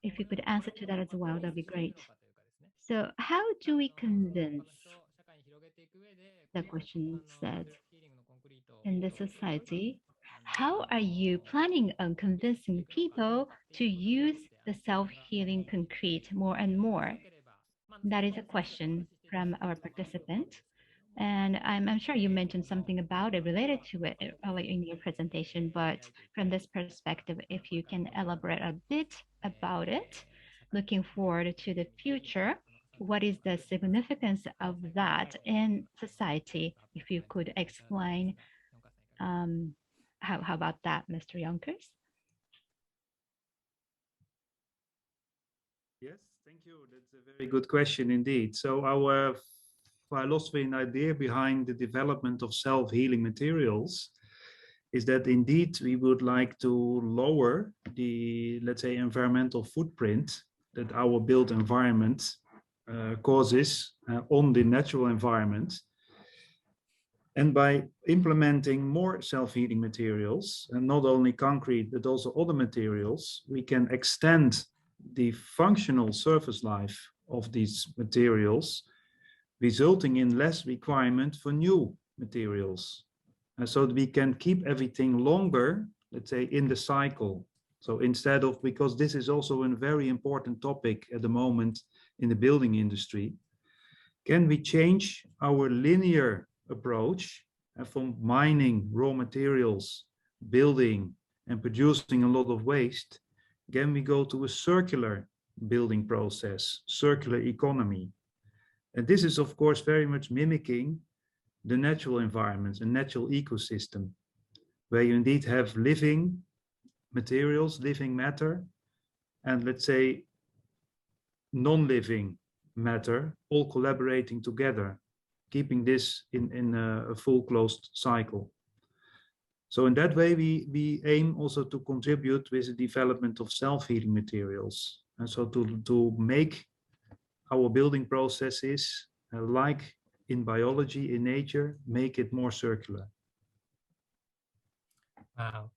If you could answer to that as well, that'd be great. So how do we convince, the question says, in the society, how are you planning on convincing people to use the self-healing concrete more and more? That is a question from our participant. And I'm sure you mentioned something about it related to it earlier in your presentation, but from this perspective, if you can elaborate a bit about it, looking forward to the future, what is the significance of that in society? If you could explain, how about that, Mr. Jonkers?
Yes, thank you. That's a very good question indeed. So our philosophy and idea behind the development of self-healing materials is that indeed we would like to lower the, let's say, environmental footprint that our built environment causes on the natural environment. And by implementing more self-healing materials, and not only concrete, but also other materials, we can extend the functional surface life of these materials, resulting in less requirement for new materials. And so that we can keep everything longer, let's say, in the cycle. So instead of, because this is also a very important topic at the moment in the building industry, can we change our linear approach from mining raw materials, building and producing a lot of waste? Can we go to a circular building process, circular economy? And this is, of course, very much mimicking the natural environment, a natural ecosystem, where you indeed have living materials, living matter, and let's say non-living matter, all collaborating together, keeping this in a full closed cycle. So in that way, we aim also to contribute with the development of self-healing materials. And so to make our building processes, like in biology, in nature, make it more circular.
Wow.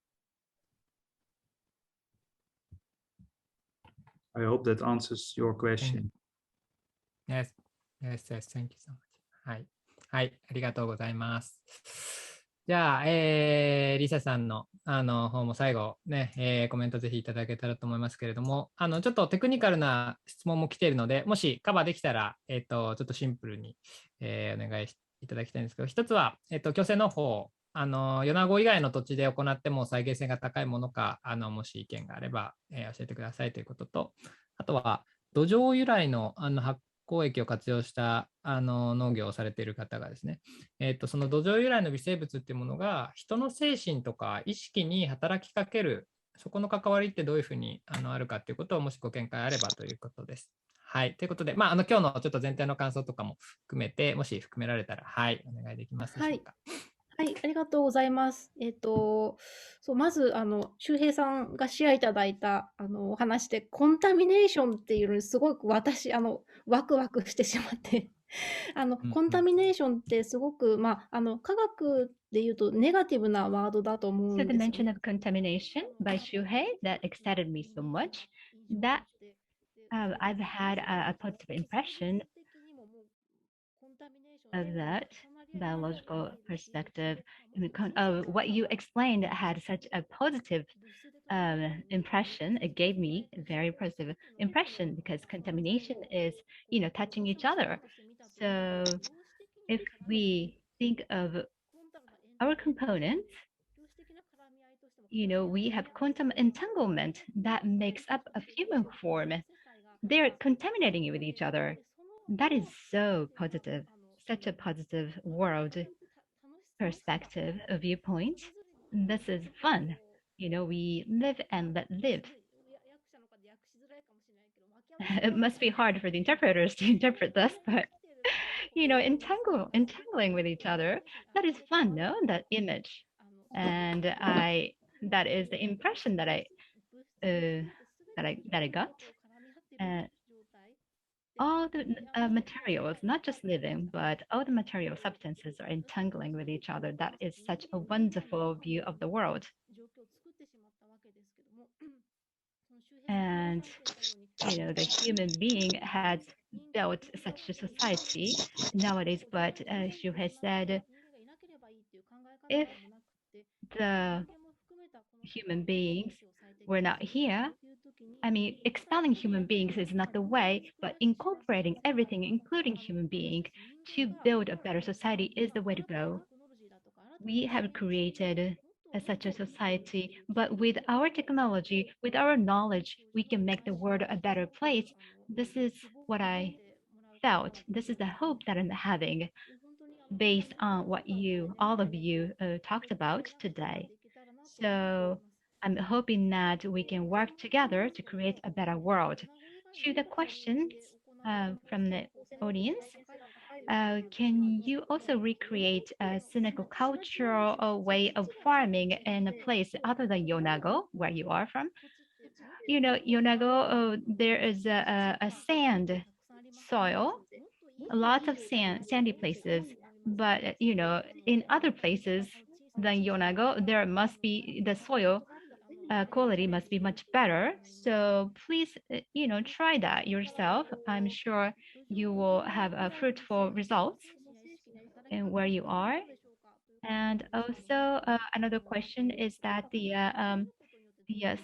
I hope that answers your question.
Yes, yes, yes, thank you so much. はい、はい、ありがとうございます。じゃあ、リサさんの方も最後ね、コメントぜひいただけたらと思いますけれども、ちょっとテクニカルな質問も来ているので、もしカバーできたら、ちょっとシンプルに、お願いいただきたいんですけど、一つは、矯正の方、米子以外の土地で行っても再現性が高いものか、もし意見があれば、教えてくださいということと、あとは土壌由来の発酵液を活用した農業をされている方がですね、その土壌由来の微生物っていうものが人の精神とか意識に働きかける、そこの関わりってどういうふうにあるかっていうことをもしご見解あればということです。はい、ということで、今日のちょっと全体の感想とかも含めて、もし含められたら、はい、お願いできますでしょうか。
はい、ありがとうございます。そうまず周平さんがシェアいただいたお話でコンタミネーションっていうのにすごく私ワクワクしてしまってコンタミネーションってすごく科学で言うとネガティブなワードだと思うんです。
So the mention of contamination by Shuhei that excited me so much that I've had a positive impression of that biological perspective. What you explained had such a positive impression. It gave me a very positive impression because contamination is, touching each other. So if we think of our components, we have quantum entanglement that makes up a human form. They're contaminating with each other. That is so positive, such a positive world perspective, a viewpoint. This is fun. We live and let live. It must be hard for the interpreters to interpret this, but entangling with each other, that is fun, no? That image. And that is the impression that I got. All the materials, not just living, but all the material substances are entangling with each other. That is such a wonderful view of the world. And, the human being has built such a society nowadays, but Shuhei said, if the human beings were not here, I mean, expelling human beings is not the way, but incorporating everything, including human being, to build a better society is the way to go. We have created such a society, but with our technology, with our knowledge, we can make the world a better place. This is what I felt. This is the hope that I'm having based on what all of you talked about today. So I'm hoping that we can work together to create a better world. To the questions from the audience, can you also recreate a cynical cultural way of farming in a place other than Yonago, where you are from? You know, Yonago, there is a sand soil, a lot of sandy places, but you know, in other places than Yonago, there must be the soil quality must be much better. So please, you know, try that yourself. I'm sure you will have fruitful results in where you are. And also another question is that the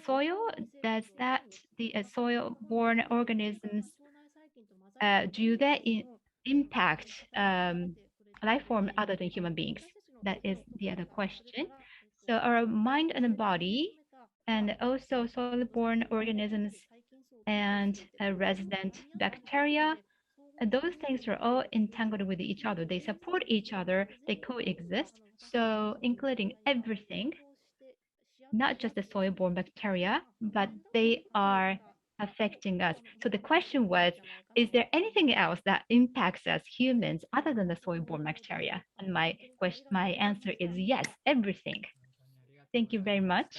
soil, does that the soil-borne organisms, do they impact life form other than human beings? That is the other question. So our mind and body, and also soil-borne organisms and resident bacteria, those things are all entangled with each other. They support each other, they coexist. So including everything, not just the soil-borne bacteria, but they are affecting us. So the question was, is there anything else that impacts us humans other than the soil-borne bacteria? And my answer is yes, everything. Thank you very much.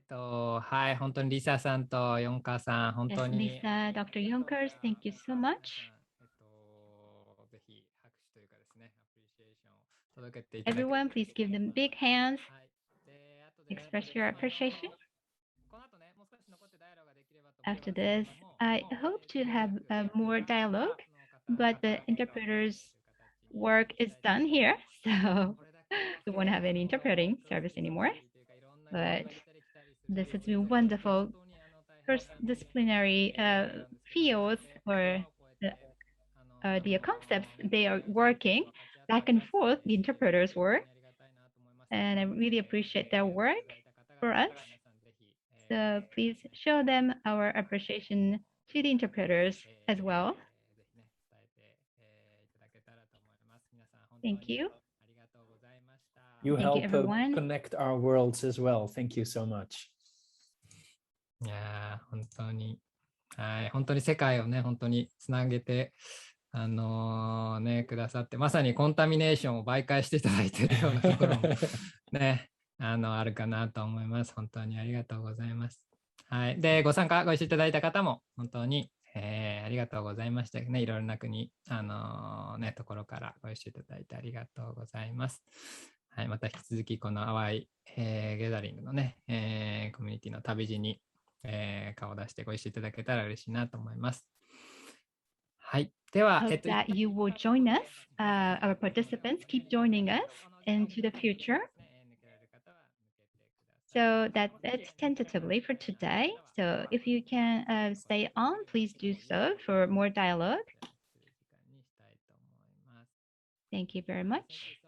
はい、本当にリサさんとヨンカーさん、本当
Yes,
に
Lisa, Dr. Jonkers, thank you so much.
ぜひ拍手というかですね、アプリシエーションを届けていただければ
Everyone, please give them big hands.
はい。で、あとで
Express your appreciation.
この後ね、もう少し残ってダイアログができればと思うんで
After
すけれども
this, I hope to have more dialogue, but the interpreter's work is done here, so we won't have any interpreting service anymore. But this has been wonderful. Cross-disciplinary fields or the concepts, they are working back and forth, the interpreters work, and I really appreciate their work for us. So please show them our appreciation to the interpreters as well. Thank you.
You
Thank you,
help
everyone.
connect our worlds as well. Thank you so much.
いやー、本当に、はい、本当に世界をね、本当につなげて、ね、くださって、まさにコンタミネーションを媒介していただいているようなところもね、あるかなと思います。本当にありがとうございます。はい。で、ご参加、ご一緒いただいた方も、本当に、ありがとうございましたね。いろいろな国、ね、ところからご一緒いただいてありがとうございます。はい。また引き続き、このあわい、ゲザリングのね、コミュニティの旅路に、顔を出してご一緒いただけたら嬉しいなと思います。はい。では、
Hope that you will join us, our participants, keep joining us into the future. So that's it tentatively for today. So if you can stay on, please do so for more dialogue. Thank you very much.